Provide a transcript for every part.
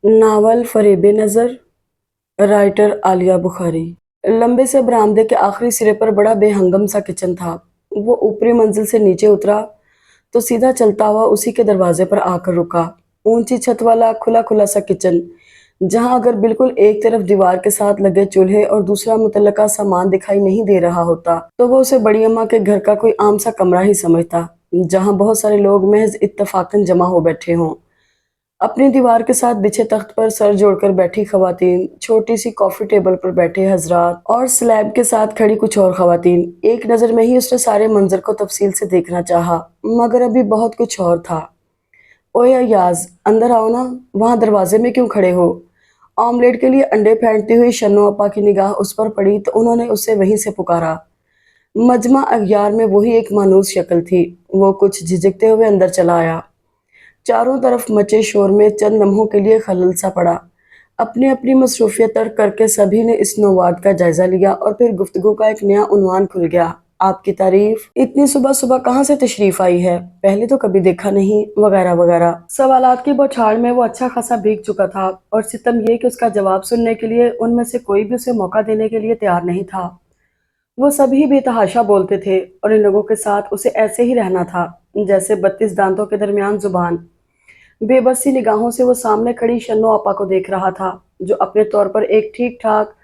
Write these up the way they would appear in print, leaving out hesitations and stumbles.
Novel फरेब नज़र, writer Alia Bukhari. लंबे से बरामदे के आखिरी सिरे पर बड़ा बेहंगम सा किचन था। वो ऊपरी मंजिल से नीचे उतरा तो सीधा चलता हुआ उसी के दरवाजे पर आकर रुका। ऊंची छत वाला खुला खुला सा किचन, जहां अगर बिल्कुल एक तरफ दीवार के साथ लगे चूल्हे और दूसरा मुतल्लका सामान दिखाई नहीं दे रहा होता तो वो उसे बड़ी अम्मा के घर का कोई आम सा कमरा ही समझता, जहां बहुत सारे लोग महज इत्तफाकन जमा हो बैठे हों। अपनी दीवार के साथ बिछे तख्त पर सर जोड़कर बैठी खवातीन, छोटी सी कॉफी टेबल पर बैठे हजरात और स्लैब के साथ खड़ी कुछ और खवातीन, एक नज़र में ही उसने सारे मंजर को तफसील से देखना चाहा, मगर अभी बहुत कुछ और था। ओए अयाज, अंदर आओ ना, वहां दरवाजे में क्यों खड़े हो? ऑमलेट के लिए अंडे फेंटती हुई शन्नो अपा की निगाह उस पर पड़ी तो उन्होंने उसे वहीं से पुकारा। मजमा अग्यार में वही एक मानूस शक्ल थी। वो कुछ झिझकते हुए अंदर चला आया। चारों तरफ मचे शोर में चंद लम्हों के लिए खलल सा पड़ा। अपनी अपनी मसरूफियत तर्क करके सभी ने इस नौवाद का जायजा लिया और फिर गुफ्तगू का एक नया उन्वान खुल गया। आपकी तारीफ। इतनी सुबह सुबह कहाँ से तशरीफ आई है? पहले तो कभी देखा नहीं, वगैरह वगैरह। सवालात की बौछार में वो अच्छा खासा भीग चुका था और सितम ये कि उसका जवाब सुनने के लिए उनमें से कोई भी उसे मौका देने के लिए तैयार नहीं था। वो सभी बेतहाशा बोलते थे और इन लोगों के साथ उसे ऐसे ही रहना था जैसे 32 दांतों के दरमियान जुबान। बेबसी निगाहों से वो सामने खड़ी शन्नो आपा को देख रहा था, जो अपने तौर पर एक ठीक ठाक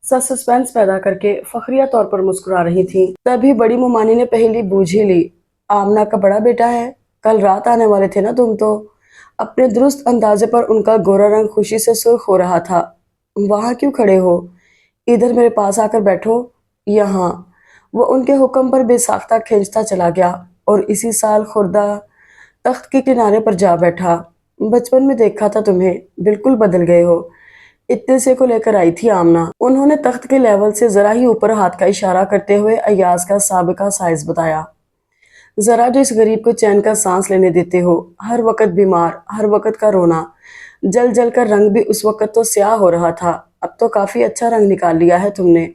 सा सस्पेंस पैदा करके फखरिया तौर पर मुस्कुरा रही थी। तभी बड़ी मुमानी ने पहेली बूझ ही ली। आमना का बड़ा बेटा है? कल रात आने वाले थे ना तुम तो? अपने दुरुस्त अंदाजे पर उनका गोरा रंग खुशी से सुर्ख हो रहा था। वहां क्यों खड़े हो? इधर मेरे पास आकर बैठो। यहाँ। वो उनके हुक्म पर बेसाख्ता खींचता चला गया और इसी साल खुर्दा तख्त के किनारे पर जा बैठा। बचपन में देखा था तुम्हें, बिल्कुल बदल गए हो। इतने से को लेकर आई थी आमना। उन्होंने तख्त के लेवल से जरा ही ऊपर हाथ का इशारा करते हुए अयाज का साबिका साइज बताया। जरा जो इस गरीब को चैन का सांस लेने देते हो। हर वक्त बीमार, हर वक्त का रोना। जल जल कर रंग भी उस वक्त तो स्याह हो रहा था, अब तो काफी अच्छा रंग निकाल लिया है तुमने।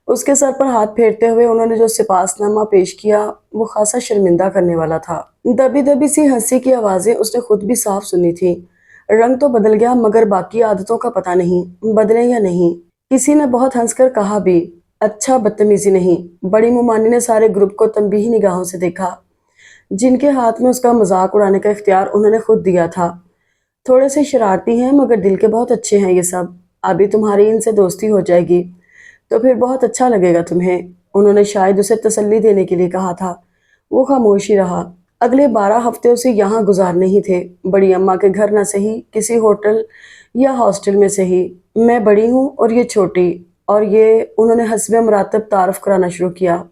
उसके सर पर हाथ फेरते हुए उन्होंने जो सिपासनामा पेश किया वो खासा शर्मिंदा करने वाला था। दबी दबी सी हंसी की आवाजें उसने खुद भी साफ सुनी थी। रंग तो बदल गया मगर बाकी आदतों का पता नहीं, बदले या नहीं। किसी ने बहुत हंसकर कहा भी, अच्छा बदतमीजी नहीं। बड़ी मुमानी ने सारे ग्रुप को तंबीही निगाहों से देखा, जिनके हाथ में उसका मजाक उड़ाने का इख्तियार उन्होंने खुद दिया था। थोड़े से शरारती हैं मगर दिल के बहुत अच्छे हैं ये सब। अभी तुम्हारी इनसे दोस्ती हो जाएगी तो फिर बहुत अच्छा लगेगा तुम्हें, उन्होंने शायद उसे तसल्ली देने के लिए कहा था। वो खामोश ही रहा। अगले 12 हफ्ते उसे यहाँ गुजारने ही थे, बड़ी अम्मा के घर न सही, किसी होटल या हॉस्टल में सही। मैं बड़ी हूँ और ये छोटी, और ये उन्होंने हस्बे मुरातब तारफ कराना शुरू किया।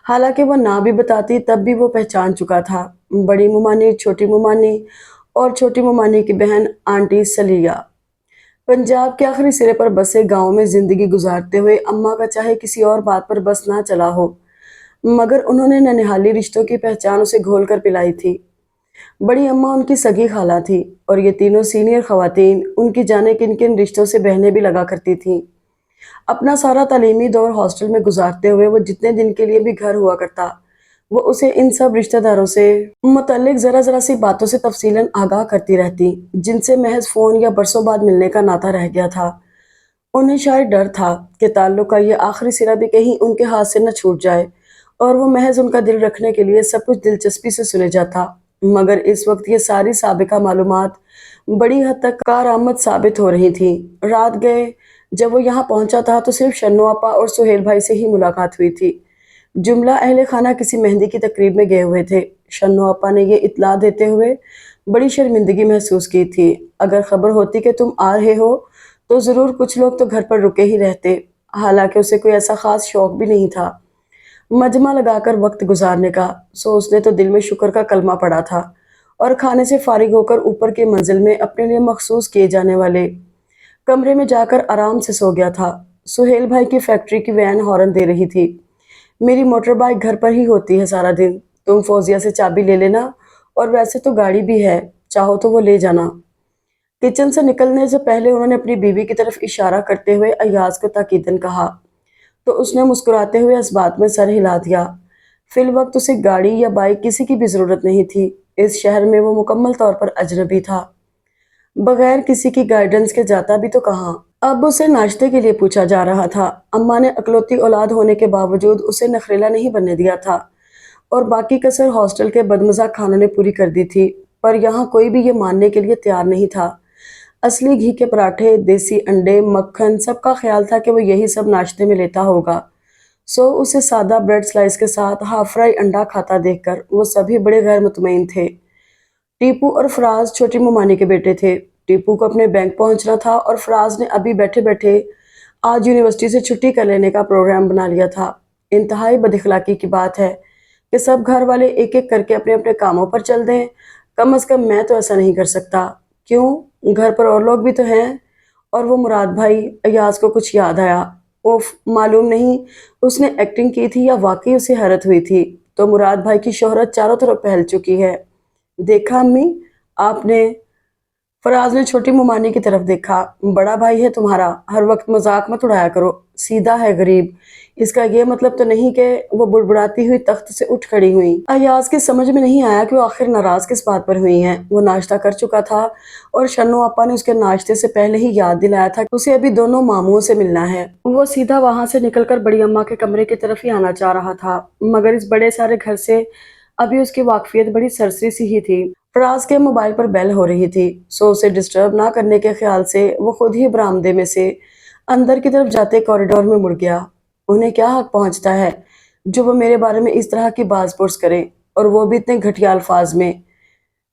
हालांकि वो ना भी बताती तब भी वो पहचान चुका था। बड़ी मुमानी, छोटी मुमानी और छोटी मुमानी की बहन आंटी सलिया। पंजाब के आखिरी सिरे पर बसे गांव में जिंदगी गुजारते हुए अम्मा का चाहे किसी और बात पर बस ना चला हो, मगर उन्होंने ननिहाली रिश्तों की पहचान उसे घोल कर पिलाई थी। बड़ी अम्मा उनकी सगी खाला थी और ये तीनों सीनियर खवातीन उनकी जाने किन किन रिश्तों से बहनें भी लगा करती थीं। अपना सारा तालीमी दौर हॉस्टल में गुजारते हुए वो जितने दिन के लिए भी घर हुआ करता, वो उसे इन सब रिश्तेदारों से मुतल्लिक जरा जरा सी बातों से तफसीलन आगाह करती रहती, जिनसे महज फोन या बरसों बाद मिलने का नाता रह गया था। उन्हें शायद डर था कि ताल्लुक का ये आखिरी सिरा भी कहीं उनके हाथ से न छूट जाए और वो महज उनका दिल रखने के लिए सब कुछ दिलचस्पी से सुने जाता। मगर इस वक्त ये सारी साबिका मालूमात बड़ी हद तक कारआमद साबित हो रही थी। रात गए जब वो यहाँ पहुंचा था तो सिर्फ शन्नो आपा और सुहेल भाई से ही मुलाकात हुई थी। जुमला अहले खाना किसी मेहंदी की तकरीब में गए हुए थे। शन्नो आपा ने ये इत्तला देते हुए बड़ी शर्मिंदगी महसूस की थी। अगर खबर होती कि तुम आ रहे हो तो जरूर कुछ लोग तो घर पर रुके ही रहते। हालांकि उसे कोई ऐसा खास शौक भी नहीं था मजमा लगाकर वक्त गुजारने का, सो उसने तो दिल में शुक्र का कलमा पड़ा था और खाने से फारिग होकर ऊपर की मंजिल में अपने लिए मखसूस किए जाने वाले कमरे में जाकर आराम से सो गया था। सुहेल भाई की फैक्ट्री की वैन हॉर्न दे रही थी। मेरी मोटर बाइक घर पर ही होती है सारा दिन, तुम फौजिया से चाबी ले लेना, और वैसे तो गाड़ी भी है, चाहो तो वो ले जाना। किचन से निकलने से पहले उन्होंने अपनी बीवी की तरफ इशारा करते हुए अयाज को ताकीदन कहा, तो उसने मुस्कुराते हुए इस बात में सर हिला दिया। फिल वक्त उसे गाड़ी या बाइक किसी की भी जरूरत नहीं थी। इस शहर में वो मुकम्मल तौर पर अजनबी था। बगैर किसी की गाइडेंस के जाता भी तो कहाँ। अब उसे नाश्ते के लिए पूछा जा रहा था। अम्मा ने अकलौती औलाद होने के बावजूद उसे नखरेला नहीं बनने दिया था और बाकी कसर हॉस्टल के बदमज़ा खानों ने पूरी कर दी थी। पर यहाँ कोई भी ये मानने के लिए तैयार नहीं था। असली घी के पराठे, देसी अंडे, मक्खन, सबका ख्याल था कि वो यही सब नाश्ते में लेता होगा। सो उसे सादा ब्रेड स्लाइस के साथ हाफ फ्राई अंडा खाता देखकर वो सभी बड़े गैर मुतमईन थे। टीपू और फराज छोटी मुमानी के बेटे थे। टीपू को अपने बैंक पहुंचना था और फराज ने अभी बैठे बैठे आज यूनिवर्सिटी से छुट्टी कर लेने का प्रोग्राम बना लिया था। इंतहाई बदइखलाकी की बात है कि सब घर वाले एक एक करके अपने अपने कामों पर चल दें। कम से कम मैं तो ऐसा नहीं कर सकता। क्यों, घर पर और लोग भी तो हैं। और वो मुराद भाई, अयाज को कुछ याद आया। उफ, मालूम नहीं उसने एक्टिंग की थी या वाकई उसे हैरत हुई थी। तो मुराद भाई की शोहरत चारों तरफ फैल चुकी है। देखा अम्मी आपने। फराज ने छोटी मुमानी की तरफ देखा। बड़ा भाई है तुम्हारा, हर वक्त मजाक मत उड़ाया करो। सीधा है गरीब। इसका ये मतलब तो नहीं कि वो बुड़बुड़ाती हुई तख्त से उठ खड़ी हुई। अयाज के समझ में नहीं आया कि वो आखिर नाराज किस बात पर हुई हैं। वो नाश्ता कर चुका था और शन्नो आपा ने उसके नाश्ते से पहले ही याद दिलाया था कि उसे अभी दोनों मामुओं से मिलना है। वो सीधा वहां से निकलकर बड़ी अम्मा के कमरे की तरफ ही आना चाह रहा था, मगर इस बड़े सारे घर से अभी उसकी वाकफियत बड़ी सरसरी सी ही थी। फराज के मोबाइल पर बेल हो रही थी, सो उसे डिस्टर्ब ना करने के ख्याल से वो खुद ही बरामदे में से अंदर की तरफ जाते कॉरिडोर में मुड़ गया। उन्हें क्या हक पहुंचता है जो वो मेरे बारे में इस तरह की बाज़पुर्स करे, और वो भी इतने घटिया अल्फाज में।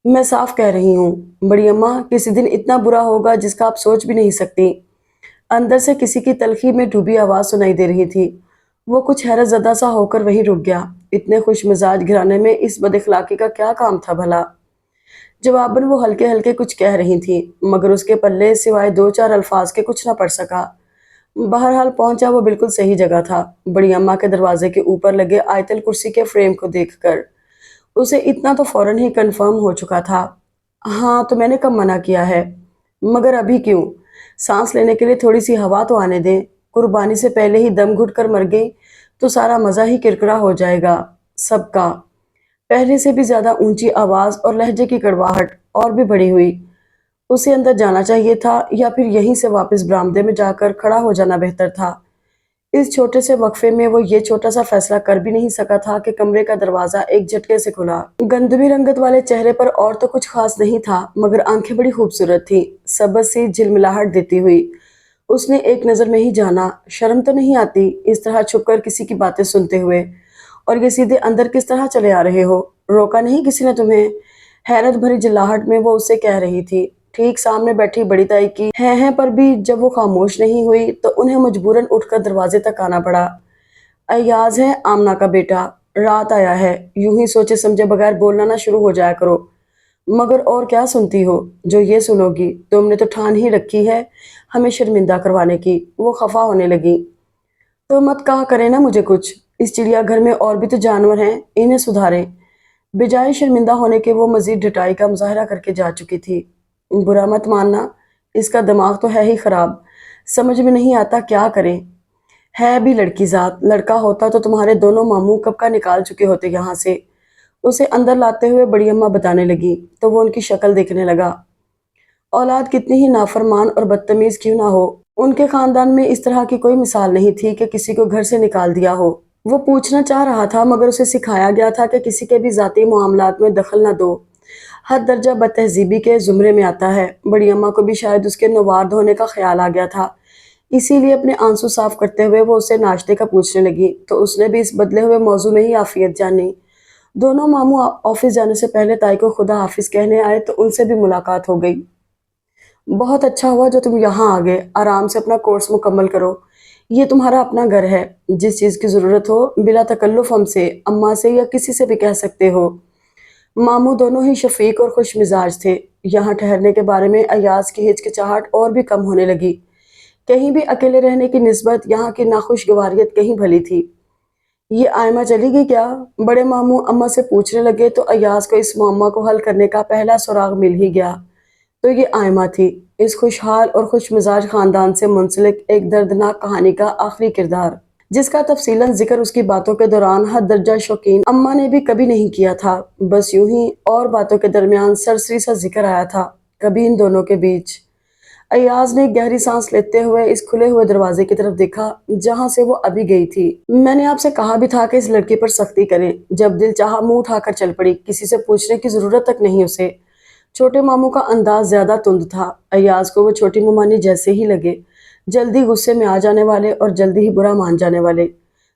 मैं साफ कह रही हूँ बड़ी अम्मा, किसी दिन इतना बुरा होगा जिसका आप सोच भी नहीं सकती। अंदर से किसी की तलखी में डूबी आवाज सुनाई दे रही थी। वो कुछ हैरत ज़दा सा होकर वहीं रुक गया। इतने खुश मिजाज घराने में इस बदइखलाकी का क्या काम था भला। जवाबन वो हल्के हल्के कुछ कह रही थी, मगर उसके पल्ले सिवाय दो चार अल्फाज के कुछ ना पड़ सका। बहरहाल पहुंचा वो बिल्कुल सही जगह था। बड़ी अम्मा के दरवाजे के ऊपर लगे आयतल कुर्सी के फ्रेम को देखकर उसे इतना तो फौरन ही कंफर्म हो चुका था। हाँ, तो मैंने कब मना किया है। मगर अभी क्यों, सांस लेने के लिए थोड़ी सी हवा तो आने दें। कुर्बानी से पहले ही दम घुट कर मर गई तो सारा मज़ा ही किरकिरा हो जाएगा सबका। पहले से भी ज्यादा ऊंची आवाज और लहजे की कड़वाहट और भी बड़ी हुई। उसे अंदर जाना चाहिए था या फिर यहीं से वापस बरामदे में जाकर खड़ा हो जाना बेहतर था। इस छोटे से वक्फे में वो ये छोटा सा फैसला कर भी नहीं सका था कि कमरे का दरवाजा एक झटके से खुला। गंदमी रंगत वाले चेहरे पर और तो कुछ खास नहीं था, मगर आंखें बड़ी खूबसूरत थी, सबज सी झिलमिलाहट देती हुई। उसने एक नजर में ही जाना। शर्म तो नहीं आती इस तरह छुपकर किसी की बातें सुनते हुए, और ये सीधे अंदर किस तरह चले आ रहे हो। रोका नहीं किसी ने तुम्हें। हैरत भरी जिल्लाहट में वो उससे कह रही थी। ठीक सामने बैठी बड़ी ताई की है पर भी जब वो खामोश नहीं हुई तो उन्हें मजबूरन उठकर दरवाजे तक आना पड़ा। अय्याज है आमना का बेटा, रात आया है, यूं ही सोचे समझे बगैर बोलना ना शुरू हो जाया करो। मगर और क्या सुनती हो, जो ये सुनोगी तुमने तो ठान ही रखी है हमें शर्मिंदा करवाने की। वो खफा होने लगी। तो मत कहा करें ना मुझे कुछ, इस चिड़ियाघर में और भी तो जानवर हैं, इन्हें सुधारें। बेजाय शर्मिंदा होने के वो मजीद ढटाई का मुजाहरा करके जा चुकी थी। बुरा मत मानना, इसका दिमाग तो है ही खराब, समझ में नहीं आता क्या करें। है भी लड़की जात, लड़का होता तो तुम्हारे दोनों मामू कब का निकाल चुके होते यहाँ से। उसे अंदर लाते हुए बड़ी अम्मा बताने लगी तो वो उनकी शक्ल देखने लगा। औलाद कितनी ही नाफरमान और बदतमीज क्यों ना हो, उनके खानदान में इस तरह की कोई मिसाल नहीं थी कि किसी को घर से निकाल दिया हो। वो पूछना चाह रहा था मगर उसे सिखाया गया था कि किसी के भी जाती मामलात में दखल न दो। हर दर्जा बदतहजीबी के जुमरे में आता है। बड़ी अम्मा को भी शायद उसके नवार्द होने का ख्याल आ गया था, इसीलिए अपने आंसू साफ करते हुए वो उससे नाश्ते का पूछने लगी तो उसने भी इस बदले हुए मौजू में ही आफियत जानी। दोनों मामू ऑफिस जाने से पहले ताई को खुदा हाफिज कहने आए तो उनसे भी मुलाकात हो गई। बहुत अच्छा हुआ जो तुम यहाँ आ गए, आराम से अपना कोर्स मुकम्मल करो। ये तुम्हारा अपना घर है, जिस चीज़ की ज़रूरत हो बिला तकल्लुफ़ हमसे, अम्मा से या किसी से भी कह सकते हो। मामू दोनों ही शफीक और खुश मिजाज थे। यहाँ ठहरने के बारे में अयाज की हिचकिचाहट और भी कम होने लगी। कहीं भी अकेले रहने की निस्बत यहाँ की नाखुशगवारियत कहीं भली थी। ये आयमा चली गई क्या, बड़े मामू अम्मा से पूछने लगे तो अयाज को इस मुअम्मा को हल करने का पहला सुराग मिल ही गया। तो ये आयमा थी, इस खुशहाल और खुश मिजाज खानदान से मुंसलिक एक दर्दनाक कहानी का आखिरी किरदार, जिसका तफसीलन जिक्र उसकी बातों के दौरान हद दर्जा शौकीन अम्मा ने भी कभी नहीं किया था। बस यूं ही और बातों के दरमियान सरसरी सा जिक्र आया था कभी इन दोनों के बीच। अय्याज ने एक गहरी सांस लेते हुए इस खुले हुए दरवाजे की तरफ देखा जहां से वो अभी गई थी। मैंने आपसे कहा भी था कि इस लड़की पर सख्ती करें। जब दिल चाहा मुंह उठाकर चल पड़ी, किसी से पूछने की जरूरत तक नहीं उसे। छोटे मामू का अंदाज ज्यादा तुंद था। अय्याज को वो छोटी मुमानी जैसे ही लगे, जल्दी गुस्से में आ जाने वाले और जल्दी ही बुरा मान जाने वाले।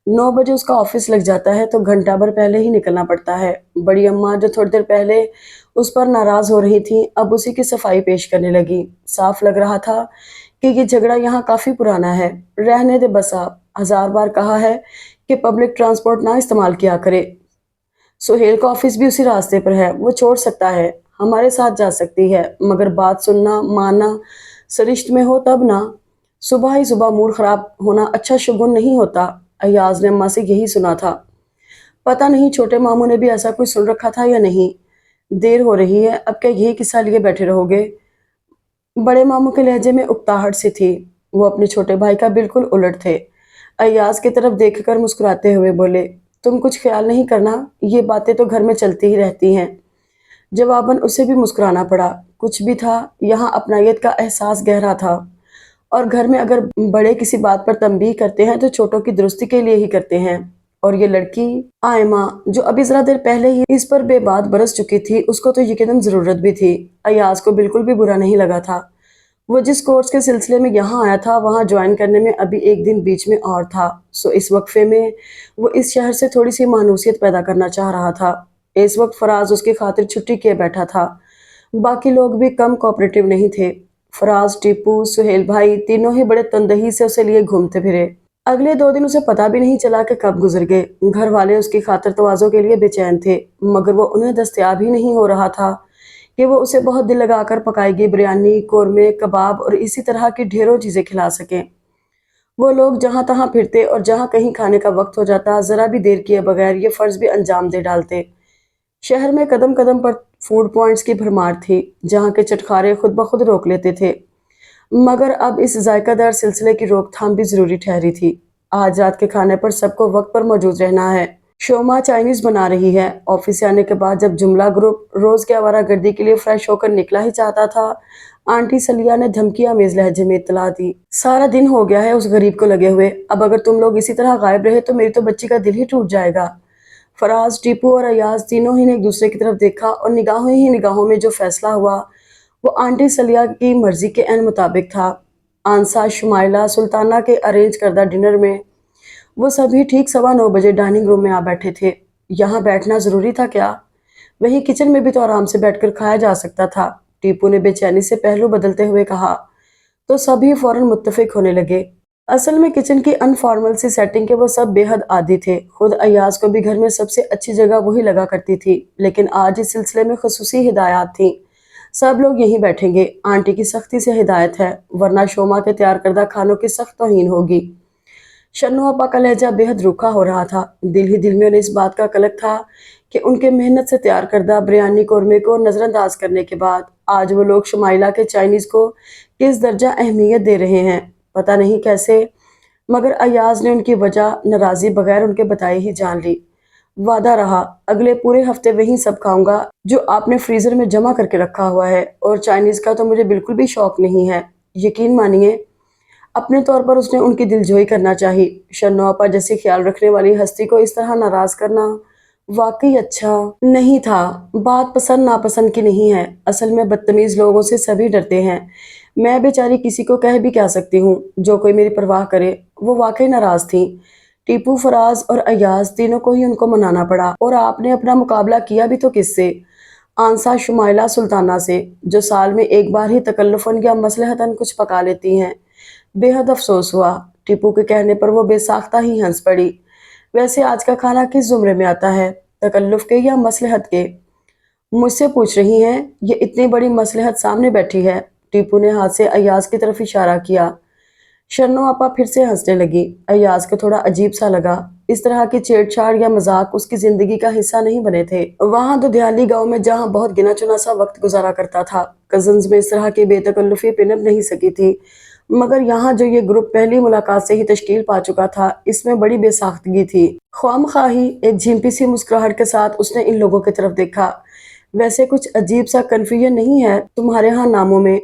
9 बजे उसका ऑफिस लग जाता है तो घंटा भर पहले ही निकलना पड़ता है। बड़ी अम्मा जो थोड़ी देर पहले उस पर नाराज हो रही थी, अब उसी की सफाई पेश करने लगी। साफ लग रहा था कि ये झगड़ा यहाँ काफी पुराना है। रहने दे बस, आप 1000 बार कहा है कि पब्लिक ट्रांसपोर्ट ना इस्तेमाल किया करे। सुहेल का ऑफिस भी उसी रास्ते पर है, वो छोड़ सकता है, हमारे साथ जा सकती है, मगर बात सुनना मानना सरिश्त में हो तब ना। सुबह ही सुबह मूड खराब होना अच्छा शुगुन नहीं होता। अय्याज ने अम्मा से यही सुना था। पता नहीं छोटे मामू ने भी ऐसा कुछ सुन रखा था या नहीं। देर हो रही है, अब क्या यही किस्सा लिए बैठे रहोगे? बड़े मामू के लहजे में उकताहट सी थी। वो अपने छोटे भाई का बिल्कुल उलट थे। अय्याज की तरफ देखकर मुस्कुराते हुए बोले, तुम कुछ ख्याल नहीं करना, ये बातें तो घर में चलती ही रहती हैं। जवाबन उसे भी मुस्कुराना पड़ा। कुछ भी था, यहाँ अपनायत का एहसास गहरा था। और घर में अगर बड़े किसी बात पर तंबीह करते हैं तो छोटों की दुरुस्ती के लिए ही करते हैं। और ये लड़की आयमा, जो अभी जरा देर पहले ही इस पर बेबात बरस चुकी थी, उसको तो यकीनन जरूरत भी थी। अय्याज को बिल्कुल भी बुरा नहीं लगा था। वो जिस कोर्स के सिलसिले में यहाँ आया था, वहाँ ज्वाइन करने में अभी एक दिन बीच में और था। सो इस वक्फे में वो इस शहर से थोड़ी सी मानूसियत पैदा करना चाह रहा था। इस वक्त फराज उसकी खातिर छुट्टी किए बैठा था। बाकी लोग भी कम कोऑपरेटिव नहीं थे। फराज, टीपू, सुहेल भाई तीनों ही बड़े तंदही से उसे लिए घूमते फिरे। अगले 2 दिन उसे पता भी नहीं चला कि कब गुजर गए। घर वाले उसकी खातिर तवाज़ो के लिए बेचैन थे, मगर वो उन्हें दस्तयाब ही नहीं हो रहा था कि वो उसे बहुत दिल लगाकर पकाएगी बिरयानी, कोरमे, कबाब और इसी तरह की ढेरों चीजें खिला सकें। वो लोग जहां तहां फिरते और जहां कहीं खाने का वक्त हो जाता, जरा भी देर किए बगैर ये फर्ज भी अंजाम दे डालते। शहर में कदम कदम पर फूड पॉइंट्स की भरमार थी, जहां के चटखारे खुद ब खुद रोक लेते थे। मगर अब इस जायकादार सिलसिले की रोकथाम भी जरूरी ठहरी थी। आज रात के खाने पर सबको वक्त पर मौजूद रहना है। शोमा चाइनीज बना रही है। ऑफिस से आने के बाद जब जुमला ग्रुप रोज के आवारागर्दी के लिए फ्रेश होकर निकला ही चाहता था, आंटी सलिया ने धमकी आमेज लहजे में इत्तला दी, सारा दिन हो गया है उस गरीब को लगे हुए, अब अगर तुम लोग इसी तरह गायब रहे तो मेरी तो बच्ची का दिल ही टूट जाएगा। फराज, टीपू और अयाज तीनों ही ने एक दूसरे की तरफ देखा और निगाहों ही निगाहों में जो फैसला हुआ वो आंटी सलिया की मर्जी के एन मुताबिक था। आंसा, शुमाइला, सुल्ताना के अरेंज करदा डिनर में वो सभी ठीक 9:15 बजे डाइनिंग रूम में आ बैठे थे। यहाँ बैठना जरूरी था क्या? वहीं किचन में भी तो आराम से बैठकर खाया जा सकता था। टीपू ने बेचैनी से पहलू बदलते हुए कहा। तो सभी फौरन मुत्तफिक होने लगे। असल में किचन की अनफॉर्मल सी सेटिंग के वो सब बेहद आदी थे। खुद अय्याज को भी घर में सबसे अच्छी जगह वही लगा करती थी, लेकिन आज इस सिलसिले में खुसूसी हिदायत थी। सब लोग यहीं बैठेंगे, आंटी की सख्ती से हिदायत है, वरना शोमा के तैयार करदा खानों की सख्त तौहीन होगी। शन्नो आपा का लहजा बेहद रूखा हो रहा था। दिल ही दिल में उन्हें इस बात का कलक था कि उनके मेहनत से तैयार करदा बिरयानी कोरमे को नजरअंदाज करने के बाद आज वो लोग शुमाइला के चाइनीज को किस दर्जा अहमियत दे रहे हैं। पता नहीं कैसे, मगर अय्याज ने उनकी वजह नाराजी बगैर उनके बताए ही जान ली। वादा रहा, अगले पूरे हफ्ते वही सब खाऊंगा जो आपने फ्रीजर में जमा करके रखा हुआ है, और चाइनीज का तो मुझे बिल्कुल भी शौक नहीं है। यकीन मानिए, अपने तौर पर उसने उनकी दिलजोई करना चाहिए। शन्नो आपा जैसी ख्याल रखने वाली हस्ती को इस तरह नाराज करना वाकई अच्छा नहीं था। बात पसंद नापसंद की नहीं है, असल में बदतमीज लोगों से सभी डरते हैं। मैं बेचारी किसी को कह भी क्या सकती हूँ, जो कोई मेरी परवाह करे। वो वाकई नाराज थी। टीपू, फराज और अय्याज तीनों को ही उनको मनाना पड़ा, और आपने अपना मुकाबला किया भी तो किससे? आंसा, शुमाइला, सुल्ताना से, जो साल में एक बार ही तकल्लुफन या मसलहतन कुछ पका लेती हैं। बेहद अफसोस हुआ। टीपू के कहने पर वो बेसाख्ता ही हंस पड़ी। वैसे आज का खाना किस जुमरे में आता है, तकल्लुफ के या मसलहत के? मुझसे पूछ रही हैं? ये इतनी बड़ी मसलहत सामने बैठी है। टीपू ने हाथ से अय्याज की तरफ इशारा किया। शन्नो आपा फिर से हंसने लगी। अय्याज को थोड़ा अजीब सा लगा। इस तरह की छेड़छाड़ या मजाक उसकी जिंदगी का हिस्सा नहीं बने थे। वहां दुधियाली गांव में जहां बहुत गिना चुना सा वक्त गुजारा करता था, कजन्स में इस तरह की बेतकल्लुफी पिनप नहीं सकी थी। मगर यहाँ जो ये ग्रुप पहली मुलाकात से ही तश्कील पा चुका था, इसमें बड़ी बेसाख्तगी थी। ख्वामखाही एक झिम्पी सी मुस्कुराहट के साथ उसने इन लोगों की तरफ देखा। वैसे कुछ अजीब सा कन्फ्यूजन नहीं है तुम्हारे यहाँ नामों में?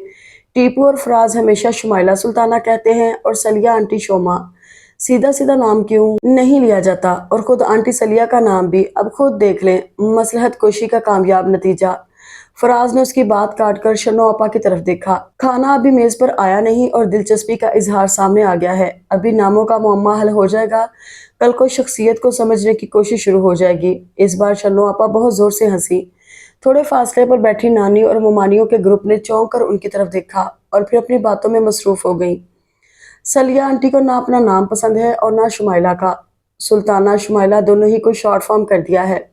टीपू और फराज हमेशा शुमाइला सुल्ताना कहते हैं और सलिया आंटी शोमा। सीधा सीधा नाम क्यों नहीं लिया जाता? और खुद आंटी सलिया का नाम भी अब खुद देख लें, मसलहत कोशी का कामयाब नतीजा। फराज ने उसकी बात काटकर शन्नो आपा की तरफ देखा। खाना अभी मेज पर आया नहीं और दिलचस्पी का इजहार सामने आ गया है। अभी नामों का मुअम्मा हल हो जाएगा, कल को शख्सियत को समझने की कोशिश शुरू हो जाएगी। इस बार शन्नो आपा बहुत जोर से हंसी। थोड़े फासले पर बैठी नानी और मुमानियों के ग्रुप ने चौंक कर उनकी तरफ देखा और फिर अपनी बातों में मसरूफ हो गई। सलिया आंटी को ना अपना नाम पसंद है और ना शुमाइला का। सुल्ताना शुमाइला दोनों ही को शॉर्ट फॉर्म कर दिया है,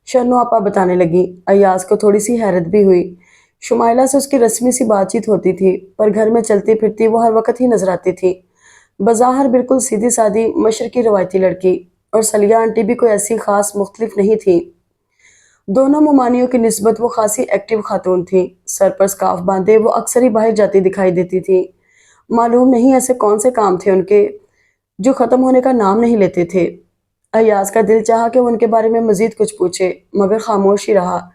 शन्नो आपा बताने लगी। अय्याज को थोड़ी सी हैरत भी हुई। शुमाइला से उसकी रस्मी सी बातचीत होती थी, पर घर में चलती फिरती वो हर वक्त ही नजर आती थी। बज़ाहिर बिल्कुल सीधी सादी मशरकी रवायती लड़की, और सलिया आंटी भी कोई ऐसी खास मुख्तलिफ नहीं थी। दोनों मुमानियों की निस्बत वो खासी एक्टिव खातून थी। सर पर स्कार्फ बांधे वो अक्सर ही बाहर जाती दिखाई देती थी। मालूम नहीं ऐसे कौन से काम थे उनके जो ख़त्म होने का नाम नहीं लेते थे। अय्याज का दिल चाहा कि वो उनके बारे में मजीद कुछ पूछे, मगर खामोश ही रहा।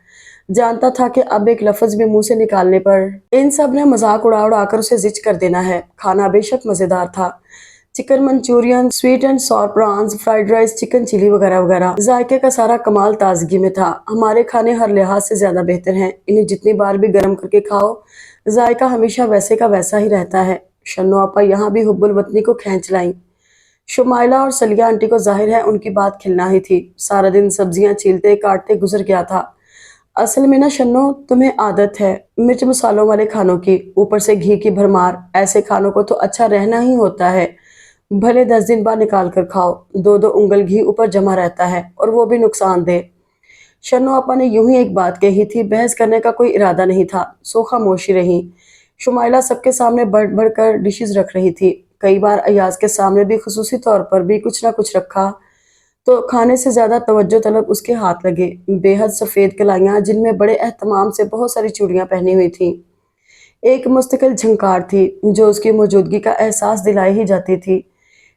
जानता था कि अब एक लफ्ज़ भी मुंह से निकालने पर इन सब ने मजाक उड़ा उड़ा कर उसे जिच कर देना है। खाना बेशक मज़ेदार था, chicken Manchurian, sweet and sour prawns, fried rice, chicken chilli वगैरह वगैरह। जायके का सारा कमाल ताजगी में था। हमारे खाने हर लिहाज से ज़्यादा बेहतर हैं, इन्हें जितनी बार भी गर्म करके खाओ जायका हमेशा वैसे का वैसा ही रहता है। शन्नो आपा यहाँ भी हुब्बुल वतनी को खींच लाई। शुमाइला और सलिया आंटी को जाहिर है उनकी बात खिलना ही थी। सारा दिन सब्जियां छीलते काटते गुजर गया था। असल में ना शन्नो, तुम्हें आदत है मिर्च मसालों वाले खानों की, ऊपर से घी की भरमार। ऐसे खानों को तो अच्छा रहना ही होता है, भले 10 दिन बाद निकाल कर खाओ, 2-2 उंगल घी ऊपर जमा रहता है और वो भी नुकसानदेह। शन्नो आपा ने यूं ही एक बात कही थी, बहस करने का कोई इरादा नहीं था, सो खामोशी रही। शुमाइला सबके सामने बढ़ बढ़ कर डिशेस रख रही थी। कई बार अयाज के सामने भी खुसूसी तौर पर भी कुछ ना कुछ रखा तो खाने से ज्यादा तवज्जो तलब उसके हाथ लगे। बेहद सफेद कलाइयां जिनमें बड़े एहतमाम से बहुत सारी चूड़ियां पहनी हुई थी। एक मुस्तकिल झंकार थी जो उसकी मौजूदगी का एहसास दिलाई ही जाती थी।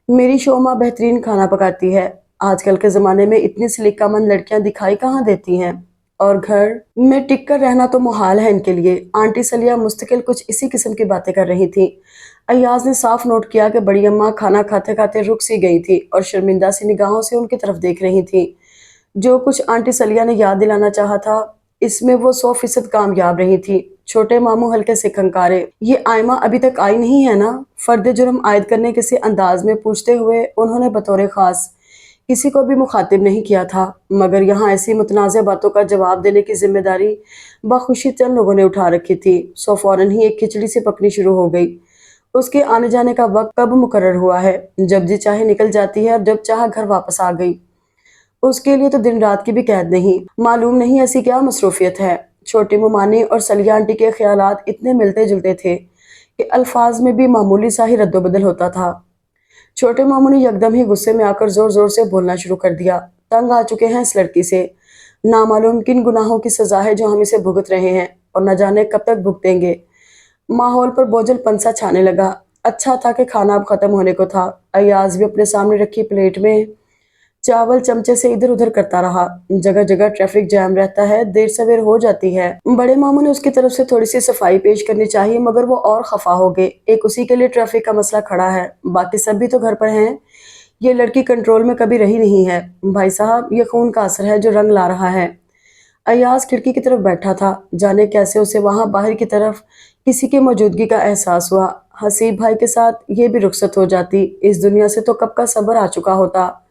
मेरी शोमा बेहतरीन खाना पकाती है, आजकल के ज़माने में इतनी सलीकामंद लड़कियां दिखाई कहाँ देती हैं, और घर में टिक कर रहना तो मुहाल है इनके लिए। आंटी सलिया मुस्तकिल कुछ इसी किस्म की बातें कर रही थी। अय्याज ने साफ नोट किया कि बड़ी अम्मा खाना खाते खाते रुक सी गई थी और शर्मिंदा सी निगाहों से उनकी तरफ देख रही थी। जो कुछ आंटी सलिया ने याद दिलाना चाहा था, इसमें वो 100% कामयाब रही थी। छोटे मामू हल्के से खंकारे, ये आयमा अभी तक आई नहीं है ना? फर्द जुर्म आयद करने किसी अंदाज में पूछते हुए उन्होंने बतौर खास किसी को भी मुखातिब नहीं किया था, मगर यहाँ ऐसी मुतनाज़ बातों का जवाब देने की जिम्मेदारी बखुशी चंद लोगों ने उठा रखी थी। सो फौरन ही एक खिचड़ी से पकनी शुरू हो गई। उसके आने जाने का वक्त कब मुकर्रर हुआ है? जब जी चाहे निकल जाती है और जब चाह घर वापस आ गई। उसके लिए तो दिन रात की भी कैद नहीं। मालूम नहीं ऐसी क्या मसरूफियत है। छोटी मुमानी और सलिया आंटी के ख्यालात इतने मिलते जुलते थे कि अल्फाज में भी मामूली सा ही रद्दोबदल होता था। छोटे मामू ने यकदम ही गुस्से में आकर जोर जोर से बोलना शुरू कर दिया। तंग आ चुके हैं इस लड़की से, नामालूम किन गुनाहों की सजा है जो हम इसे भुगत रहे हैं और न जाने कब तक भुगतेंगे। माहौल पर बोझल पंसा छाने लगा। अच्छा था कि खाना अब खत्म होने को था। अयाज भी अपने सामने रखी प्लेट में चावल चमचे से इधर उधर करता रहा। जगह जगह ट्रैफिक जैम रहता है, देर सवेर हो जाती है। बड़े मामू ने उसकी तरफ से थोड़ी सी सफाई पेश करनी चाहिए, मगर वो और खफा हो गए। एक उसी के लिए ट्रैफिक का मसला खड़ा है, बाकी सब भी तो घर पर हैं। ये लड़की कंट्रोल में कभी रही नहीं है। भाई साहब, ये खून का असर है जो रंग ला रहा है। अयाज खिड़की की तरफ बैठा था, जाने कैसे उसे वहां बाहर की तरफ किसी की मौजूदगी का एहसास हुआ। हसीब भाई के साथ ये भी रुखसत हो जाती, इस दुनिया से तो कब का सब्र आ चुका होता।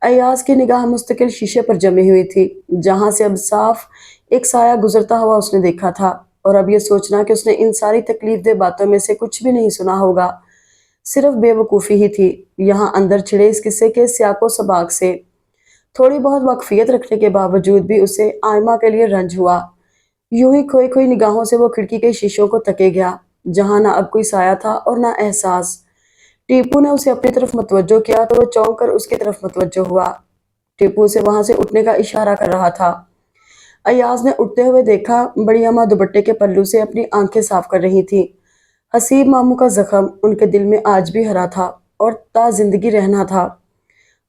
अयाज की निगाह मुस्तकिल शीशे पर जमी हुई थी, जहां से अब साफ एक साया गुजरता हुआ उसने देखा था। और अब ये सोचना कि उसने इन सारी तकलीफ दे बातों में से कुछ भी नहीं सुना होगा, सिर्फ बेवकूफ़ी ही थी। यहाँ अंदर छिड़े इस किस्से के सियाको सबाक से थोड़ी बहुत वाकफियत रखने के बावजूद भी उसे आयमा के लिए रंज हुआ। यूं ही खोई खोई निगाहों से वो खिड़की के शीशों को तके गया, जहां ना अब कोई साया था और ना एहसास। टीपू ने उसे अपनी तरफ मतवज्जो किया तो वो चौंक कर उसकी तरफ मतवज्जो हुआ। टीपू उसे वहां से उठने का इशारा कर रहा था। अयाज ने उठते हुए देखा, बड़ी अम्मा दुपट्टे के पल्लू से अपनी आंखें साफ कर रही थी। हसीब मामू का जख्म उनके दिल में आज भी हरा था और ता जिंदगी रहना था।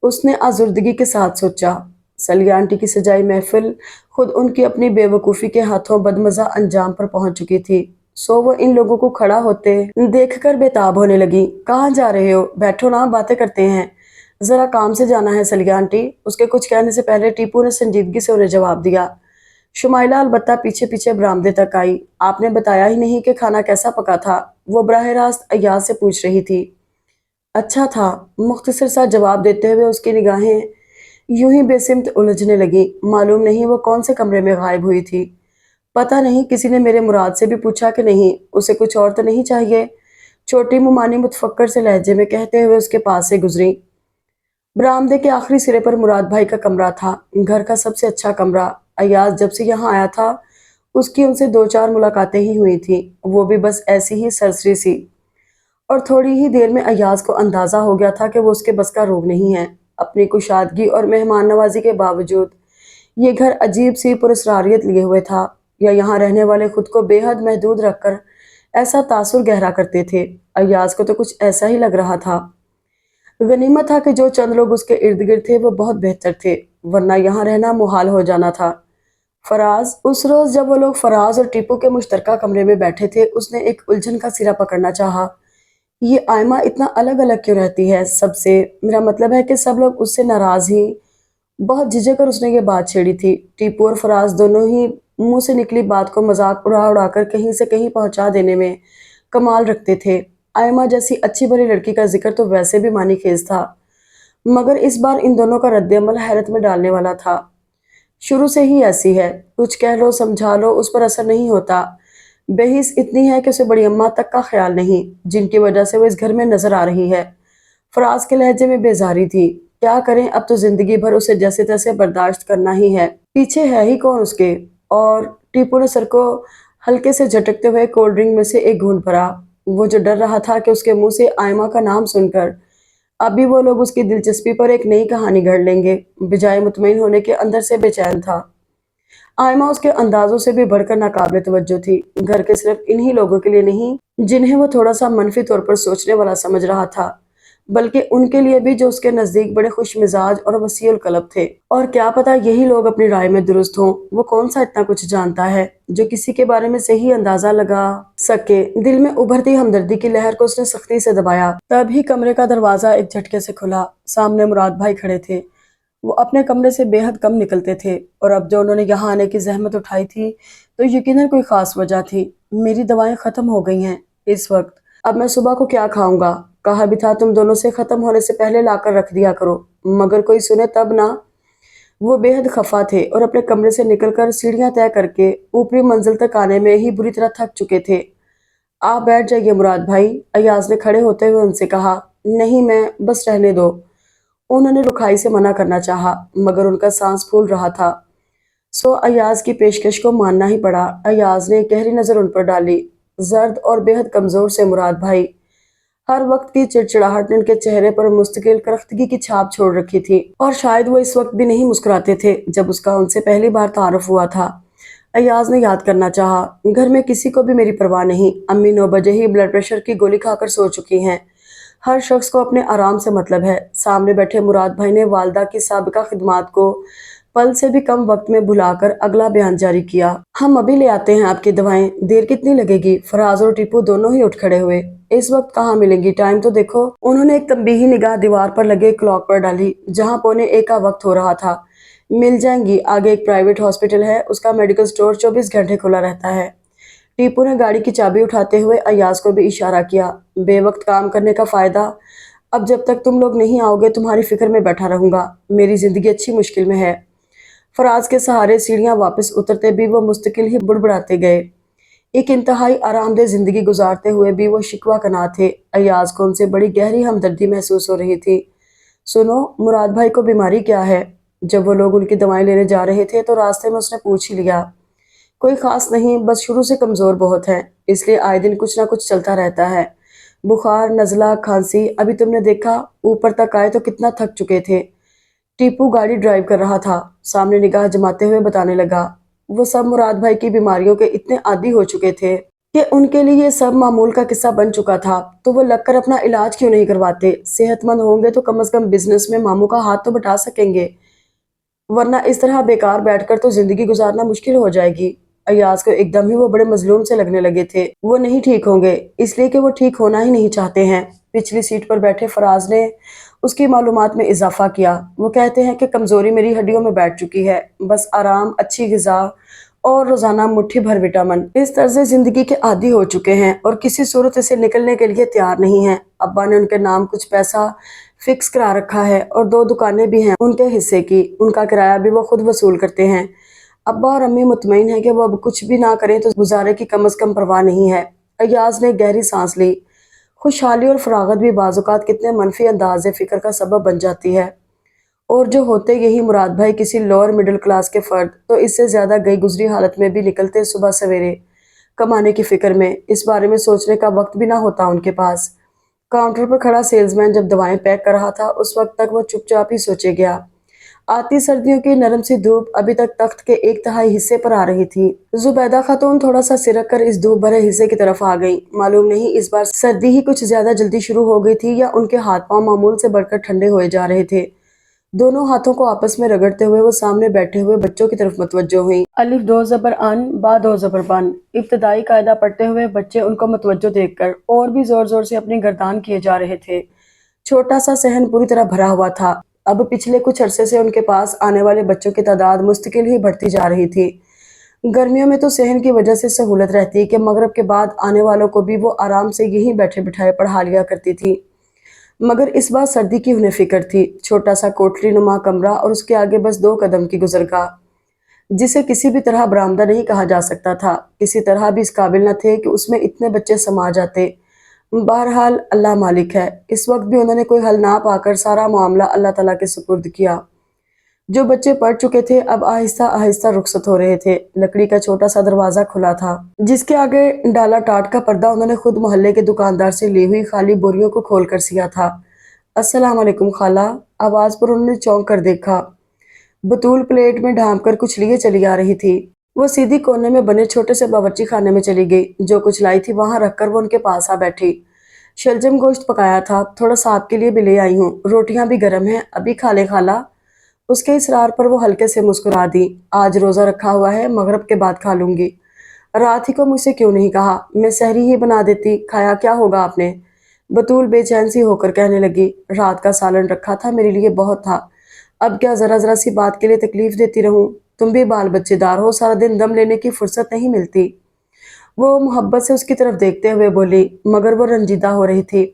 उसने आजुर्दगी के साथ सोचा, सलिया आंटी की सजाई महफिल खुद उनकी अपनी बेवकूफ़ी के हाथों बदमज़ा अंजाम पर पहुंच चुकी थी। सो वो इन लोगों को खड़ा होते देखकर बेताब होने लगी। कहाँ जा रहे हो? बैठो ना, बातें करते हैं। ज़रा काम से जाना है सलिया आंटी। उसके कुछ कहने से पहले टीपू ने संजीदगी से उन्हें जवाब दिया। शुमाइला अलबत्ता पीछे पीछे बरामदे तक आई। आपने बताया ही नहीं कि खाना कैसा पका था, वो बराह रास्त अय्याज से पूछ रही थी। अच्छा था, मुख्तसर सा जवाब देते हुए उसकी निगाहें यूं ही बेसिमत उलझने लगी। मालूम नहीं वो कौन से कमरे में गायब हुई थी। पता नहीं किसी ने मेरे मुराद से भी पूछा कि नहीं, उसे कुछ और तो नहीं चाहिए? छोटी मुमानी मुतफक्कर से लहजे में कहते हुए उसके पास से गुजरी। बरामदे के आखिरी सिरे पर मुराद भाई का कमरा था, घर का सबसे अच्छा कमरा। अय्याज जब से यहाँ आया था उसकी उनसे दो चार मुलाकातें ही हुई थी, वो भी बस ऐसी ही सरसरी सी। और थोड़ी ही देर में अय्याज को अंदाजा हो गया था कि वो उसके बस का रोग नहीं है। अपनी कुशादगी और मेहमान नवाजी के बावजूद ये घर अजीब सी पुरस्कारियत लिए हुए था, या यहाँ रहने वाले खुद को बेहद महदूद रखकर ऐसा तासुर गहरा करते थे। अय्याज को तो कुछ ऐसा ही लग रहा था। गनीमत था कि जो चंद लोग उसके इर्द गिर्द थे वो बहुत बेहतर थे, वरना यहाँ रहना मुहाल हो जाना था। फराज, उस रोज जब वो लोग फराज और टीपू के मुश्तरका कमरे में बैठे थे, उसने एक उलझन का सिरा पकड़ना चाहा। ये आयमा इतना अलग अलग क्यों रहती है सबसे? मेरा मतलब है कि सब लोग उससे नाराज ही। बहुत झिझक कर उसने ये बात छेड़ी थी। टीपू और फराज दोनों ही मुंह से निकली बात को मजाक उड़ा उड़ाकर कहीं से कहीं पहुंचा देने में कमाल रखते थे। आयमा जैसी अच्छी भली लड़की का जिक्र तो वैसे भी मानीखेज था, मगर इस बार इन दोनों का रद्द-ए-अमल हैरत में डालने वाला था। शुरू से ही ऐसी है, कुछ कह लो समझा लो उस पर असर नहीं होता। बेहिस इतनी है कि उसे बड़ी अम्मा तक का ख्याल नहीं, जिनकी वजह से वो इस घर में नजर आ रही है। फराज के लहजे में बेजारी थी। क्या करें, अब तो जिंदगी भर उसे जैसे तैसे बर्दाश्त करना ही है। पीछे है ही कौन उसके? और टीपू ने सर को हल्के से झटकते हुए कोल्ड ड्रिंक में से एक घूंट भरा। वो जो डर रहा था कि उसके मुंह से आयमा का नाम सुनकर अभी वो लोग उसकी दिलचस्पी पर एक नई कहानी गढ़ लेंगे, बजाय मुतमईन होने के अंदर से बेचैन था। आयमा उसके अंदाजों से भी बढ़कर नाकाबिले तवज्जो थी, घर के सिर्फ इन्हीं लोगों के लिए नहीं जिन्हें वो थोड़ा सा मनफी तौर पर सोचने वाला समझ रहा था, बल्कि उनके लिए भी जो उसके नजदीक बड़े खुश मिजाज और वसीउल कलब थे। और क्या पता यही लोग अपनी राय में दुरुस्त हों। वो कौन सा इतना कुछ जानता है जो किसी के बारे में सही अंदाजा लगा सके? दिल में उभरती हमदर्दी की लहर को उसने सख्ती से दबाया। तभी कमरे का दरवाजा एक झटके से खुला। सामने मुराद भाई खड़े थे। वो अपने कमरे से बेहद कम निकलते थे, और अब जो उन्होंने यहाँ आने की जहमत उठाई थी तो यकीनन कोई खास वजह थी। मेरी दवाएं खत्म हो गई हैं इस वक्त, अब मैं सुबह को क्या खाऊंगा? कहा भी था तुम दोनों से खत्म होने से पहले लाकर रख दिया करो, मगर कोई सुने तब ना। वो बेहद खफा थे और अपने कमरे से निकलकर सीढ़ियां तय करके ऊपरी मंजिल तक आने में ही बुरी तरह थक चुके थे। आप बैठ जाइए मुराद भाई, अयाज ने खड़े होते हुए उनसे कहा। नहीं, मैं बस रहने दो। उन्होंने रुखाई से मना करना चाहा, मगर उनका सांस फूल रहा था। सो अयाज की पेशकश को मानना ही पड़ा। अयाज ने गहरी नजर उन पर डाली। जर्द और बेहद कमजोर से मुराद भाई, हर वक्त की चिड़चिड़ाहट ने उनके चेहरे पर मुस्तकिल करख्तगी की छाप छोड़ रखी थी, और शायद वो इस वक्त भी नहीं मुस्कुराते थे जब उसका उनसे पहली बार तारुफ हुआ था। अयाज ने याद करना चाहा। घर में किसी को भी मेरी परवाह नहीं। अम्मी 9 बजे ही ब्लड प्रेशर की गोली खाकर सो चुकी हैं। हर शख्स को अपने आराम से मतलब है। सामने बैठे मुराद भाई ने वालदा की साबिका खिदमात को पल से भी कम वक्त में भुलाकर अगला बयान जारी किया। हम अभी ले आते हैं आपकी दवाएं, देर कितनी लगेगी? फराज और टीपू दोनों ही उठ खड़े हुए। इस वक्त कहाँ मिलेंगी, टाइम तो देखो। उन्होंने एक तंबीही निगाह दीवार पर लगे क्लॉक पर डाली, जहाँ पौने 1 का वक्त हो रहा था। मिल जाएंगी, आगे एक प्राइवेट हॉस्पिटल है, उसका मेडिकल स्टोर 24 घंटे खुला रहता है। टीपू ने गाड़ी की चाबी उठाते हुए अयाज को भी इशारा किया। बेवक्त काम करने का फायदा? अब जब तक तुम लोग नहीं आओगे तुम्हारी फिक्र में बैठा रहूंगा। मेरी जिंदगी अच्छी मुश्किल में है। फराज के सहारे सीढ़ियां वापस उतरते भी वो मुस्तकिल ही बुड़बुड़ाते गए। एक इंतहाई आरामदेह जिंदगी गुजारते हुए भी वो शिकवा कना थे। अयाज को उनसे बड़ी गहरी हमदर्दी महसूस हो रही थी। सुनो, मुराद भाई को बीमारी क्या है? जब वो लोग उनकी दवाएं लेने जा रहे थे तो रास्ते में उसने पूछ ही लिया। कोई खास नहीं, बस शुरू से कमजोर बहुत है, इसलिए आए दिन कुछ ना कुछ चलता रहता है। बुखार, नजला, खांसी। अभी तुमने देखा ऊपर तक आए तो कितना थक चुके थे। टीपू गाड़ी ड्राइव कर रहा था, सामने निगाह जमाते हुए बताने लगा। वो सब मुराद भाई की बीमारियों के इतने आदी हो चुके थे कि उनके लिए ये सब मामूल का किस्सा बन चुका था। तो वो लगकर अपना इलाज क्यों नहीं करवाते? सेहतमंद होंगे तो कम से कम बिजनेस में मामू का हाथ तो बटा सकेंगे। ورنہ इस तरह बेकार बैठकर तो जिंदगी गुजारना मुश्किल हो जाएगी। अय्याज को एकदम ही वो बड़े मजलूम से लगने लगे थे। वो नहीं ठीक होंगे, इसलिए कि वो ठीक होना ही नहीं चाहते हैं। पिछली सीट पर बैठे फराज ने उसकी मालूमात में इजाफा किया। वो कहते हैं कि कमजोरी मेरी हड्डियों में बैठ चुकी है, बस आराम, अच्छी ग़िज़ा और रोजाना मुट्ठी भर विटामिन इस तर्ज जिंदगी के आदी हो चुके हैं और किसी सूरत से निकलने के लिए तैयार नहीं हैं। अब्बा ने उनके नाम कुछ पैसा फिक्स करा रखा है और 2 दुकानें भी हैं उनके हिस्से की। उनका किराया भी वो खुद वसूल करते हैं। अब्बा और अम्मी मुतमईन है कि वो अब कुछ भी ना करें तो गुजारे की कम से कम परवाह नहीं है। अय्याज ने गहरी सांस ली। खुशहाली और फरागत भी बाज़-औक़ात कितने मनफी अंदाज़े फ़िक्र का सबब बन जाती है। और जो होते यही मुराद भाई किसी लोअर मिडिल क्लास के फर्द, तो इससे ज़्यादा गई गुजरी हालत में भी निकलते सुबह सवेरे कमाने की फ़िक्र में। इस बारे में सोचने का वक्त भी ना होता उनके पास। काउंटर पर खड़ा सेल्समैन जब दवाएं पैक कर रहा था, उस वक्त तक वो चुपचाप ही सोचे गया। आती सर्दियों की नरम सी धूप अभी तक तख्त के 1/3 हिस्से पर आ रही थी। जुबैदा खातून थोड़ा सा सिरक कर इस धूप भरे हिस्से की तरफ आ गई। मालूम नहीं इस बार सर्दी ही कुछ ज्यादा जल्दी शुरू हो गई थी या उनके हाथ पांव मामूल से बढ़कर ठंडे हुए जा रहे थे। दोनों हाथों को आपस में रगड़ते हुए वो सामने बैठे हुए बच्चों की तरफ मुतवज्जो हुई। अलिफ दो ज़बर अन, बा दो ज़बर बन। इब्तदाई कायदा पढ़ते हुए बच्चे उनको मुतवज्जो देखकर और भी जोर जोर से अपनी गर्दान किए जा रहे थे। छोटा सा सहन पूरी तरह भरा हुआ था। अब पिछले कुछ अरसे से उनके पास आने वाले बच्चों की तादाद मुस्तकिल ही बढ़ती जा रही थी। गर्मियों में तो सहन की वजह से सहूलत रहती कि मगरिब के बाद आने वालों को भी वो आराम से यहीं बैठे बिठाए पढ़ा लिया करती थी। मगर इस बार सर्दी की उन्हें फिक्र थी। छोटा सा कोठरी नुमा कमरा और उसके आगे बस 2 कदम की गुजरगाह, जिसे किसी भी तरह बरामदा नहीं कहा जा सकता था। किसी तरह भी इस काबिल न थे कि उसमें इतने बच्चे समा जाते। बहरहाल अल्लाह मालिक है। इस वक्त भी उन्होंने कोई हल ना पाकर सारा मामला अल्लाह ताला के सुपुर्द किया। जो बच्चे पढ़ चुके थे अब आहिस्ता आहिस्ता रुखसत हो रहे थे। लकड़ी का छोटा सा दरवाजा खुला था, जिसके आगे डाला टाट का पर्दा उन्होंने खुद मोहल्ले के दुकानदार से ली हुई खाली बोरियों को खोल कर सिया था। अस्सलाम वालेकुम खाला। आवाज पर उन्होंने चौंक कर देखा। बतूल प्लेट में ढांप कर कुछ लिए चली आ रही थी। वो सीधी कोने में बने छोटे से बावर्ची खाने में चली गई। जो कुछ लाई थी वहां रखकर वो उनके पास आ बैठी। शलजम गोश्त पकाया था, थोड़ा सा आपके लिए भी ले आई हूँ। रोटियां भी गर्म हैं, अभी खा ले खाला। उसके इसरार पर वो हल्के से मुस्कुरा दी। आज रोजा रखा हुआ है, मगरिब के बाद खा लूंगी। रात ही को मुझसे क्यों नहीं कहा, मैं सहरी ही बना देती। खाया क्या होगा आपने? बतूल बेचैन सी होकर कहने लगी, रात का सालन रखा था, मेरे लिए बहुत था। अब क्या जरा जरा सी बात के लिए तकलीफ देती रहूं? तुम भी बाल बच्चेदार हो, सारा दिन दम लेने की फुर्सत नहीं मिलती। वो मोहब्बत से उसकी तरफ देखते हुए बोली, मगर वो रंजीदा हो रही थी।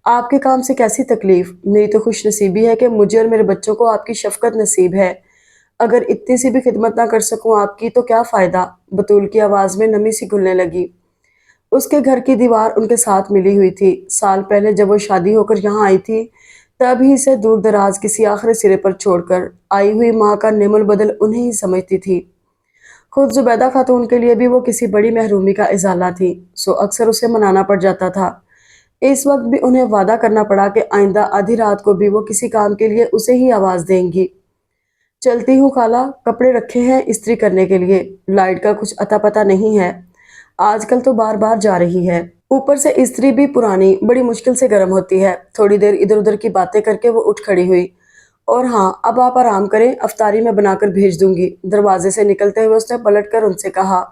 आपके काम से कैसी तकलीफ? मेरी तो खुश नसीबी है कि मुझे और मेरे बच्चों को आपकी शफकत नसीब है। अगर इतनी सी भी खिदमत ना कर सकूं आपकी तो क्या फायदा? बतूल की आवाज में नमी सी घुलने लगी। उसके घर की दीवार उनके साथ मिली हुई थी। साल पहले जब वो शादी होकर यहाँ आई थी, तब ही से दूर दराज किसी आखिरी सिरे पर छोड़कर आई हुई माँ का नेमुल बदल उन्हें ही समझती थी। खुद जुबैदा खातून के लिए भी वो किसी बड़ी महरूमी का इजाला थी, सो अक्सर उसे मनाना पड़ जाता था। इस वक्त भी उन्हें वादा करना पड़ा कि आइंदा आधी रात को भी वो किसी काम के लिए उसे ही आवाज देंगी। चलती हूँ खाला, कपड़े रखे हैं इस्त्री करने के लिए। लाइट का कुछ अता पता नहीं है, आजकल तो बार बार जा रही है। ऊपर से इस्त्री भी पुरानी, बड़ी मुश्किल से गर्म होती है। थोड़ी देर इधर उधर की बातें करके वो उठ खड़ी हुई। और हाँ, अब आप आराम करें, अफ्तारी में बनाकर भेज दूंगी। दरवाजे से निकलते हुए उसने पलटकर उनसे कहा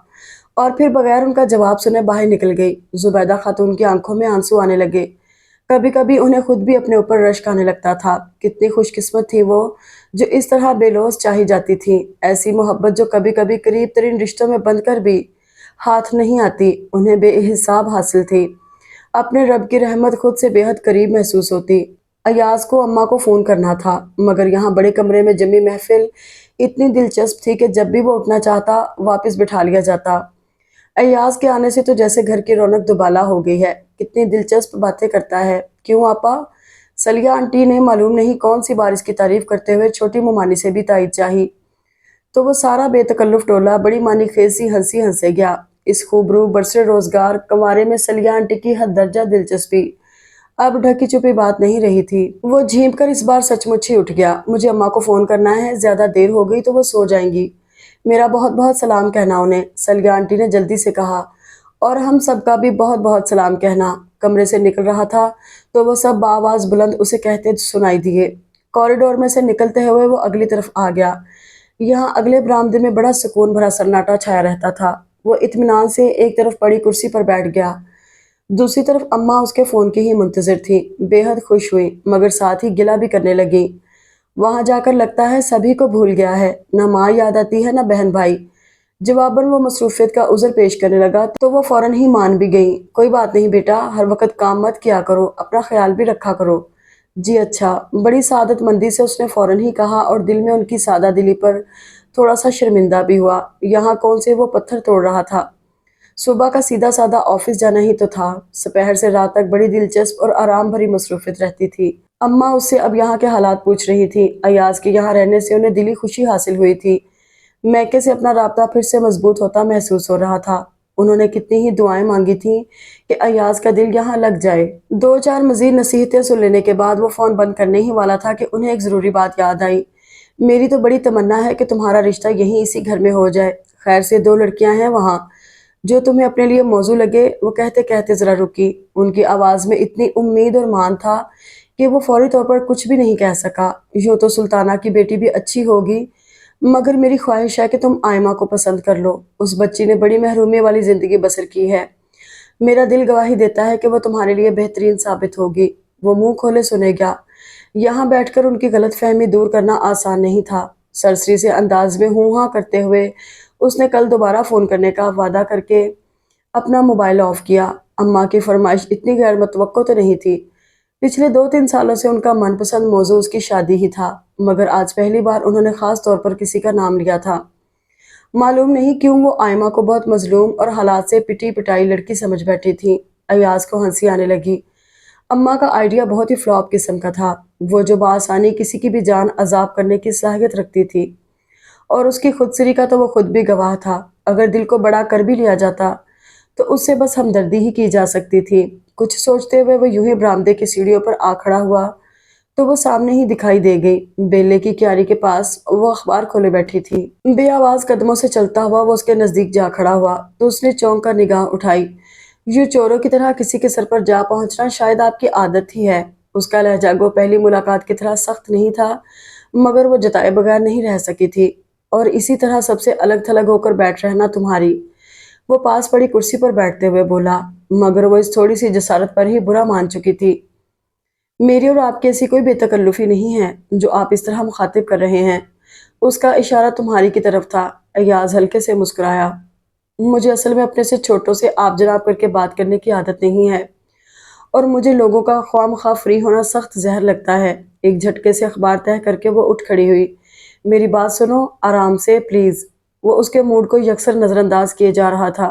और फिर बगैर उनका जवाब सुने बाहर निकल गई। जुबैदा खातून की आंखों में आंसू आने लगे। कभी कभी उन्हें खुद भी अपने ऊपर रश्क आने लगता था। कितनी खुशकिस्मत थी वो, जो इस तरह बेलौस चाही जाती थी। ऐसी मोहब्बत जो कभी कभी करीब तरीन रिश्तों में बंधकर भी हाथ नहीं आती, उन्हें बेहिसाब हासिल थी। अपने रब की रहमत खुद से बेहद करीब महसूस होती। अयाज को अम्मा को फ़ोन करना था, मगर यहाँ बड़े कमरे में जमी महफिल इतनी दिलचस्प थी कि जब भी वो उठना चाहता वापस बिठा लिया जाता। अय्याज के आने से तो जैसे घर की रौनक दुबाला हो गई है। कितनी दिलचस्प बातें करता है। क्यों आपा? सलिया आंटी ने मालूम नहीं कौन सी बारिश की तारीफ करते हुए छोटी मुमानी से भी तायद चाही, तो वो सारा बेतकल्लुफ टोला बड़ी मानी खेसी हंसी हंसे गया। इस खूबरू बरसरे रोजगार कंवारे में सलिया आंटी की हद दर्जा दिलचस्पी अब ढकी छुपी बात नहीं रही थी। वो झींप कर इस बार सचमुच ही उठ गया। मुझे अम्मा को फोन करना है, ज्यादा देर हो गई तो वो सो जाएंगी। मेरा बहुत बहुत सलाम कहना उन्हें, सलिया आंटी ने जल्दी से कहा। और हम सबका भी बहुत बहुत सलाम कहना। कमरे से निकल रहा था तो वो सब बाआवाज बुलंद उसे कहते सुनाई दिए। कॉरिडोर में से निकलते हुए वो अगली तरफ आ गया। यहाँ अगले बरामदे में बड़ा सुकून भरा सन्नाटा छाया रहता था। वो इत्मीनान से एक तरफ पड़ी कुर्सी पर बैठ गया। दूसरी तरफ अम्मा उसके फ़ोन की ही मुंतज़िर थी। बेहद खुश हुई मगर साथ ही गिला भी करने लगी। वहाँ जाकर लगता है सभी को भूल गया है, न माँ याद आती है न बहन भाई। जवाबन वो मसरूफियत का उज़र पेश करने लगा तो वो फ़ौरन ही मान भी गई। कोई बात नहीं बेटा, हर वक्त काम मत किया करो, अपना ख्याल भी रखा करो। जी अच्छा, बड़ी सादतमंदी से उसने फ़ौरन ही कहा और दिल में उनकी सादा दिली पर थोड़ा सा शर्मिंदा भी हुआ। यहाँ कौन से वो पत्थर तोड़ रहा था। सुबह का सीधा साधा ऑफिस जाना ही तो था। दोपहर से रात तक बड़ी दिलचस्प और आराम भरी मसरूफियत रहती थी। अम्मा उससे अब यहाँ के हालात पूछ रही थी। अयाज के यहाँ रहने से उन्हें दिली खुशी हासिल हुई थी। मैके से अपना राब्ता फिर से मजबूत होता महसूस हो रहा था। उन्होंने कितनी ही दुआएं मांगी थीं कि अयाज का दिल यहाँ लग जाए। दो चार मजीद नसीहतें सुन लेने के बाद वो फ़ोन बंद करने ही वाला था कि उन्हें एक ज़रूरी बात याद आई। मेरी तो बड़ी तमन्ना है कि तुम्हारा रिश्ता यहीं इसी घर में हो जाए। खैर से दो लड़कियां हैं वहाँ, जो तुम्हें अपने लिए मौजू लगे। वो कहते कहते ज़रा रुकी। उनकी आवाज़ में इतनी उम्मीद और मान था कि वो फौरी तौर पर कुछ भी नहीं कह सका। यूँ तो सुल्ताना की बेटी भी अच्छी होगी, मगर मेरी ख्वाहिश है कि तुम आयमा को पसंद कर लो। उस बच्ची ने बड़ी महरूमी वाली ज़िंदगी बसर की है। मेरा दिल गवाही देता है कि वो तुम्हारे लिए बेहतरीन साबित होगी। वो मुंह खोले सुनेगा। यहाँ बैठकर उनकी गलतफहमी दूर करना आसान नहीं था। सरसरी से अंदाज में हूँ हाँ करते हुए उसने कल दोबारा फ़ोन करने का वादा करके अपना मोबाइल ऑफ किया। अम्मा की फरमाइश इतनी गैर मुतवक्को तो नहीं थी। पिछले 2-3 सालों से उनका मनपसंद मौजू उसकी शादी ही था, मगर आज पहली बार उन्होंने ख़ास तौर पर किसी का नाम लिया था। मालूम नहीं क्यों वो आयमा को बहुत मजलूम और हालात से पिटी पिटाई लड़की समझ बैठी थी। अयाज को हंसी आने लगी। अम्मा का आइडिया बहुत ही फ्लॉप किस्म का था। वो जो बासानी किसी की भी जान अजाब करने की सलाहियत रखती थी, और उसकी खुदसरी का तो वो खुद भी गवाह था। अगर दिल को बड़ा कर भी लिया जाता तो उससे बस हमदर्दी ही की जा सकती थी। कुछ सोचते हुए वो यूं ही बरामदे की सीढ़ियों पर आ खड़ा हुआ तो वो सामने ही दिखाई दे गई। बेले की क्यारी के पास वो अखबार खोले बैठी थी। बेआवाज कदमों से चलता हुआ वो उसके नजदीक जा खड़ा हुआ तो उसने चौंक कर निगाह उठाई। यूं चोरों की तरह किसी के सर पर जा पहुंचना शायद आपकी आदत ही है। उसका लहजा गो पहली मुलाकात की तरह सख्त नहीं था, मगर वो जताए बगैर नहीं रह सकी थी। और इसी तरह सबसे अलग थलग होकर बैठ रहना तुम्हारी। वो पास पड़ी कुर्सी पर बैठते हुए बोला, मगर वो इस थोड़ी सी जसारत पर ही बुरा मान चुकी थी। मेरी और आपकी ऐसी कोई बेतकल्लुफी नहीं है जो आप इस तरह मुखातिब कर रहे हैं। उसका इशारा तुम्हारी की तरफ था। अयाज हल्के से मुस्कुराया। मुझे असल में अपने से छोटों से आप जनाब करके बात करने की आदत नहीं है, और मुझे लोगों का ख्वामख्वाह फ्री होना सख्त जहर लगता है। एक झटके से अखबार तह करके वो उठ खड़ी हुई। मेरी बात सुनो, आराम से प्लीज़। वो उसके मूड को यकसर नज़रअंदाज किए जा रहा था।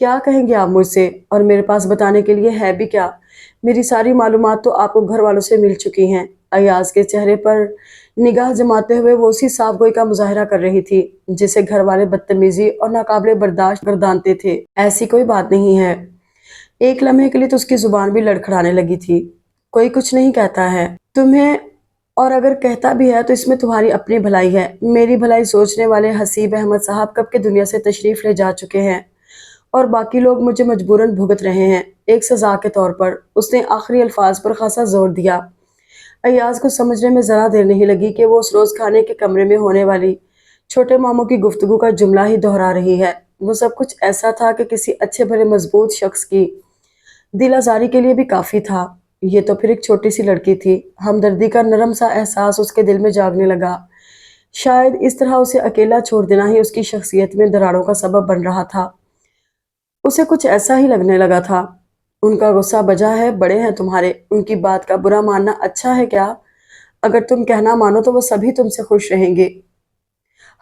क्या कहेंगे आप मुझसे, और मेरे पास बताने के लिए है भी क्या। मेरी सारी मालूमात तो आपको घर वालों से मिल चुकी हैं। अयाज के चेहरे पर निगाह जमाते हुए वो उसी साफगोई का मुजाहरा कर रही थी जिसे घर वाले बदतमीजी और नाकाबिले बर्दाश्त गर्दानते थे। ऐसी कोई बात नहीं है। एक लम्हे के लिए तो उसकी जुबान भी लड़खड़ाने लगी थी। कोई कुछ नहीं कहता है तुम्हें, और अगर कहता भी है तो इसमें तुम्हारी अपनी भलाई है। मेरी भलाई सोचने वाले हसीब अहमद साहब कब के दुनिया से तशरीफ ले जा चुके हैं, और बाकी लोग मुझे मजबूरन भुगत रहे हैं एक सजा के तौर पर। उसने आखिरी अल्फाज पर खासा जोर दिया। अयाज को समझने में जरा देर नहीं लगी कि वो उस रोज खाने के कमरे में होने वाली छोटे मामू की गुफ्तगू का जुमला ही दोहरा रही है। वो सब कुछ ऐसा था कि किसी अच्छे भले मजबूत शख्स की दिल आजारी के लिए भी काफी था। ये तो फिर एक छोटी सी लड़की थी। हमदर्दी का नरम सा एहसास उसके दिल में जागने लगा। शायद इस तरह उसे अकेला छोड़ देना ही उसकी शख्सियत में दरारों का सबब बन रहा था। उसे कुछ ऐसा ही लगने लगा था। उनका गुस्सा बजा है, बड़े हैं तुम्हारे, उनकी बात का बुरा मानना अच्छा है क्या। अगर तुम कहना मानो तो वो सभी तुमसे खुश रहेंगे।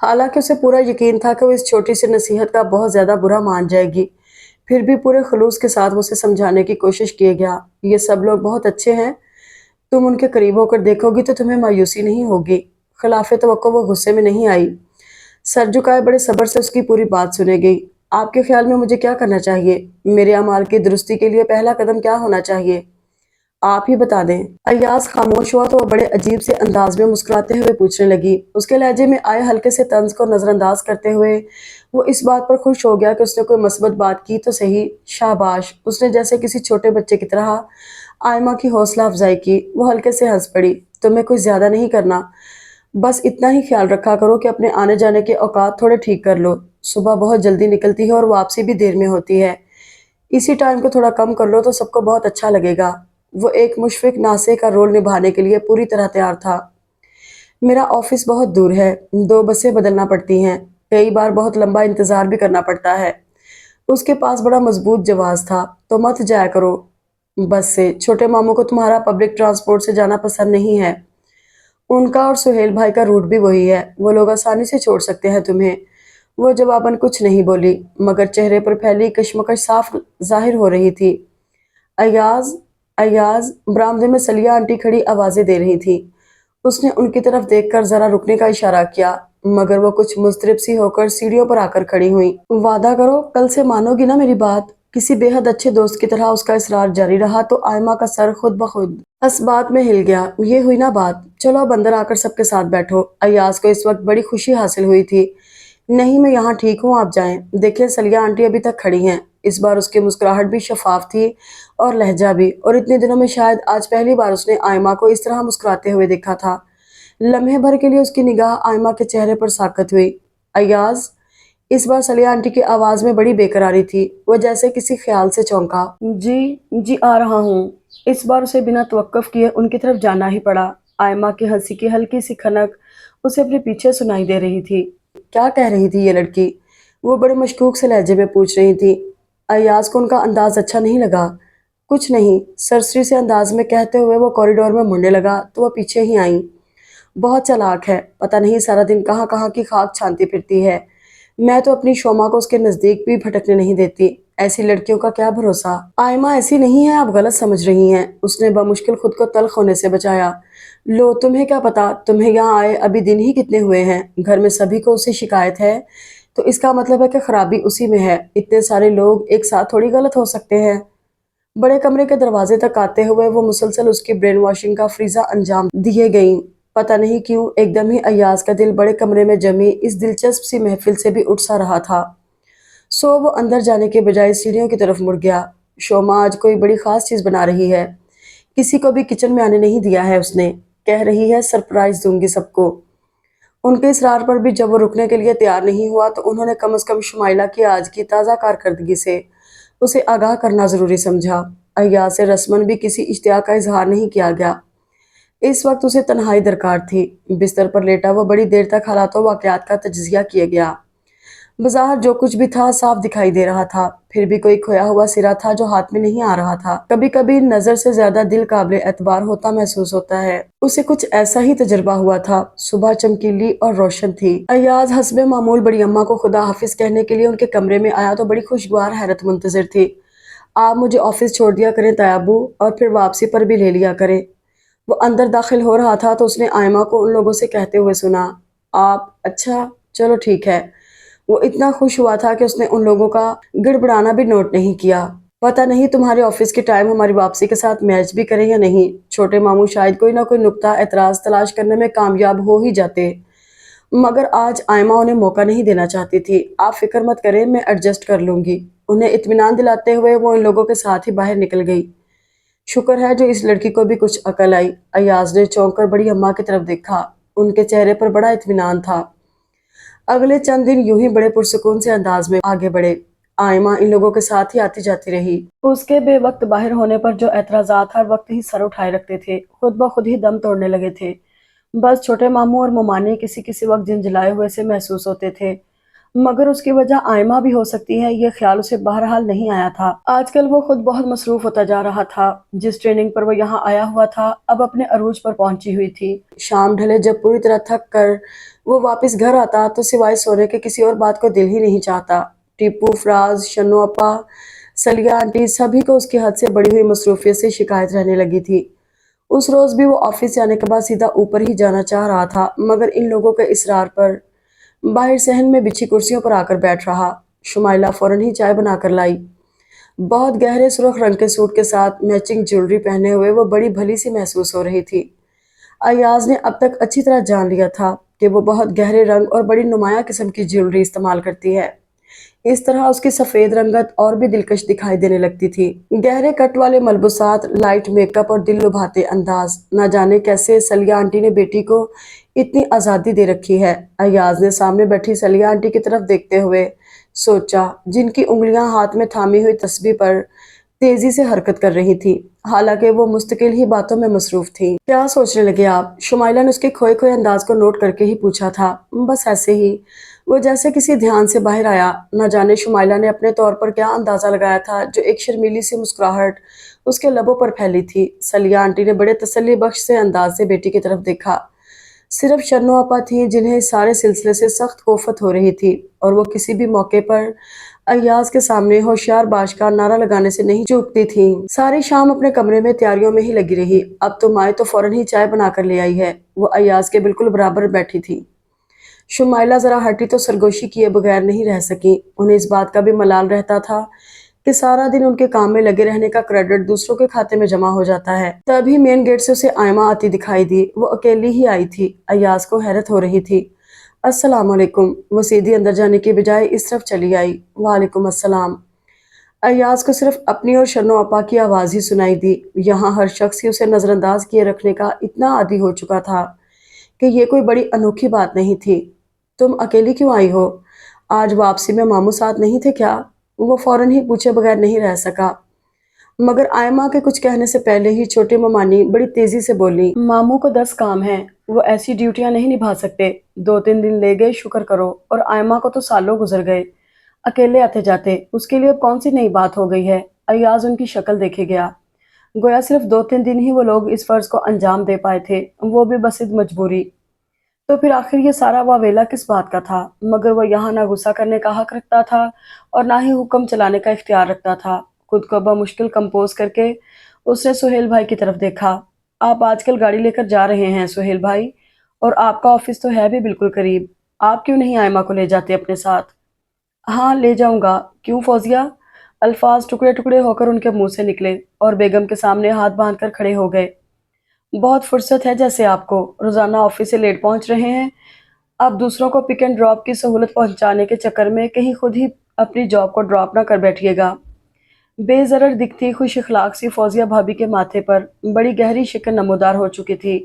हालांकि उसे पूरा यकीन था कि वो इस छोटी सी नसीहत का बहुत ज्यादा बुरा मान जाएगी। फिर भी पूरे खुलूस के साथ वो उसे समझाने की कोशिश किए गया। ये सब लोग बहुत अच्छे हैं, तुम उनके करीब होकर देखोगी तो तुम्हें मायूसी नहीं होगी। खिलाफ तवक्को वो गुस्से में नहीं आई। सर झुकाए बड़े सब्र से उसकी पूरी बात सुने गई। आपके ख्याल में मुझे क्या करना चाहिए, मेरे अमाल की दुरुस्ती के लिए पहला कदम क्या होना चाहिए, आप ही बता दें। अय्याज खामोश हुआ तो वो बड़े अजीब से अंदाज में मुस्कुराते हुए पूछने लगी। उसके लहजे में आए हल्के से तंज को नजरअंदाज करते हुए वो इस बात पर खुश हो गया कि उसने कोई मस्बत बात की तो सही। शाबाश, उसने जैसे किसी छोटे बच्चे की तरह आयमा की हौसला अफजाई की। वो हल्के से हंस पड़ी। तुम्हें कुछ ज़्यादा नहीं करना, बस इतना ही ख्याल रखा करो कि अपने आने जाने के औकात थोड़े ठीक कर लो। सुबह बहुत जल्दी निकलती है और वापसी भी देर में होती है। इसी टाइम को थोड़ा कम कर लो तो सबको बहुत अच्छा लगेगा। वो एक मुशफिक नासे का रोल निभाने के लिए पूरी तरह तैयार था। मेरा ऑफिस बहुत दूर है, 2 बसें बदलना पड़ती हैं, कई बार बहुत लंबा इंतजार भी करना पड़ता है। उसके पास बड़ा मजबूत जवाब था, तो मत जाया करो बस से। छोटे मामू को तुम्हारा पब्लिक ट्रांसपोर्ट से जाना पसंद नहीं है। उनका और सुहेल भाई का रूट भी वही है, वो लोग आसानी से छोड़ सकते हैं तुम्हें। वो जवाबन कुछ नहीं बोली, मगर चेहरे पर फैली कश्मकश साफ जाहिर हो रही थी। अयाज, अयाज, बरामदे में सलिया आंटी खड़ी आवाजें दे रही थी। उसने उनकी तरफ देखकर जरा रुकने का इशारा किया, मगर वो कुछ मुस्तरिब सी होकर सीढ़ियों पर आकर खड़ी हुई। वादा करो कल से मानोगी ना मेरी बात। किसी बेहद अच्छे दोस्त की तरह उसका इसरार जारी रहा तो आयमा का सर खुद ब खुद असबात में हिल गया। ये हुई ना बात, चलो अब अंदर आकर सबके साथ बैठो। अयाज को इस वक्त बड़ी खुशी हासिल हुई थी। नहीं, मैं यहाँ ठीक हूँ, आप जाएं। देखिए सलिया आंटी अभी तक खड़ी हैं। इस बार उसकी मुस्कुराहट भी शफाफ थी और लहजा भी, और इतने दिनों में शायद आज पहली बार उसने आयमा को इस तरह मुस्कुराते हुए देखा था। लम्हे भर के लिए उसकी निगाह आयमा के चेहरे पर साकत हुई। अयाज, इस बार सलिया आंटी की आवाज में बड़ी बेकरारी थी। वो जैसे किसी ख्याल से चौंका। जी जी, आ रहा हूँ। इस बार उसे बिना तवक्कुफ किए उनकी तरफ जाना ही पड़ा। आयमा की हंसी की हल्की सी खनक उसे अपने पीछे सुनाई दे रही थी। क्या कह रही थी ये लड़की? वो बड़े मशकूक से लहजे में पूछ रही थी। अयाज को उनका अंदाज अच्छा नहीं लगा। कुछ नहीं, सरसरी से अंदाज में कहते हुए वो कॉरिडोर में मुड़ने लगा तो वो पीछे ही आई। बहुत चालाक है, पता नहीं सारा दिन कहाँ कहाँ की खाक छानती फिरती है। मैं तो अपनी शोमा को उसके नजदीक भी भटकने नहीं देती। ऐसी लड़कियों का क्या भरोसा। आयमा ऐसी नहीं है, आप गलत समझ रही हैं। उसने बमुश्किल खुद को तल्ख होने से बचाया। लो, तुम्हें क्या पता, तुम्हें यहाँ आए अभी दिन ही कितने हुए हैं। घर में सभी को उससे शिकायत है, तो इसका मतलब है कि खराबी उसी में है। इतने सारे लोग एक साथ थोड़ी गलत हो सकते हैं। बड़े कमरे के दरवाजे तक आते हुए वो मुसलसल उसकी ब्रेन वॉशिंग का फ्रीजा अंजाम दिए गई। पता नहीं क्यों एकदम ही अयाज का दिल बड़े कमरे में जमी इस दिलचस्प सी महफिल से भी उठ सा रहा था। सो वो अंदर जाने के बजाय सीढ़ियों की तरफ मुड़ गया। शोमा आज कोई बड़ी खास चीज बना रही है। किसी को भी किचन में आने नहीं दिया है उसने। कह रही है सरप्राइज दूंगी सबको। उनके इसरार पर भी जब वो रुकने के लिए तैयार नहीं हुआ तो उन्होंने कम से कम शुमाइला की आज की ताज़ा कारकर्दगी से उसे आगाह करना जरूरी समझा। अय्याज से रस्मन भी किसी इश्तियाक का इजहार नहीं किया गया। इस वक्त उसे तन्हाई दरकार थी। बिस्तर पर लेटा वो बड़ी देर तक हालातों वाकयात का तज्जिया किए गया। बाजार जो कुछ भी था साफ दिखाई दे रहा था, फिर भी कोई खोया हुआ सिरा था जो हाथ में नहीं आ रहा था। कभी कभी नजर से ज्यादा दिल काबिल एतबार होता महसूस होता है। उसे कुछ ऐसा ही तजुर्बा हुआ था। सुबह चमकीली और रोशन थी। अयाज हस्बे मामूल बड़ी अम्मा को खुदा हाफिज कहने के लिए उनके कमरे में आया तो बड़ी खुशगवार हैरत मुंतजर थी। आप मुझे ऑफिस छोड़ दिया करें तायाबू, और फिर वापसी पर भी ले लिया करें। वो अंदर दाखिल हो रहा था तो उसने आयमा को उन लोगों से कहते हुए सुना, आप? अच्छा, चलो ठीक है। वो इतना खुश हुआ था कि उसने उन लोगों का गिड़बड़ाना भी नोट नहीं किया। पता नहीं तुम्हारे ऑफिस के टाइम हमारी वापसी के साथ मैच भी करें या नहीं। छोटे मामू शायद कोई ना कोई नुक्ता एतराज तलाश करने में कामयाब हो ही जाते, मगर आज आयमा उन्हें मौका नहीं देना चाहती थी। आप फिक्र मत करें, मैं एडजस्ट कर लूंगी। उन्हें इत्मीनान दिलाते हुए वो इन लोगों के साथ ही बाहर निकल गई। शुक्र है जो इस लड़की को भी कुछ अकल आई। अयाज ने चौंक कर बड़ी अम्मा की तरफ देखा। उनके चेहरे पर बड़ा इत्मीनान था। अगले चंद दिन यूं ही बड़े पुरसुकून से अंदाज में आगे बढ़े। आयमा इन लोगों के साथ ही आती जाती रही। उसके बेवक्त बाहर होने पर जो एतराजात हर वक्त ही सर उठाए रखते थे, खुद ब खुद ही दम तोड़ने लगे थे। बस छोटे मामू और मुमानी किसी किसी वक्त झिंझलाए हुए से महसूस होते थे, मगर उसकी वजह आयमा भी हो सकती है, ये ख्याल उसे बहरहाल नहीं आया था। आजकल वो खुद बहुत मसरूफ होता जा रहा था। जिस ट्रेनिंग पर वो यहाँ आया हुआ था अब अपने अरूज पर पहुंची हुई थी। शाम ढले जब पूरी तरह थक कर वो वापस घर आता तो सिवाय सोने के किसी और बात को दिल ही नहीं चाहता। टीपू, फराज, शन्नो अपा, सलिया आंटी, सभी को उसकी हद से बड़ी हुई मसरूफियत से शिकायत रहने लगी थी। उस रोज भी वो ऑफिस जाने के बाद सीधा ऊपर ही जाना चाह रहा था, मगर इन लोगों के इसरार पर बाहर सहन में बिछी कुर्सियों पर आकर बैठ रहा। शुमाइला फौरन ही चाय बनाकर लाई। बहुत गहरे सुर्ख रंग के सूट के साथ मैचिंग ज्वेलरी पहने हुए वो बड़ी भली सी महसूस हो रही थी। अयाज ने अब तक अच्छी तरह जान लिया था कि वो बहुत गहरे रंग और बड़ी नुमाया किस्म की ज्वेलरी इस्तेमाल करती है। اس طرح اس کی سفید رنگت اور بھی دلکش دکھائی دینے لگتی تھی۔ گہرے کٹ والے ملبوسات، لائٹ میک اپ اور دل لبھاتے انداز، نہ جانے کیسے سلیہ آنٹی نے بیٹی کو اتنی آزادی دے رکھی ہے۔ ایاز نے سامنے بیٹھی سلیہ آنٹی کی طرف دیکھتے ہوئے سوچا، جن کی انگلیاں ہاتھ میں تھامی ہوئی تسبیح پر تیزی سے حرکت کر رہی تھی، حالانکہ وہ مستقل ہی باتوں میں مصروف تھی۔ کیا سوچنے لگے آپ؟ شمائلہ نے اس کے کھوئے کھوئے انداز کو نوٹ کر کے ہی پوچھا تھا۔ بس ایسے ہی، وہ جیسے کسی دھیان سے باہر آیا۔ نہ جانے شمائلہ نے اپنے طور پر کیا اندازہ لگایا تھا جو ایک شرمیلی سی مسکراہٹ اس کے لبوں پر پھیلی تھی۔ سلیہ آنٹی نے بڑے تسلی بخش سے انداز سے بیٹی کی طرف دیکھا۔ صرف شنو آپا تھیں جنہیں اس سارے سلسلے سے سخت کوفت ہو رہی تھی، اور وہ کسی بھی موقع پر ایاز کے سامنے ہوشیار باش کا نعرہ لگانے سے نہیں چوکتی تھیں۔ ساری شام اپنے کمرے میں تیاریوں میں ہی لگی رہی۔ اب تم آئے تو فوراً ہی چائے بنا کر لے آئی ہے۔ وہ ایاز کے بالکل برابر بیٹھی تھی۔ شمائلہ ذرا ہٹی تو سرگوشی کیے بغیر نہیں رہ سکی۔ انہیں اس بات کا بھی ملال رہتا تھا کہ سارا دن ان کے کام میں لگے رہنے کا کریڈٹ دوسروں کے کھاتے میں جمع ہو جاتا ہے۔ تبھی مین گیٹ سے اسے آئمہ آتی دکھائی دی۔ وہ اکیلی ہی آئی تھی۔ ایاز کو حیرت ہو رہی تھی۔ السلام علیکم۔ وہ سیدھی اندر جانے کی بجائے اس طرف چلی آئی۔ وعلیکم السلام۔ ایاز کو صرف اپنی اور شنو آپا کی آواز ہی سنائی دی۔ یہاں ہر شخص ہی اسے نظر انداز کیے رکھنے کا اتنا عادی ہو چکا تھا کہ یہ کوئی بڑی انوکھی بات نہیں تھی۔ تم اکیلی کیوں آئی ہو؟ آج واپسی میں ماموں ساتھ نہیں تھے کیا؟ وہ فوراً ہی پوچھے بغیر نہیں رہ سکا، مگر آئمہ کے کچھ کہنے سے پہلے ہی چھوٹی ممانی بڑی تیزی سے بولی، ماموں کو 10 کام ہیں، وہ ایسی ڈیوٹیاں نہیں نبھا سکتے۔ 2-3 دن لے گئے شکر کرو، اور آئمہ کو تو سالوں گزر گئے اکیلے آتے جاتے، اس کے لیے اب کون سی نئی بات ہو گئی ہے؟ ایاز ان کی شکل دیکھے گیا۔ گویا صرف 2-3 دن ہی وہ لوگ اس فرض کو انجام دے پائے تھے، وہ بھی بس مجبوری۔ تو پھر آخر یہ سارا واویلا کس بات کا تھا؟ مگر وہ یہاں نہ غصہ کرنے کا حق رکھتا تھا اور نہ ہی حکم چلانے کا اختیار رکھتا تھا۔ خود کو بمشکل کمپوز کر کے اس نے سہیل بھائی کی طرف دیکھا۔ آپ آج کل گاڑی لے کر جا رہے ہیں سہیل بھائی، اور آپ کا آفس تو ہے بھی بالکل قریب، آپ کیوں نہیں آئمہ کو لے جاتے اپنے ساتھ؟ ہاں لے جاؤں گا، کیوں فوزیہ؟ الفاظ ٹکڑے ٹکڑے ہو کر ان کے منہ سے نکلے، اور بیگم کے سامنے ہاتھ باندھ کر کھڑے ہو گئے۔ بہت فرصت ہے جیسے آپ کو، روزانہ آفس سے لیٹ پہنچ رہے ہیں، اب دوسروں کو پک اینڈ ڈراپ کی سہولت پہنچانے کے چکر میں کہیں خود ہی اپنی جاب کو ڈراپ نہ کر بیٹھیے گا۔ بے ضرر دکھتی خوش اخلاق سی فوزیہ بھابی کے ماتھے پر بڑی گہری شکن نمودار ہو چکی تھی۔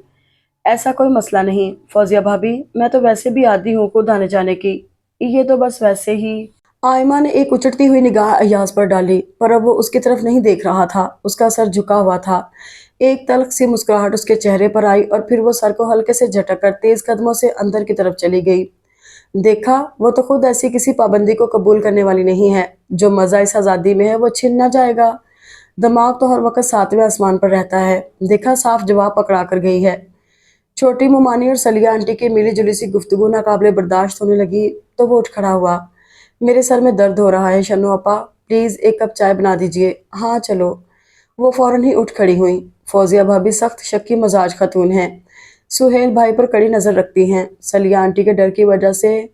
ایسا کوئی مسئلہ نہیں فوزیہ بھابی، میں تو ویسے بھی عادی ہوں خود آنے جانے کی، یہ تو بس ویسے ہی۔ آئمہ نے ایک اچڑتی ہوئی نگاہ ایاز پر ڈالی، پر اب وہ اس کی طرف نہیں دیکھ رہا تھا، اس کا سر جھکا ہوا تھا۔ ایک تلخ سی مسکراہٹ اس کے چہرے پر آئی، اور پھر وہ سر کو ہلکے سے جھٹک کر تیز قدموں سے اندر کی طرف چلی گئی۔ دیکھا، وہ تو خود ایسی کسی پابندی کو قبول کرنے والی نہیں ہے۔ جو مزہ اس آزادی میں ہے وہ چھن نہ جائے گا۔ دماغ تو ہر وقت 7ویں آسمان پر رہتا ہے۔ دیکھا، صاف جواب پکڑا کر گئی ہے۔ چھوٹی ممانی اور سلیہ آنٹی کی ملی جلی سی گفتگو ناقابل برداشت ہونے لگی تو وہ اٹھ کھڑا ہوا۔ میرے سر میں درد ہو رہا ہے شنو آپا، پلیز ایک کپ چائے بنا دیجئے۔ ہاں چلو۔ وہ فوراً ہی اٹھ کھڑی ہوئیں۔ فوزیہ بھابی سخت شکی مزاج خاتون ہیں، سہیل بھائی پر کڑی نظر رکھتی ہیں۔ سلیہ آنٹی کے ڈر کی وجہ سے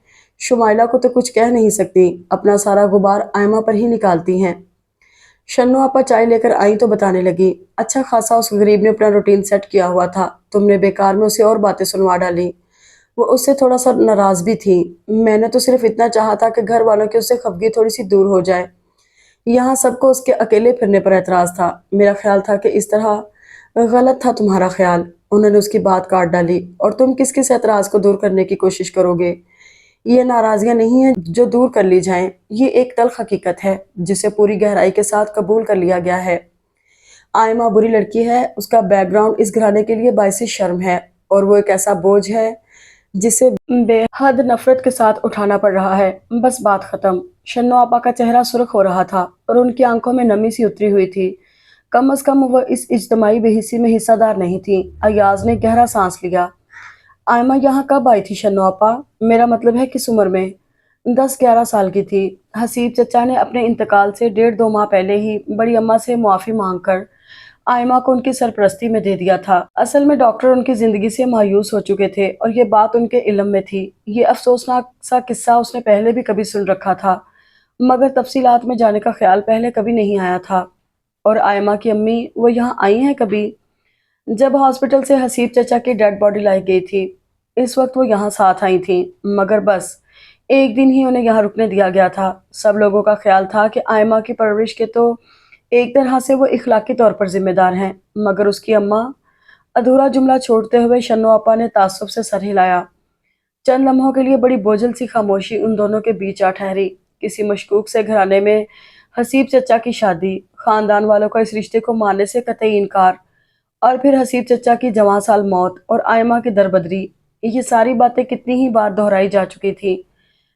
شمائلہ کو تو کچھ کہہ نہیں سکتی، اپنا سارا غبار آئمہ پر ہی نکالتی ہیں۔ شنو آپا چائے لے کر آئیں تو بتانے لگی، اچھا خاصا اس غریب نے اپنا روٹین سیٹ کیا ہوا تھا، تم نے بیکار میں اسے اور باتیں سنوا ڈالی۔ وہ اس سے تھوڑا سا ناراض بھی تھی۔ میں نے تو صرف اتنا چاہا تھا کہ گھر والوں کی اس سے خفگی تھوڑی سی دور ہو جائے۔ یہاں سب کو اس کے اکیلے پھرنے پر اعتراض تھا، میرا خیال تھا کہ اس طرح۔ غلط تھا تمہارا خیال، انہوں نے اس کی بات کاٹ ڈالی، اور تم کس کس اعتراض کو دور کرنے کی کوشش کرو گے؟ یہ ناراضیاں نہیں ہیں جو دور کر لی جائیں، یہ ایک تلخ حقیقت ہے جسے پوری گہرائی کے ساتھ قبول کر لیا گیا ہے۔ آئمہ بری لڑکی ہے، اس کا بیک گراؤنڈ اس گھرانے کے لیے باعث شرم ہے، اور وہ ایک ایسا بوجھ ہے جسے بے حد نفرت کے ساتھ اٹھانا پڑ رہا ہے۔ بس بات ختم۔ شنو آپا کا چہرہ سرخ ہو رہا تھا، اور ان کی آنکھوں میں نمی سی اتری ہوئی تھی۔ کم از کم وہ اس اجتماعی بے حسی میں حصہ دار نہیں تھی۔ ایاز نے گہرا سانس لیا۔ آئمہ یہاں کب آئی تھی شنو آپا؟ میرا مطلب ہے کس عمر میں؟ 10-11 سال کی تھی۔ حسیب چچا نے اپنے انتقال سے 1.5-2 ماہ پہلے ہی بڑی اماں سے معافی مانگ کر آئمہ کو ان کی سرپرستی میں دے دیا تھا۔ اصل میں ڈاکٹر ان کی زندگی سے مایوس ہو چکے تھے، اور یہ بات ان کے علم میں تھی۔ یہ افسوسناک سا قصہ اس نے پہلے بھی کبھی سن رکھا تھا، مگر تفصیلات میں جانے کا خیال پہلے کبھی نہیں آیا تھا۔ اور آئمہ کی امی، وہ یہاں آئی ہیں کبھی؟ جب ہاسپٹل سے حسیب چچا کی ڈیڈ باڈی لائی گئی تھی، اس وقت وہ یہاں ساتھ آئی تھیں، مگر بس एक दिन ही उन्हें यहाँ रुकने दिया गया था। सब लोगों का ख्याल था कि आयमा की परवरिश के तो एक तरह से वो इखलाकी तौर पर जिम्मेदार हैं, मगर उसकी अम्मा। अधूरा जुमला छोड़ते हुए शन्नो आपा ने ताज्जुब से सर हिलाया। चंद लम्हों के लिए बड़ी बोझल सी खामोशी उन दोनों के बीच आ ठहरी। किसी मशकूक से घराने में हसीब चचा की शादी, खानदान वालों का इस रिश्ते को मानने से कतई इनकार, और फिर हसीब चचा की जवां साल मौत और आयमा की दरबदरी। ये सारी बातें कितनी ही बार दोहराई जा चुकी थी,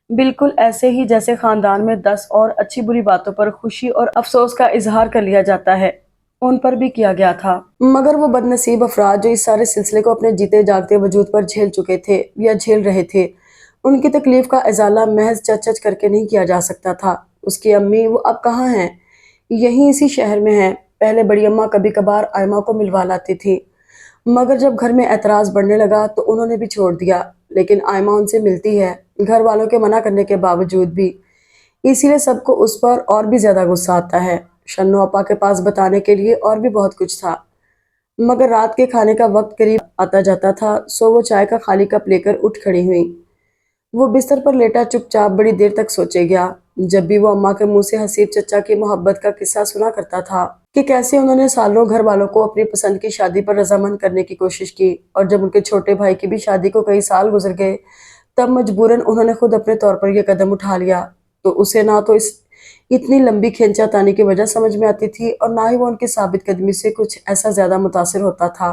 बिल्कुल ऐसे ही जैसे खानदान में 10 और अच्छी बुरी बातों पर खुशी और अफसोस का इजहार कर लिया जाता है, उन पर भी किया गया था। मगर वो बदनसीब अफराद जो इस सारे सिलसिले को अपने जीते जागते वजूद पर झेल चुके थे या झेल रहे थे, उनकी तकलीफ का इजाला महज चच करके नहीं किया जा सकता था। उसकी अम्मी वो अब कहाँ हैं? यहीं इसी शहर में हैं। पहले बड़ी अम्मा कभी कभार आयमा को मिलवा लाती थी, मगर जब घर में एतराज बढ़ने लगा तो उन्होंने भी छोड़ दिया। लेकिन आयमा उनसे मिलती है, घर वालों के मना करने के बावजूद भी। इसीलिए सबको उस पर और भी ज्यादा गुस्सा आता है। शन्नो अपा के पास बताने के लिए और भी बहुत कुछ था, मगर रात के खाने का वक्त करीब आता जाता था, सो वो चाय का खाली कप लेकर उठ खड़ी हुई। वो बिस्तर पर लेटा चुपचाप बड़ी देर तक सोचे गया। जब भी वो अम्मा के मुंह से हसीब चचा की मोहब्बत का किस्सा सुना करता था कि कैसे उन्होंने सालों घर वालों को अपनी पसंद की शादी पर रजामंद करने की कोशिश की, और जब उनके छोटे भाई की भी शादी को कई साल गुजर गए, तब मजबूरन उन्होंने खुद अपने तौर पर यह कदम उठा लिया। तो उसे ना तो इस इतनी लंबी खींचातानी की वजह समझ में आती थी, और ना ही वो उनकी साबित कदमी से कुछ ऐसा ज्यादा मुतासिर होता था।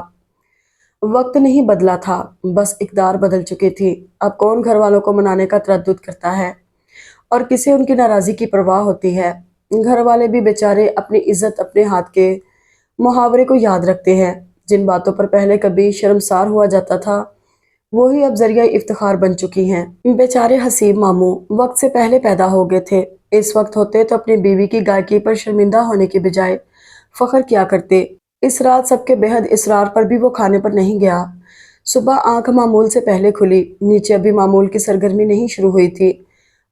वक्त नहीं बदला था, बस इकदार बदल चुकी थी। अब कौन घर वालों को मनाने का तरद्दुद करता है और किसे उनकी नाराजगी की परवाह होती है? घर वाले भी बेचारे अपनी इज्जत अपने हाथ के मुहावरे को याद रखते हैं। जिन बातों पर पहले कभी शर्मसार हुआ जाता था, वो ही अब जरिया इफ्तिखार बन चुकी हैं। बेचारे हसीब मामू वक्त से पहले पैदा हो गए थे। इस वक्त होते तो अपनी बीवी की गायकी पर शर्मिंदा होने के बजाय फख्र किया करते। इस रात सबके बेहद इसरार पर भी वो खाने पर नहीं गया। सुबह आंख मामूल से पहले खुली, नीचे अभी मामूल की सरगर्मी नहीं शुरू हुई थी,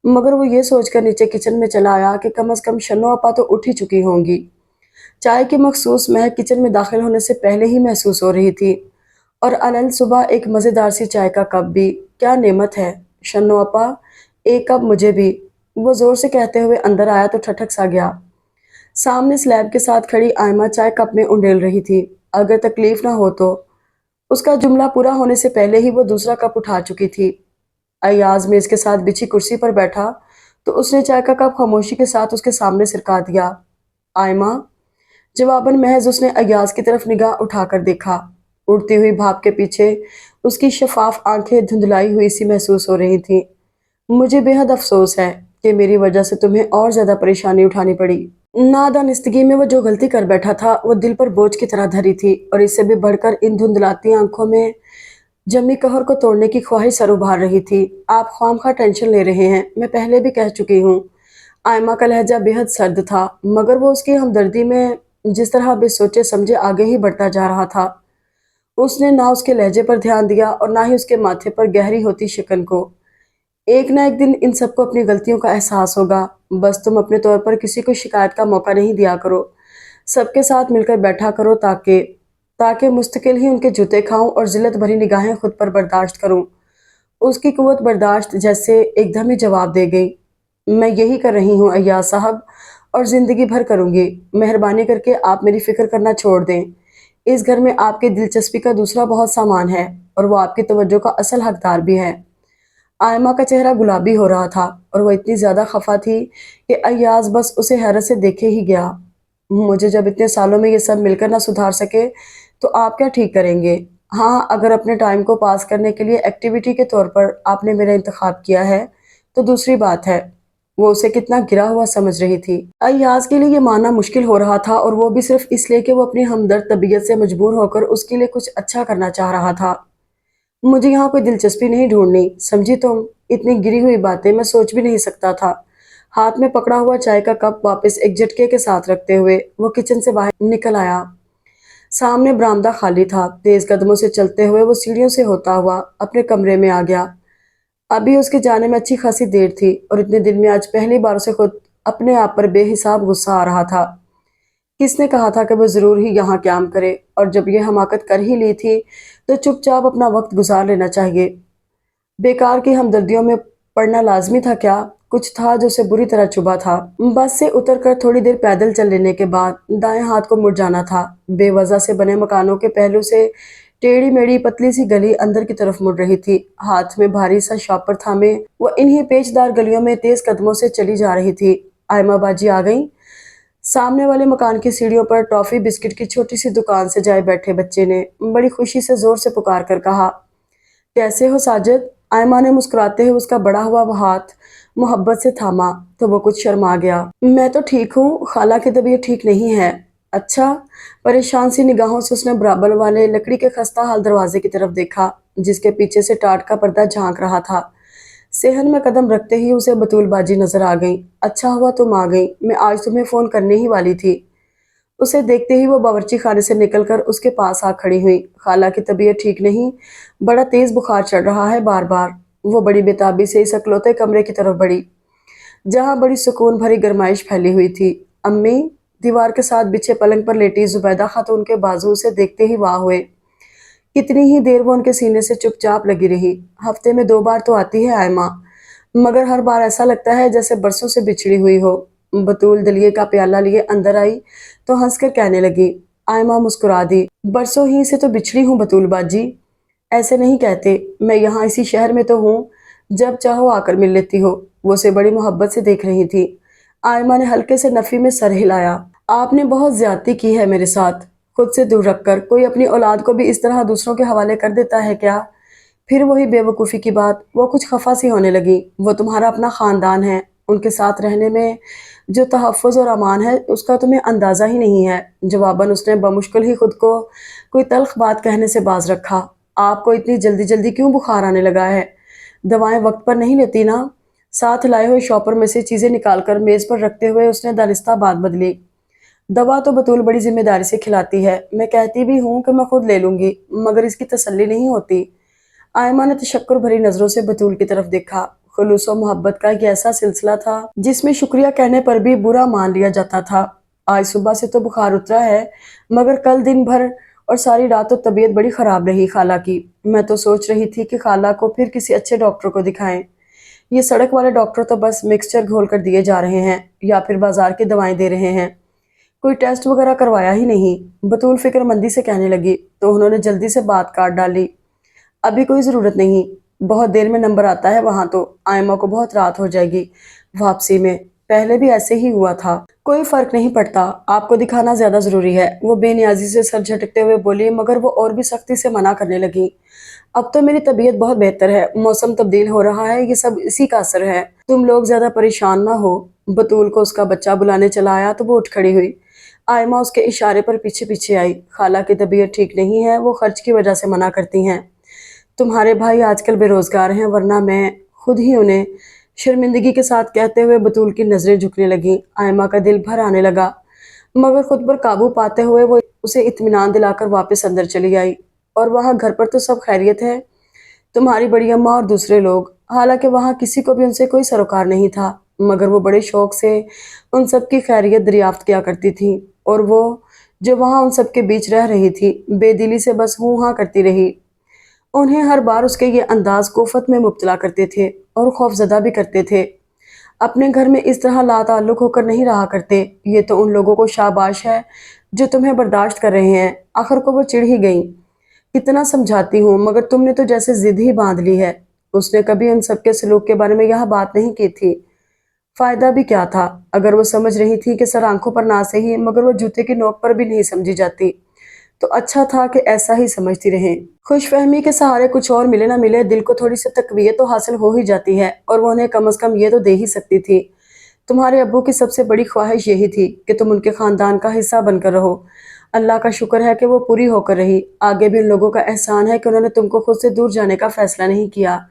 मगर वो ये सोचकर नीचे किचन में चला आया कि कम से कम शन्नो अपा तो उठ ही चुकी होंगी। चाय की मखसूस महक किचन में दाखिल होने से पहले ही महसूस हो रही थी, और अलल सुबह एक मज़ेदार सी चाय का कप भी। क्या नेमत है! शन्नो अपा, एक कप मुझे भी। वो जोर से कहते हुए अंदर आया तो ठठक सा गया। सामने स्लैब के साथ खड़ी आयमा चाय कप में उंडेल रही थी। अगर तकलीफ ना हो तो। उसका जुमला पूरा होने से पहले ही वो दूसरा कप उठा चुकी थी। अय्याज मेज के साथ बिछी कुर्सी पर बैठा तो उसने चाय का कप खामोशी के साथ उसके सामने सिरका दिया। आयमा, जवाबन महज उसने अय्याज की तरफ निगाह उठाकर देखा। उड़ती हुई भाप के पीछे उसकी शफाफ आंखें धुंधलाई हुई सी महसूस हो रही थीं। मुझे बेहद अफसोस है कि मेरी वजह से तुम्हें और ज्यादा परेशानी उठानी पड़ी। नादानिस्तगी में वो जो गलती कर बैठा था वो दिल पर बोझ की तरह धरी थी, और इससे भी बढ़कर इन धुंधलाती आंखों में जमी कहर को तोड़ने की ख्वाहिश सर उभार रही थी। आप ख्वामखा टेंशन ले रहे हैं, मैं पहले भी कह चुकी हूँ। आयमा का लहजा बेहद सर्द था, मगर वो उसकी हमदर्दी में जिस तरह बे सोचे समझे आगे ही बढ़ता जा रहा था। उसने ना उसके लहजे पर ध्यान दिया और ना ही उसके माथे पर गहरी होती शिकन को। एक ना एक दिन इन सबको अपनी गलतियों का एहसास होगा। बस तुम अपने तौर पर किसी को शिकायत का मौका नहीं दिया करो। सबके साथ मिलकर बैठा करो ताकि ताकि मुस्तकिल ही उनके जूते खाऊं और जिल्लत भरी निगाहें खुद पर बर्दाश्त करूं। उसकी कुव्वत बर्दाश्त जैसे एकदम ही जवाब दे गई। मैं यही कर रही हूँ अय्याज साहब, और जिंदगी भर करूंगी। मेहरबानी करके आप मेरी फिक्र करना छोड़ दें। इस घर में आपकी दिलचस्पी का दूसरा बहुत सामान है, और वो आपकी तवज्जो का असल हकदार भी है। आयमा का चेहरा गुलाबी हो रहा था, और वह इतनी ज्यादा खफा थी कि अय्याज बस उसे हैरत से देखे ही गया। मुझे जब इतने सालों में ये सब मिलकर ना सुधार सके तो आप क्या ठीक करेंगे? हाँ, अगर अपने टाइम को पास करने के लिए एक्टिविटी के तौर पर आपने मेरा इंतखाब किया है तो दूसरी बात है। वो उसे कितना गिरा हुआ समझ रही थी। अय्याज के लिए ये मानना मुश्किल हो रहा था, और वो भी सिर्फ इसलिए कि वो अपनी हमदर्द तबीयत से मजबूर होकर उसके लिए कुछ अच्छा करना चाह रहा था। मुझे यहाँ कोई दिलचस्पी नहीं ढूंढनी, समझी तुम? इतनी गिरी हुई बातें मैं सोच भी नहीं सकता था। हाथ में पकड़ा हुआ चाय का कप वापस एक झटके के साथ रखते हुए वो किचन से बाहर निकल आया। सामने बरामदा खाली था। तेज कदमों से चलते हुए वो सीढ़ियों से होता हुआ अपने कमरे में आ गया। अभी उसके जाने में अच्छी खासी देर थी, और इतने दिन में आज पहली बार उसे खुद अपने आप पर बेहिसाब गुस्सा आ रहा था। किसने कहा था कि वो जरूर ही यहाँ क्याम करे, और जब ये हमाकत कर ही ली थी तो चुपचाप अपना वक्त गुजार लेना चाहिए। बेकार की हमदर्दियों में पढ़ना लाजमी था क्या? कुछ था जो उसे बुरी तरह चुभा था। बस से उतरकर थोड़ी देर पैदल चल लेने के बाद दाएं हाथ को मुड़ जाना था। बेवजह से बने मकानों के पहलू से टेढ़ी मेढ़ी पतली सी गली अंदर की तरफ मुड़ रही थी। हाथ में भारी सा शॉपर थामे वो इन्हीं पेचदार गलियों में तेज कदमों से चली जा रही थी। आयमा बाजी आ गई। सामने वाले मकान की सीढ़ियों पर टॉफी बिस्किट की छोटी सी दुकान से जाए बैठे बच्चे ने बड़ी खुशी से जोर से पुकार कर कहा, कैसे हो साजिद? आयमा ने मुस्कुराते हुए उसका बड़ा हुआ वो हाथ मोहब्बत से थामा तो वो कुछ शर्मा गया। मैं तो ठीक हूँ, खाला की तबीयत ठीक नहीं है। अच्छा। परेशान सी निगाहों से उसने बराबर वाले लकड़ी के खस्ता हाल दरवाजे की तरफ देखा, जिसके पीछे से टाट का पर्दा झांक रहा था। सेहन में कदम रखते ही उसे बतूल बाजी नजर आ गई। अच्छा हुआ तुम आ गई, मैं आज तुम्हें फोन करने ही वाली थी। उसे देखते ही वो बावर्ची खाने से निकलकर उसके पास आ खड़ी हुई। खाला की तबीयत ठीक नहीं, बड़ा तेज बुखार चढ़ रहा है बार बार। वो बड़ी बेताबी से इस अकलौते कमरे की तरफ बढ़ी, जहां बड़ी सुकून भरी गर्माइश फैली हुई थी। अम्मी, दीवार के साथ बिछे पलंग पर लेटी जुबैदा खातून के बाजू से देखते ही वाह हुए। कितनी ही देर वो उनके सीने से चुपचाप लगी रही। हफ्ते में 2 बार तो आती है आयमा, मगर हर बार ऐसा लगता है जैसे बरसों से बिछड़ी हुई हो। बतूल दलिये का प्याला लिए अंदर आई तो हंसकर कहने लगी। आयमा मुस्कुरा दी। बरसों ही से तो बिछड़ी हूँ बतूल बाजी। ऐसे नहीं कहते, मैं यहाँ इसी शहर में तो हूँ, जब चाहो आकर मिल लेती हो। वो उसे बड़ी मोहब्बत से देख रही थी। आयमा ने हल्के से नफी में सर हिलाया। आपने बहुत ज्यादती की है मेरे साथ, खुद से दूर रखकर। कोई अपनी औलाद को भी इस तरह दूसरों के हवाले कर देता है क्या? फिर वही बेवकूफ़ी की बात। वो कुछ खफा सी होने लगी। वो तुम्हारा अपना ख़ानदान है, उनके साथ रहने में जो तहफ़्फ़ुज़ और अमान है उसका तुम्हें अंदाज़ा ही नहीं है। जवाबन उसने बमुश्किल ही खुद को कोई तल्ख़ बात कहने से बाज रखा। आपको इतनी जल्दी जल्दी क्यों बुखार आने लगा है? दवाएं वक्त पर नहीं लेती ना? साथ लाए हुए शॉपर में से चीज़ें निकालकर मेज़ पर रखते हुए उसने दानिस्ता बात बदली। दवा तो बतूल बड़ी जिम्मेदारी से खिलाती है, मैं कहती भी हूँ कि मैं खुद ले लूंगी, मगर इसकी तसल्ली नहीं होती। आयमा ने तशक्कुर भरी नजरों से बतूल की तरफ देखा। खुलूस और मोहब्बत का एक ऐसा सिलसिला था जिसमें शुक्रिया कहने पर भी बुरा मान लिया जाता था। आज सुबह से तो बुखार उतरा है, मगर कल दिन भर और सारी रात तो तबीयत बड़ी खराब रही खाला की। मैं तो सोच रही थी कि खाला को फिर किसी अच्छे डॉक्टर को दिखाएं। ये सड़क वाले डॉक्टर तो बस मिक्सचर घोल कर दिए जा रहे हैं या फिर बाजार की दवाएं दे रहे हैं, कोई टेस्ट वगैरह करवाया ही नहीं। बतूल फिक्रमंदी से कहने लगी तो उन्होंने जल्दी से बात काट डाली। अभी कोई ज़रूरत नहीं, बहुत देर में नंबर आता है वहाँ तो। आयमा को बहुत रात हो जाएगी वापसी में, पहले भी ऐसे ही हुआ था। कोई फर्क नहीं पड़ता, आपको दिखाना ज़्यादा ज़रूरी है। वो बेनियाजी से सर झटकते हुए बोली, मगर वो और भी सख्ती से मना करने लगी। अब तो मेरी तबीयत बहुत बेहतर है, मौसम तब्दील हो रहा है, ये सब इसी का असर है। तुम लोग ज़्यादा परेशान ना हो। बतूल को उसका बच्चा बुलाने चला आया तो वो उठ खड़ी हुई। आयमा उसके इशारे पर पीछे पीछे आई। खाला की तबीयत ठीक नहीं है, वो खर्च की वजह से मना करती हैं। तुम्हारे भाई आजकल बेरोजगार हैं, वरना मैं खुद ही उन्हें, शर्मिंदगी के साथ कहते हुए बतूल की नजरें झुकने लगी। आयमा का दिल भर आने लगा, मगर खुद पर काबू पाते हुए वो उसे इत्मीनान दिलाकर वापस अंदर चली आई। और वहाँ घर पर तो सब खैरियत है, तुम्हारी बड़ी अम्मा और दूसरे लोग। हालांकि वहाँ किसी को भी उनसे कोई सरोकार नहीं था, मगर वो बड़े शौक से उन सब की खैरियत दरियाफ्त किया करती थी। और वो जो वहाँ उन सब के बीच रह रही थी, बेदिली से बस हूँ हाँ करती रही। उन्हें हर बार उसके ये अंदाज कोफत में मुब्तला करते थे और खौफजदा भी करते थे। अपने घर में इस तरह लाताल्लुक होकर नहीं रहा करते। ये तो उन लोगों को शाबाश है जो तुम्हें बर्दाश्त कर रहे हैं। आखिर को वो चिढ़ ही गई। कितना समझाती हूँ, मगर तुमने तो जैसे जिद ही बांध ली है। उसने कभी उन सबके सलूक के बारे में यह बात नहीं की थी। फायदा भी क्या था? अगर वो समझ रही थी कि सर आंखों पर ना सही, मगर वो जूते की नोक पर भी नहीं समझी जाती, तो अच्छा था कि ऐसा ही समझती रहे। खुशफहमी के सहारे कुछ और मिले ना मिले, दिल को थोड़ी सी तकवीत तो हासिल हो ही जाती है, और वो उन्हें कम अज कम ये तो दे ही सकती थी। तुम्हारे अब्बू की सबसे बड़ी ख्वाहिश यही थी कि तुम उनके खानदान का हिस्सा बनकर रहो। अल्लाह का शुक्र है कि वो पूरी होकर रही। आगे भी उन लोगों का एहसान है कि उन्होंने तुमको खुद से दूर जाने का फैसला नहीं किया।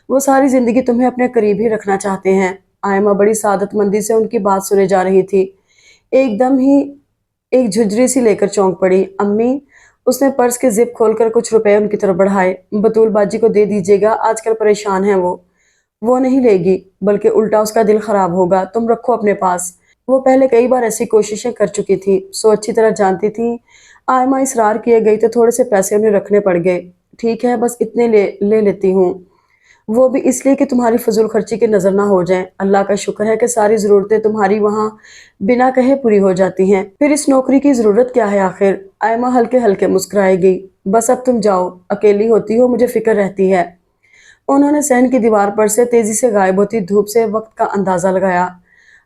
वो सारी जिंदगी तुम्हें अपने करीब ही रखना चाहते हैं। आयमा बड़ी सादतमंदी से उनकी बात सुने जा रही थी। एकदम ही एक झुर्री सी लेकर चौंक पड़ी। अम्मी, उसने पर्स के जिप खोलकर कुछ रुपए उनकी तरफ बढ़ाए। बतूल बाजी को दे दीजिएगा, आजकल परेशान है वो नहीं लेगी, बल्कि उल्टा उसका दिल खराब होगा। तुम रखो अपने पास। वो पहले कई बार ऐसी कोशिशें कर चुकी थी, सो अच्छी तरह जानती थी। आयमा इसरार किए गई तो थोड़े से पैसे उन्हें रखने पड़ गए। ठीक है, बस इतने ले लेती हूँ। وہ بھی اس لیے کہ تمہاری فضول خرچی کی نظر نہ ہو جائیں۔ اللہ کا شکر ہے کہ ساری ضرورتیں تمہاری وہاں بنا کہے پوری ہو جاتی ہیں۔ پھر اس نوکری کی ضرورت کیا ہے آخر؟ آئمہ ہلکے ہلکے مسکرائے گئی۔ بس اب تم جاؤ، اکیلی ہوتی ہو، مجھے فکر رہتی ہے۔ انہوں نے صحن کی دیوار پر سے تیزی سے غائب ہوتی دھوپ سے وقت کا اندازہ لگایا۔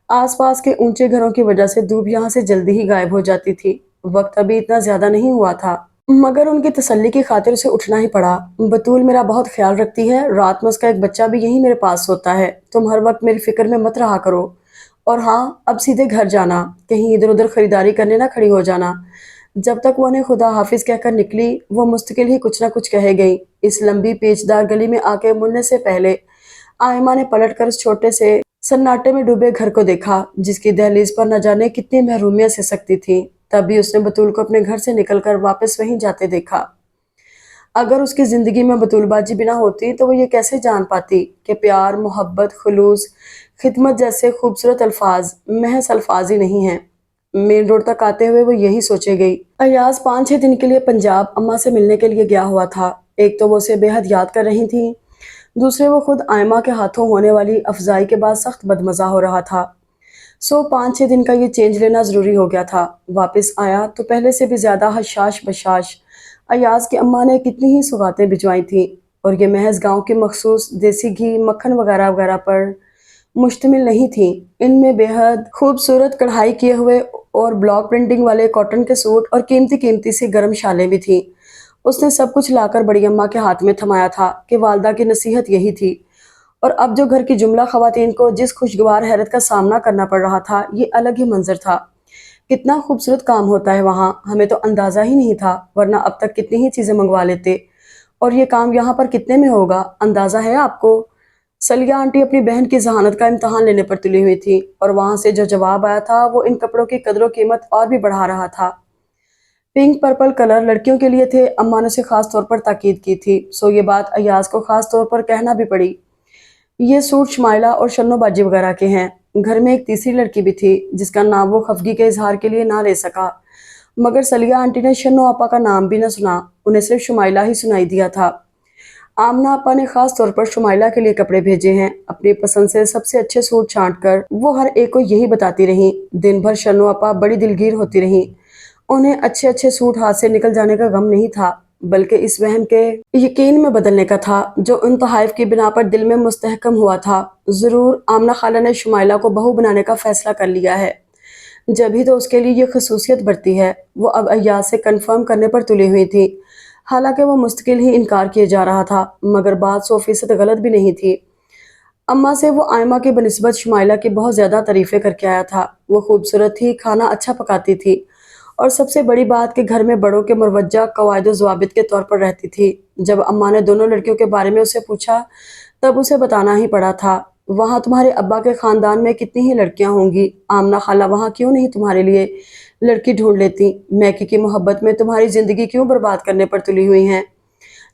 آس پاس کے اونچے گھروں کی وجہ سے دھوپ یہاں سے جلدی ہی غائب ہو جاتی تھی۔ وقت ابھی اتنا زیادہ نہیں ہوا تھا، مگر ان کی تسلی کی خاطر اسے اٹھنا ہی پڑا۔ بطول میرا بہت خیال رکھتی ہے، رات میں اس کا ایک بچہ بھی یہیں میرے پاس سوتا ہے۔ تم ہر وقت میری فکر میں مت رہا کرو۔ اور ہاں، اب سیدھے گھر جانا، کہیں ادھر ادھر خریداری کرنے نہ کھڑی ہو جانا۔ جب تک وہ انہیں خدا حافظ کہہ کر نکلی، وہ مستقل ہی کچھ نہ کچھ کہے گئی۔ اس لمبی پیچدار گلی میں آ کے مڑنے سے پہلے آئمہ نے پلٹ کر اس چھوٹے سے سناٹے میں ڈوبے گھر کو دیکھا، جس کی دہلیز پر نہ جانے کتنی محرومیت سے سکتی تھی۔ تبھی اس نے بطول کو اپنے گھر سے نکل کر واپس وہیں جاتے دیکھا۔ اگر اس کی زندگی میں بطول باجی بھی نہ ہوتی تو وہ یہ کیسے جان پاتی کہ پیار، محبت، خلوص، خدمت جیسے خوبصورت الفاظ محض الفاظ ہی نہیں ہیں۔ مین روڈ تک آتے ہوئے وہ یہی سوچے گئی۔ ایاز 5-6 دن کے لیے پنجاب اماں سے ملنے کے لیے گیا ہوا تھا۔ ایک تو وہ اسے بے حد یاد کر رہی تھیں، دوسرے وہ خود آئمہ کے ہاتھوں ہونے والی افزائی کے بعد سخت بدمزہ ہو رہا تھا۔ 5-6 دن کا یہ چینج لینا ضروری ہو گیا تھا۔ واپس آیا تو پہلے سے بھی زیادہ حشاش بشاش۔ ایاز کی اماں نے کتنی ہی سوغاتیں بھجوائی تھیں، اور یہ محض گاؤں کی مخصوص دیسی گھی، مکھن وغیرہ وغیرہ پر مشتمل نہیں تھیں۔ ان میں بے حد خوبصورت کڑھائی کیے ہوئے اور بلاک پرنٹنگ والے کاٹن کے سوٹ اور قیمتی قیمتی سی گرم شالیں بھی تھیں۔ اس نے سب کچھ لا کر بڑی اماں کے ہاتھ میں تھمایا تھا کہ والدہ کی نصیحت یہی تھی۔ اور اب جو گھر کی جملہ خواتین کو جس خوشگوار حیرت کا سامنا کرنا پڑ رہا تھا، یہ الگ ہی منظر تھا۔ کتنا خوبصورت کام ہوتا ہے وہاں، ہمیں تو اندازہ ہی نہیں تھا، ورنہ اب تک کتنی ہی چیزیں منگوا لیتے۔ اور یہ کام یہاں پر کتنے میں ہوگا، اندازہ ہے آپ کو؟ سلیہ آنٹی اپنی بہن کی ذہانت کا امتحان لینے پر تلی ہوئی تھی، اور وہاں سے جو جواب آیا تھا وہ ان کپڑوں کی قدر و قیمت اور بھی بڑھا رہا تھا۔ پنک پرپل کلر لڑکیوں کے لیے تھے، اماں نے اسے خاص طور پر تاکید کی تھی، سو یہ بات ایاز کو خاص طور پر کہنا بھی پڑی۔ یہ سوٹ شمائلہ اور شنو باجی وغیرہ کے ہیں۔ گھر میں ایک تیسری لڑکی بھی تھی جس کا نام وہ خفگی کے اظہار کے لیے نہ لے سکا، مگر سلیہ آنٹی نے شنو آپا کا نام بھی نہ سنا، انہیں صرف شمائلہ ہی سنائی دیا تھا۔ آمنہ آپا نے خاص طور پر شمائلہ کے لیے کپڑے بھیجے ہیں، اپنی پسند سے سب سے اچھے سوٹ چھانٹ کر وہ ہر ایک کو یہی بتاتی رہیں۔ دن بھر شنو آپا بڑی دلگیر ہوتی رہیں۔ انہیں اچھے اچھے سوٹ ہاتھ سے نکل جانے کا غم نہیں تھا، بلکہ اس وہم کے یقین میں بدلنے کا تھا جو ان تحائف کی بنا پر دل میں مستحکم ہوا تھا۔ ضرور آمنہ خالہ نے شمائلہ کو بہو بنانے کا فیصلہ کر لیا ہے، جبھی تو اس کے لیے یہ خصوصیت برتی ہے۔ وہ اب ایاز سے کنفرم کرنے پر تلی ہوئی تھی، حالانکہ وہ مستقل ہی انکار کیے جا رہا تھا، مگر بات 100% غلط بھی نہیں تھی۔ اماں سے وہ آئمہ کی بنسبت شمائلہ کی بہت زیادہ تعریفیں کر کے آیا تھا۔ وہ خوبصورت تھی، کھانا اچھا پکاتی تھی، اور سب سے بڑی بات کہ گھر میں بڑوں کے مروجہ قواعد و ضوابط کے طور پر رہتی تھی۔ جب اماں نے دونوں لڑکیوں کے بارے میں اسے پوچھا تب اسے بتانا ہی پڑا تھا۔ وہاں تمہارے ابا کے خاندان میں کتنی ہی لڑکیاں ہوں گی، آمنہ خالہ وہاں کیوں نہیں تمہارے لیے لڑکی ڈھونڈ لیتی؟ میکی کی محبت میں تمہاری زندگی کیوں برباد کرنے پر تلی ہوئی ہیں؟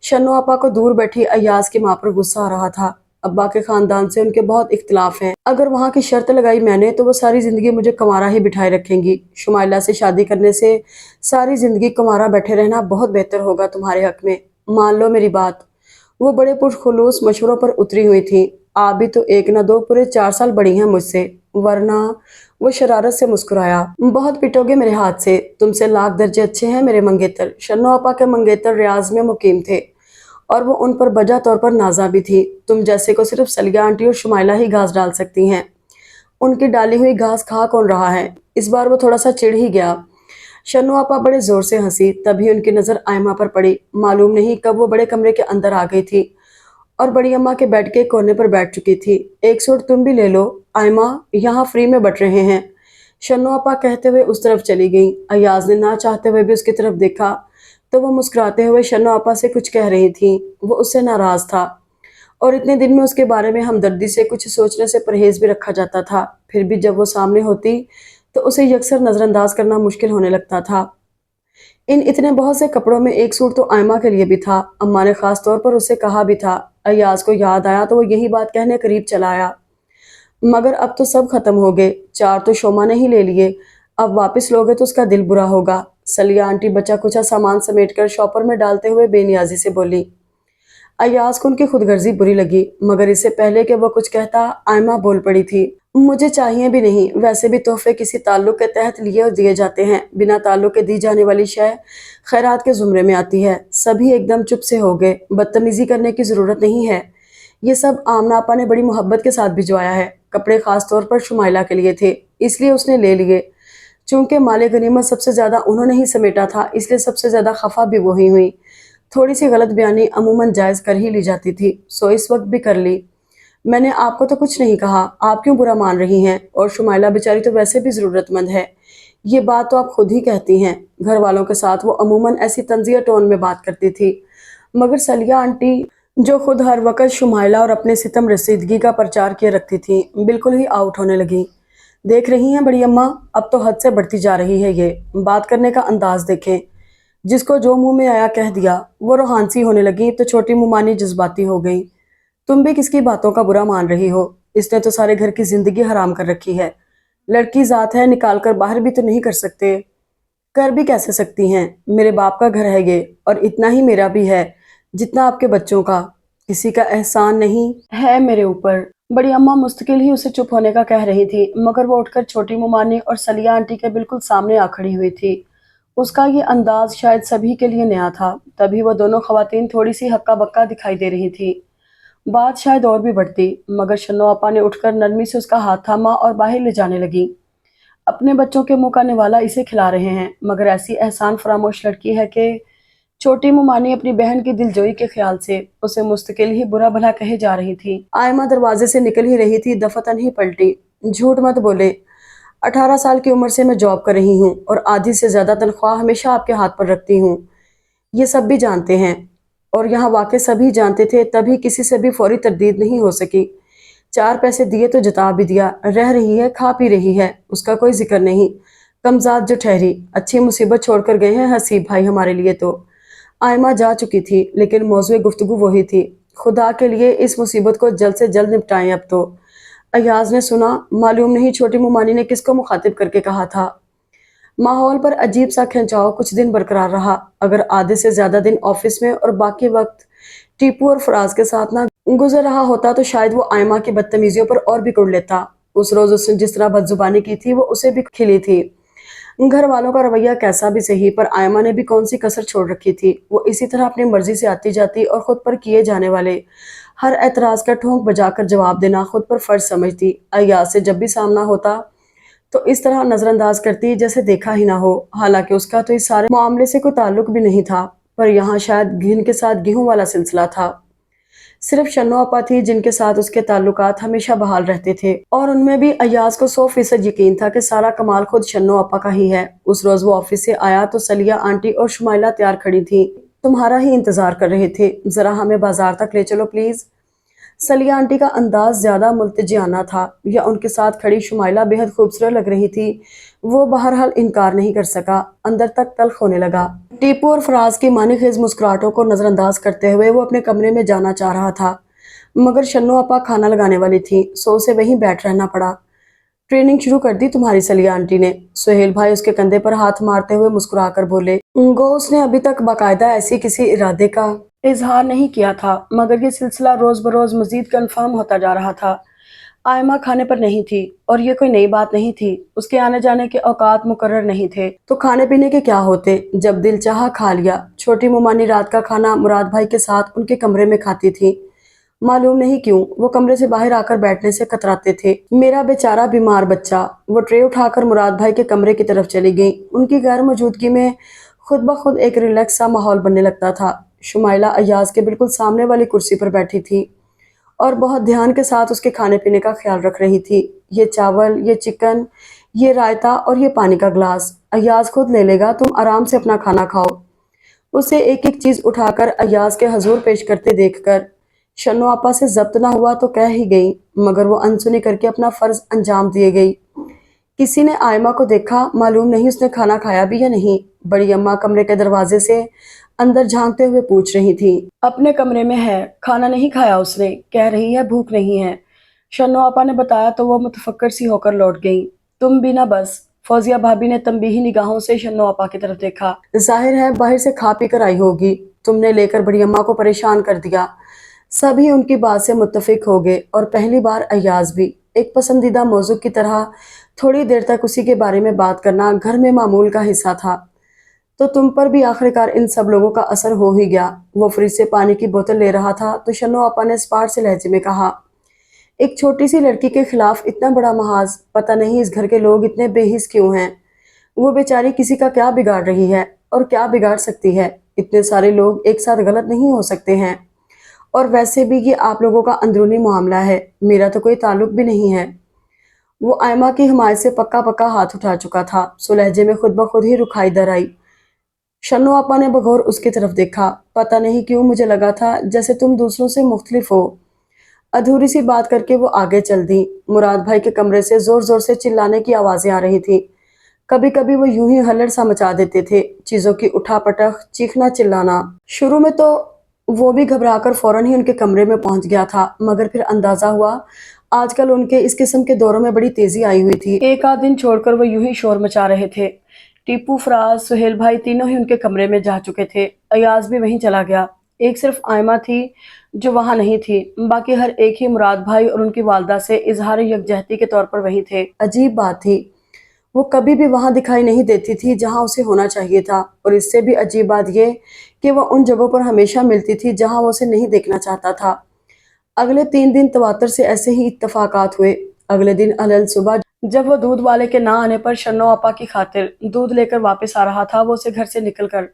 شنو آپا کو دور بیٹھی ایاز کی ماں پر غصہ آ رہا تھا۔ ابا کے خاندان سے ان کے بہت اختلاف ہیں، اگر وہاں کی شرط لگائی میں نے تو وہ ساری زندگی مجھے کنوارا ہی بٹھائے رکھیں گی۔ شمائلہ سے شادی کرنے سے ساری زندگی کنوارا بیٹھے رہنا بہت بہتر ہوگا تمہارے حق میں، مان لو میری بات۔ وہ بڑے پرخلوص مشوروں پر اتری ہوئی تھی۔ آپ بھی تو ایک نہ دو پورے 4 سال بڑی ہیں مجھ سے، ورنہ وہ شرارت سے مسکرایا۔ بہت پٹو گے میرے ہاتھ سے، تم سے لاکھ درجے اچھے ہیں میرے منگیتر۔ شنو آپا کے منگیتر ریاض میں مقیم تھے، اور وہ ان پر بجا طور پر نازا بھی تھی۔ تم جیسے کو صرف سلیہ آنٹی اور شمائلہ ہی گھاس ڈال سکتی ہیں، ان کی ڈالی ہوئی گھاس کھا کون رہا ہے؟ اس بار وہ تھوڑا سا چڑ ہی گیا۔ شنو آپا بڑے زور سے ہنسی، تبھی ان کی نظر آئمہ پر پڑی۔ معلوم نہیں کب وہ بڑے کمرے کے اندر آ گئی تھی اور بڑی اماں کے بیڈ کے کونے پر بیٹھ چکی تھی۔ ایک سوٹ تم بھی لے لو آئمہ، یہاں فری میں بٹ رہے ہیں، شنو آپا کہتے ہوئے اس طرف چلی گئیں۔ ایاز نے نہ چاہتے ہوئے بھی اس کی طرف دیکھا تو وہ مسکراتے ہوئے شنو آپا سے کچھ کہہ رہی تھیں۔ وہ اس سے ناراض تھا، اور اتنے دن میں اس کے بارے میں ہمدردی سے کچھ سوچنے سے پرہیز بھی رکھا جاتا تھا، پھر بھی جب وہ سامنے ہوتی تو اسے یکسر نظر انداز کرنا مشکل ہونے لگتا تھا۔ ان اتنے بہت سے کپڑوں میں ایک سوٹ تو آئمہ کے لیے بھی تھا، اماں نے خاص طور پر اسے کہا بھی تھا۔ ایاز کو یاد آیا تو وہ یہی بات کہنے قریب چلا آیا، مگر اب تو سب ختم ہو گئے، 4 تو شوما نے ہی لے لیے، اب واپس لوگے تو اس کا دل برا ہوگا۔ سلیہ آنٹی بچا کچا سامان سمیٹ کر شاپر میں ڈالتے ہوئے بے نیازی سے بولی۔ अय्याज को उनकी खुदगर्जी बुरी लगी, मगर इससे पहले कि वो कुछ कहता आयमा बोल पड़ी थी। मुझे चाहिए भी नहीं, वैसे भी तोहफे किसी ताल्लुक के तहत लिए और दिए जाते हैं। बिना ताल्लुक के दी जाने वाली शय खैरात के जुमरे में आती है। सभी एकदम चुप से हो गए। बदतमीजी करने की जरूरत नहीं है, ये सब आमना आपा ने बड़ी मोहब्बत के साथ भिजवाया है। कपड़े खास तौर पर शुमाइला के लिए थे, इसलिए उसने ले लिए। चूंकि माले गनीमत सबसे ज्यादा उन्होंने ही समेटा था, इसलिए सबसे ज्यादा खफा भी वही हुई। थोड़ी सी गलत बयानी अमूमन जायज कर ही ली जाती थी, सो इस वक्त भी कर ली। मैंने आपको तो कुछ नहीं कहा, आप क्यों बुरा मान रही हैं? और शुमाइला बेचारी तो वैसे भी जरूरतमंद है, ये बात तो आप खुद ही कहती हैं। घर वालों के साथ वो अमूमन ऐसी तंजिया टोन में बात करती थी, मगर सलिया आंटी जो खुद हर वक्त शुमाइला और अपने सितम रसीदगी का प्रचार किए रखती थी, बिल्कुल ही आउट होने लगी। देख रही हैं बड़ी अम्मा, अब तो हद से बढ़ती जा रही है, ये बात करने का अंदाज देखें। जिसको जो मुंह में आया कह दिया। वो रोहानसी होने लगी तो छोटी मुमानी जज्बाती हो गई। तुम भी किसकी बातों का बुरा मान रही हो? इसने तो सारे घर की जिंदगी हराम कर रखी है। लड़की जात है, निकाल कर बाहर भी तो नहीं कर सकते। कर भी कैसे सकती हैं? मेरे बाप का घर है ये, और इतना ही मेरा भी है जितना आपके बच्चों का। किसी का एहसान नहीं है मेरे ऊपर। बड़ी अम्मा मुस्तकिल ही उसे चुप होने का कह रही थी, मगर वो उठकर छोटी मुमानी और सलिया आंटी के बिल्कुल सामने आ खड़ी हुई थी। उसका ये अंदाज शायद सभी के लिए नया था, तभी वो दोनों खवातीन थोड़ी सी हक्का बक्का दिखाई दे रही थी। बात शायद और भी बढ़ती, मगर शन्नो आपा ने उठकर नरमी से उसका हाथ थामा और बाहर ले जाने लगी। अपने बच्चों के मुंह का निवाला इसे खिला रहे हैं, मगर ऐसी एहसान फरामोश लड़की है कि छोटी मुमानी अपनी बहन की दिलजोई के ख्याल से उसे मुस्तकिल ही बुरा भला कहे जा रही थी। आयमा दरवाजे से निकल ही रही थी, दफतन ही पलटी। झूठ मत बोले, 18 साल की उम्र से मैं जॉब कर रही हूँ और आधी से ज्यादा तनख्वाह हमेशा आपके हाथ पर रखती हूँ। ये सब भी जानते हैं, और यहाँ वाकई सभी जानते थे, तभी किसी से भी फौरी तरदीद नहीं हो सकी। 4 पैसे दिए तो जता भी दिया, रह रही है, खा पी रही है, उसका कोई जिक्र नहीं। कमजात जो ठहरी, अच्छी मुसीबत छोड़कर गए हैं हसीब भाई हमारे लिए। तो आयमा जा चुकी थी, लेकिन मौजूद गुफ्तगू वही थी। खुदा के लिए इस मुसीबत को जल्द से जल्द निपटाएं अब तो। अयाज ने सुना, मालूम नहीं छोटी मुमानी ने किसको मुखातिब करके कहा था। माहौल पर अजीब सा खिंचाव कुछ दिन बरकरार रहा। अगर आधे से ज्यादा दिन ऑफिस में और बाकी वक्त टीपू और फराज के साथ ना गुजर रहा होता तो शायद वो आयमा की बदतमीजियों पर और भी कुड़ लेता। उस रोज उसने जिस तरह बदजुबानी की थी वो उसे भी खिली थी। घर वालों का रवैया कैसा भी सही, पर आयमा ने भी कौन सी कसर छोड़ रखी थी। वो इसी तरह अपनी मर्जी से आती जाती और खुद पर किए जाने वाले हर एतराज का ठोंक बजाकर जवाब देना खुद पर फर्ज समझती। अय्याज से जब भी सामना होता तो इस तरह नजरअंदाज करती जैसे देखा ही ना हो। हालांकि उसका तो इस सारे मामले से कोई ताल्लुक भी नहीं था, पर यहाँ शायद घिन के साथ गेहूं वाला सिलसिला था। सिर्फ शन्नो अपा थी जिनके साथ उसके ताल्लुकात हमेशा बहाल रहते थे, और उनमें भी अय्याज को 100% यकीन था कि सारा कमाल खुद शन्नो अपा का ही है। उस रोज वो ऑफिस से आया तो सलिया आंटी और शुमाइला तैयार खड़ी थी। तुम्हारा ही इंतजार कर रहे थे, जरा हमें बाजार तक ले चलो प्लीज। सलिया आंटी का अंदाज ज्यादा मुल्तजियाना था, या उनके साथ खड़ी शुमाइला बेहद खूबसूरत लग रही थी। वो बहरहाल इनकार नहीं कर सका, अंदर तक तल्ख होने लगा। टीपू और फराज की मानीखेज मुस्कुराहटों को नजरअंदाज करते हुए वो अपने कमरे में जाना चाह रहा था, मगर शन्नो अपा खाना लगाने वाली थी, सो उसे वहीं बैठ रहना पड़ा। ट्रेनिंग शुरू कर दी तुम्हारी सलिया आंटी ने? सुहेल भाई उसके कंधे पर हाथ मारते हुए मुस्कुराकर बोले। गो उसने अभी तक बाकायदा ऐसी किसी इरादे का इजहार नहीं किया था, मगर ये सिलसिला रोज बरोज मजीद कन्फर्म होता जा रहा था। आयमा खाने पर नहीं थी, और ये कोई नई बात नहीं थी। उसके आने जाने के औकात मुकर्रर नहीं थे, तो खाने पीने के क्या होते? जब दिल चाहा खा लिया। छोटी मुमानी रात का खाना मुराद भाई के साथ उनके कमरे में खाती थी। मालूम नहीं क्यों वो कमरे से बाहर आकर बैठने से कतराते थे। मेरा बेचारा बीमार बच्चा। वो ट्रे उठाकर मुराद भाई के कमरे की तरफ चली गई। उनकी गैर मौजूदगी में खुद ब खुद एक रिलैक्स सा माहौल बनने लगता था। शुमाइला अय्याज के बिल्कुल सामने वाली कुर्सी पर बैठी थी और बहुत ध्यान के साथ उसके खाने पीने का ख्याल रख रही थी। ये चावल, ये चिकन, ये रायता और ये पानी का ग्लास अय्याज खुद ले लेगा, तुम आराम से अपना खाना खाओ। उसे एक एक चीज उठाकर अय्याज के हजूर पेश करते देखकर शन्नो आपा से जब्त ना हुआ तो कह ही गई, मगर वो अनसुनी करके अपना फर्ज अंजाम दिए गई। किसी ने आयमा को देखा, मालूम नहीं उसने खाना खाया भी या नहीं। बड़ी अम्मा कमरे के दरवाजे से अंदर झांकते हुए पूछ रही थी। अपने कमरे में है, खाना नहीं खाया उसने, कह रही है भूख नहीं है। शन्नो आपा ने बताया तो वो मुतफक्कर सी होकर लौट गई। तुम भी ना बस। फौजिया भाभी ने तंबीही निगाहों से शन्नो आपा की तरफ देखा। जाहिर है बाहर से खा पी कर आई होगी। तुम ने लेकर बड़ी अम्मा को परेशान कर दिया। सभी उनकी बात से मुत्तफिक हो गए और पहली बार अय्याज भी। एक पसंदीदा मौजू की तरह थोड़ी देर तक उसी के बारे में बात करना घर में मामूल का हिस्सा था। तो तुम पर भी आखिरकार इन सब लोगों का असर हो ही गया। वो फ्रिज से पानी की बोतल ले रहा था तो शन्नो आपा ने स्पार्ट से लहजे में कहा, एक छोटी सी लड़की के खिलाफ इतना बड़ा महाज, पता नहीं इस घर के लोग इतने बेहिस क्यों हैं। वो बेचारी किसी का क्या बिगाड़ रही है और क्या बिगाड़ सकती है। इतने सारे लोग एक साथ गलत नहीं हो सकते हैं। और वैसे भी ये आप लोगों का अंदरूनी मामला है, मेरा तो कोई ताल्लुक भी नहीं है। वो आयमा की हिमायत से पक्का पक्का हाथ उठा चुका था, सो लहजे में खुद ब खुद ही रुखाई दर आई। शन्नो आपा ने बगौर उसकी तरफ देखा। पता नहीं क्यों मुझे लगा था जैसे तुम दूसरों से मुख्तलिफ हो। अधूरी सी बात करके वो आगे चल दी। मुराद भाई के कमरे से जोर जोर से चिल्लाने की आवाजें आ रही थी। कभी कभी वो यूं ही हल्लड़ सा मचा देते थे, चीजों की उठापटक, चीखना चिल्लाना। शुरू में तो वो भी घबराकर फौरन ही उनके कमरे में पहुंच गया था, मगर फिर अंदाजा हुआ आजकल उनके इस किस्म के दौरों में बड़ी तेजी आई हुई थी। एक आध दिन छोड़कर वो यूं ही शोर मचा रहे थे। टीपू, फराज, सुहेल भाई तीनों ही उनके कमरे में जा चुके थे। अयाज भी वहीं चला गया। एक सिर्फ आयमा थी जो वहां नहीं थी, बाकी हर एक ही मुराद भाई और उनकी वालदा से इजहार यकजहती के तौर पर वहीं थे। अजीब बात थी, वो कभी भी वहां दिखाई नहीं देती थी जहां उसे होना चाहिए था, और इससे भी अजीब बात ये कि वह उन जगहों पर हमेशा मिलती थी जहां वो उसे नहीं देखना चाहता था। अगले 3 दिन तवातर से ऐसे ही इत्तफाकात हुए। अगले दिन अलल सुबह जब वो दूध वाले के ना आने पर शन्नो आपा की खातिर दूध लेकर वापस आ रहा था, वो उसे घर से निकलकर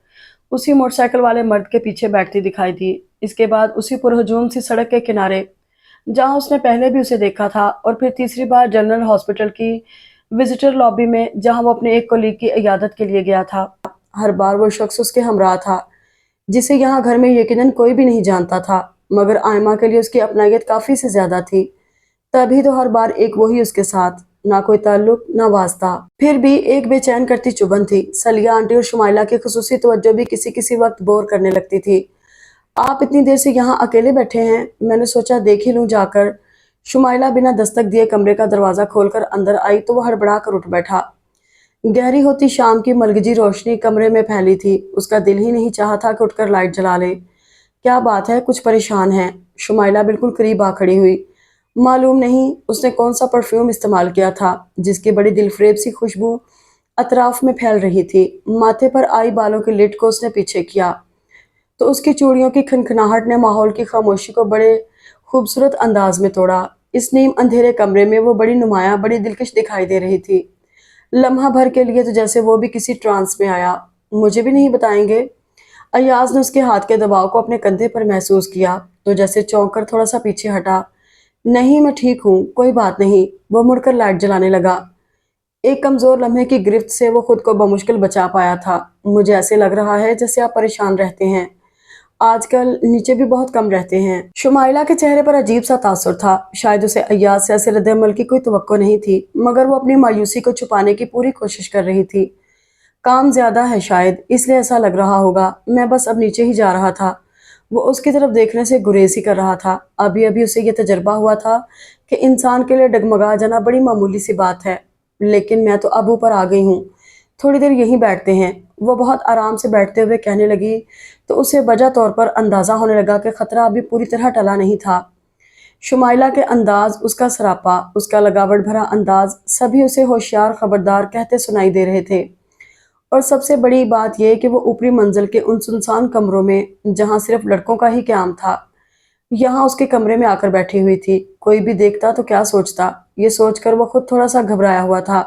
उसी मोटरसाइकिल वाले मर्द के पीछे बैठती दिखाई दी। इसके बाद उसी पुरहजूम सी सड़क के किनारे जहां उसने पहले भी उसे देखा था, और फिर तीसरी बार जनरल हॉस्पिटल की विजिटर लॉबी में जहां वो अपने एक कोलीग की इयादत के लिए गया था। हर बार वो शख्स उसके हमरा था, जिसे यहाँ घर में यकीनन कोई भी नहीं जानता था, मगर आयमा के लिए उसकी अपनायत काफी से ज्यादा थी। तभी तो हर बार एक वही उसके साथ, ना कोई ताल्लुक ना वास्ता। फिर भी एक बेचैन करती चुभन थी। सलिया आंटी और शुमाइला की खुसूसी तवज्जो भी किसी किसी वक्त बोर करने लगती थी। आप इतनी देर से यहाँ अकेले बैठे हैं, मैंने सोचा देख ही लूं जाकर। शुमाइला बिना दस्तक दिए कमरे का दरवाजा खोलकर अंदर आई तो वह हड़बड़ा कर उठ बैठा। गहरी होती शाम की मलगजी रोशनी कमरे में फैली थी। उसका दिल ही नहीं चाहा था कि उठकर लाइट जला ले। क्या बात है, कुछ परेशान है? शुमाइला बिल्कुल करीब आ खड़ी हुई। मालूम नहीं उसने कौन सा परफ्यूम इस्तेमाल किया था जिसकी बड़ी दिलफरेब सी खुशबू अतराफ में फैल रही थी। माथे पर आई बालों की लिट को उसने पीछे किया तो उसकी चूड़ियों की खनखनाहट ने माहौल की खामोशी को बड़े खूबसूरत अंदाज में तोड़ा। इस नीम अंधेरे कमरे में वो बड़ी नुमाया, बड़ी दिलकश दिखाई दे रही थी। लम्हा भर के लिए तो जैसे वो भी किसी ट्रांस में आया। मुझे भी नहीं बताएंगे? अय्याज ने उसके हाथ के दबाव को अपने कंधे पर महसूस किया तो जैसे चौंक कर थोड़ा सा पीछे हटा। नहीं, मैं ठीक हूँ, कोई बात नहीं। वो मुड़कर लाइट जलाने लगा। एक कमजोर लम्हे की गिरफ्त से वो खुद को बमुश्किल बचा पाया था। मुझे ऐसे लग रहा है जैसे आप परेशान रहते हैं। आजकल नीचे भी बहुत कम रहते हैं। शुमाइला के चेहरे पर अजीब सा तासुर था। शायद उसे अय्याज से ऐसे रद्द-ए-अमल की कोई तवक्को नहीं थी, मगर वो अपनी मायूसी को छुपाने की पूरी कोशिश कर रही थी। काम ज्यादा है शायद, इसलिए ऐसा लग रहा होगा। मैं बस अब नीचे ही जा रहा था। वो उसकी तरफ देखने से गुरेज ही कर रहा था। अभी अभी उसे ये तजर्बा हुआ था कि इंसान के लिए डगमगा जाना बड़ी मामूली सी बात है। लेकिन मैं तो अब ऊपर आ गई हूँ, थोड़ी देर यहीं बैठते हैं। वो बहुत आराम से बैठते हुए कहने लगी तो उसे वजह तौर पर अंदाजा होने लगा कि खतरा अभी पूरी तरह टला नहीं था। शुमाइला के अंदाज, उसका सरापा, उसका लगावट भरा अंदाज, सभी उसे होशियार खबरदार कहते सुनाई दे रहे थे। और सबसे बड़ी बात यह कि वो ऊपरी मंजिल के उन सुनसान कमरों में जहां सिर्फ लड़कों का ही क्याम था, यहाँ उसके कमरे में आकर बैठी हुई थी। कोई भी देखता तो क्या सोचता, ये सोचकर वो खुद थोड़ा सा घबराया हुआ था।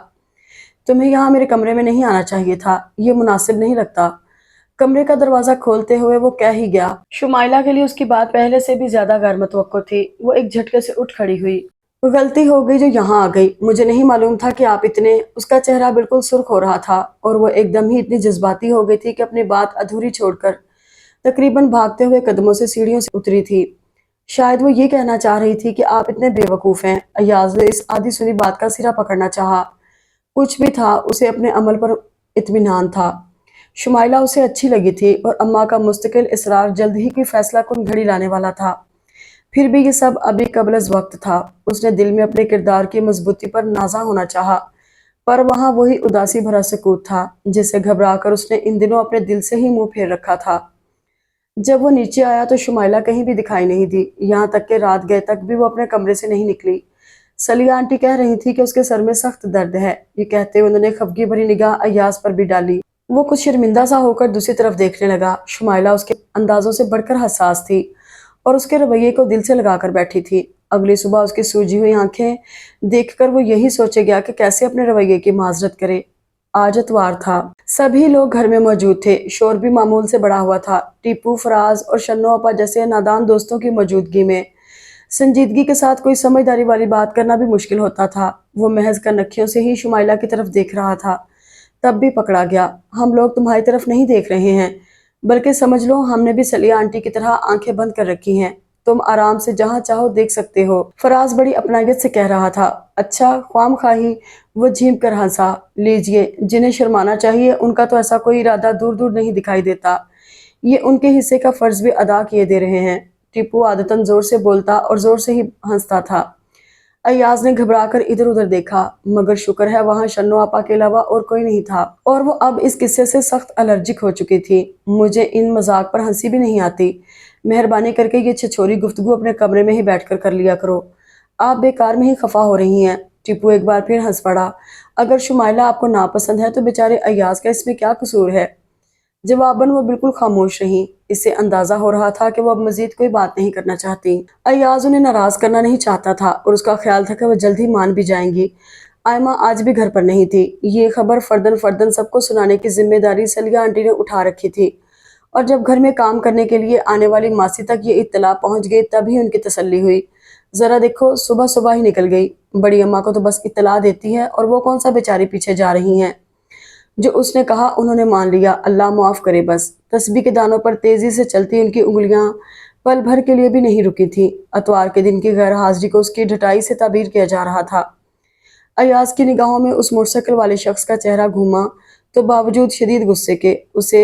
तुम्हें यहाँ मेरे कमरे में नहीं आना चाहिए था, ये मुनासिब नहीं लगता। कमरे का दरवाजा खोलते हुए वो कह ही गया। शुमाइला के लिए उसकी बात पहले से भी ज्यादा गैर मुतवक्को थी। वो एक झटके से उठ खड़ी हुई। गलती हो गई जो यहाँ आ गई, मुझे नहीं मालूम था कि आप इतने। उसका चेहरा बिल्कुल सुर्ख हो रहा था और वो एकदम ही इतनी जज्बाती हो गई थी कि अपनी बात अधूरी छोड़कर तकरीबन भागते हुए कदमों से सीढ़ियों से उतरी थी। शायद वो ये कहना चाह रही थी कि आप इतने बेवकूफ हैं। अय्याज ने इस आधी सुनी बात का सिरा पकड़ना चाहा। कुछ भी था, उसे अपने अमल पर इत्मीनान था। शुमाइला उसे अच्छी लगी थी और अम्मा का मुस्तकिल इसरार जल्द ही कोई फैसला कुन घड़ी लाने वाला था। फिर भी ये सब अभी कबल वक्त था। उसने दिल में अपने किरदार की मजबूती पर नाजा होना चाहा, पर वहां वही उदासी भरा सुकूत था जिससे घबरा कर उसने इन दिनों अपने दिल से ही मुंह फेर रखा था। जब वो नीचे आया तो शुमाइला कहीं भी दिखाई नहीं दी, यहाँ तक कि रात गए तक भी वो अपने कमरे से नहीं निकली। सलिया आंटी कह रही थी कि उसके सर में सख्त दर्द है। ये कहते हुए उन्होंने खफगी भरी निगाह अय्याज पर भी डाली। वो कुछ शर्मिंदा सा होकर दूसरी तरफ देखने लगा। शुमाइला उसके अंदाजों से बढ़कर हसास थी और उसके रवैये को दिल से लगाकर बैठी थी। अगली सुबह उसकी सूजी हुई आंखें देखकर वो यही सोचे गया कि कैसे अपने रवैये की माजरत करे। आज इतवार था। सभी लोग घर में मौजूद थे। शोर भी मामूल से बढ़ा हुआ था। टीपू, फराज और शन्नो अपा जैसे नादान दोस्तों की मौजूदगी में संजीदगी के साथ कोई समझदारी वाली बात करना भी मुश्किल होता था। वो महज कनखियों से ही शुमाइला की तरफ देख रहा था। तब भी पकड़ा गया। हम लोग तुम्हारी तरफ नहीं देख रहे हैं, बल्कि समझ लो हमने भी सलिया आंटी की तरह आंखें बंद कर रखी हैं। तुम आराम से जहां चाहो देख सकते हो। फराज बड़ी अपनायत से कह रहा था। अच्छा, ख्वाम खाही। वो झीम कर हंसा। लीजिए, जिन्हें शर्माना चाहिए उनका तो ऐसा कोई इरादा दूर दूर नहीं दिखाई देता। ये उनके हिस्से का फर्ज भी अदा किए दे रहे हैं। टीपू आदतन जोर से बोलता और जोर से ही हंसता था। अय्याज ने घबराकर इधर उधर देखा, मगर शुक्र है वहां शन्नो आपा के अलावा और कोई नहीं था और वो अब इस किस्से से सख्त एलर्जिक हो चुकी थी। मुझे इन मजाक पर हंसी भी नहीं आती। मेहरबानी करके ये छिछोरी गुफ्तगू अपने कमरे में ही बैठकर कर लिया करो। आप बेकार में ही खफा हो रही हैं। टीपू एक बार फिर हंस पड़ा। अगर शुमाइला आपको नापसंद है तो बेचारे अय्याज का इसमें क्या कसूर है? जवाबन वो बिल्कुल खामोश रहीं। इससे अंदाजा हो रहा था कि वो अब मजीद कोई बात नहीं करना चाहती। अय्याज उन्हें नाराज करना नहीं चाहता था और उसका ख्याल था कि वह जल्द ही मान भी जाएंगी। आयमा आज भी घर पर नहीं थी। ये खबर फर्दन फर्दन सबको सुनाने की जिम्मेदारी सलिया आंटी ने उठा रखी थी और जब घर में काम करने के लिए आने वाली मासी तक ये इत्तला पहुंच गई तभी उनकी तसल्ली हुई। जरा देखो, सुबह सुबह ही निकल गई। बड़ी अम्मा को तो बस इत्तला देती है और वो कौन सा बेचारी पीछे जा रही हैं। जो उसने कहा उन्होंने मान लिया, अल्लाह माफ करे बस। तस्बीह के दानों पर तेजी से चलती उनकी उंगलियां पल भर के लिए भी नहीं रुकी थी। अतवार के दिन की गैर हाजिरी को उसकी ढटाई से ताबीर किया जा रहा था। अयाज की निगाहों में उस मोटरसाइकिल वाले शख्स का चेहरा घूमा तो बावजूद शदीद गुस्से के उसे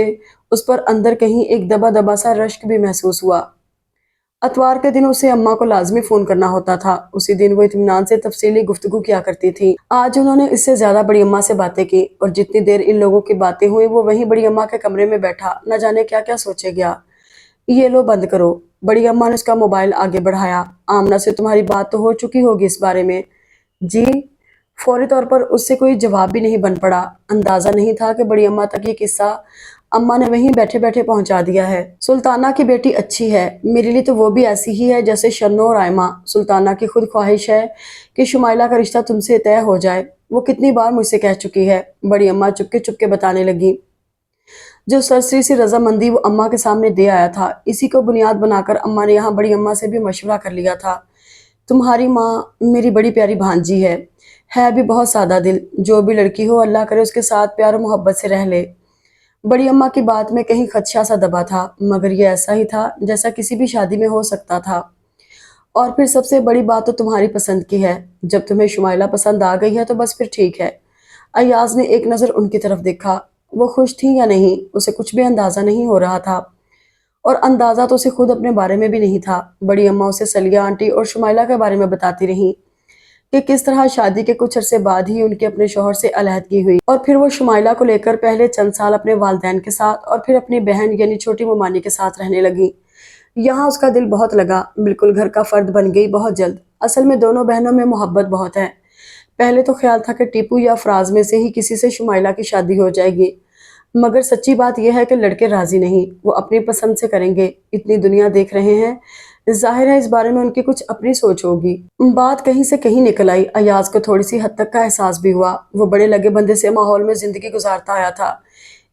उस पर अंदर कहीं एक दबा दबा सा रश्क भी महसूस हुआ। अतवार के दिन उसे अम्मा को लाजमी फोन करना होता था। उसी दिन वो इत्मीनान से तफसीली गुफ्तगू किया करती थी। आज उन्होंने इससे ज्यादा बड़ी अम्मा से बातें की और जितनी देर इन लोगों की बातें हुई वो वहीं बड़ी अम्मा के कमरे में बैठा न जाने क्या क्या सोचे गया। ये लो, बंद करो। बड़ी अम्मा ने उसका मोबाइल आगे बढ़ाया। आमना से तुम्हारी बात तो हो चुकी होगी इस बारे में। जी। फौरी तौर पर उससे कोई जवाब भी नहीं बन पड़ा। अंदाजा नहीं था कि बड़ी अम्मा तक ये किस्सा अम्मा ने वहीं बैठे बैठे पहुंचा दिया है। सुल्ताना की बेटी अच्छी है, मेरे लिए तो वो भी ऐसी ही है जैसे शन्नो और आयमा। सुल्ताना की खुद ख्वाहिश है कि शुमाइला का रिश्ता तुमसे तय हो जाए। वो कितनी बार मुझसे कह चुकी है। बड़ी अम्मा चुपके चुपके बताने लगी। जो सरसरी सी रजामंदी वो अम्मा के सामने दे आया था, इसी को बुनियाद बनाकर अम्मा ने यहाँ बड़ी अम्मा से भी मशवरा कर लिया था। तुम्हारी माँ मेरी बड़ी प्यारी भांजी है भी बहुत सादा दिल। जो भी लड़की हो अल्लाह करे उसके साथ प्यार और मोहब्बत से रह ले। बड़ी अम्मा की बात में कहीं खदशा सा दबा था, मगर ये ऐसा ही था जैसा किसी भी शादी में हो सकता था। और फिर सबसे बड़ी बात तो तुम्हारी पसंद की है। जब तुम्हें शुमाइला पसंद आ गई है तो बस फिर ठीक है। अय्याज ने एक नज़र उनकी तरफ देखा। वो खुश थी या नहीं उसे कुछ भी अंदाजा नहीं हो रहा था और अंदाजा तो उसे खुद अपने बारे में भी नहीं था। बड़ी अम्मा उसे सलिया आंटी और शुमाइला के बारे में बताती रही कि किस तरह शादी के कुछ अरसे बाद ही उनके अपने शौहर से अलहदगी हुई और फिर वो शुमाइला को लेकर पहले चंद साल अपने वालिदैन के साथ और फिर अपनी बहन यानी छोटी ममानी के साथ रहने लगी। यहाँ उसका दिल बहुत लगा, बिल्कुल घर का फर्द बन गई बहुत जल्द। असल में दोनों बहनों में मोहब्बत बहुत है। पहले तो ख्याल था कि टीपू या फराज में से ही किसी से शुमाइला की शादी हो जाएगी, मगर सच्ची बात यह है कि लड़के राजी नहीं। वो अपनी पसंद से करेंगे। इतनी दुनिया देख रहे हैं, जाहिर है इस बारे में उनकी कुछ अपनी सोच होगी। बात कहीं से कहीं निकल आई। अयाज को थोड़ी सी हद तक का एहसास भी हुआ। वो बड़े लगे बंदे से माहौल में जिंदगी गुजारता आया था।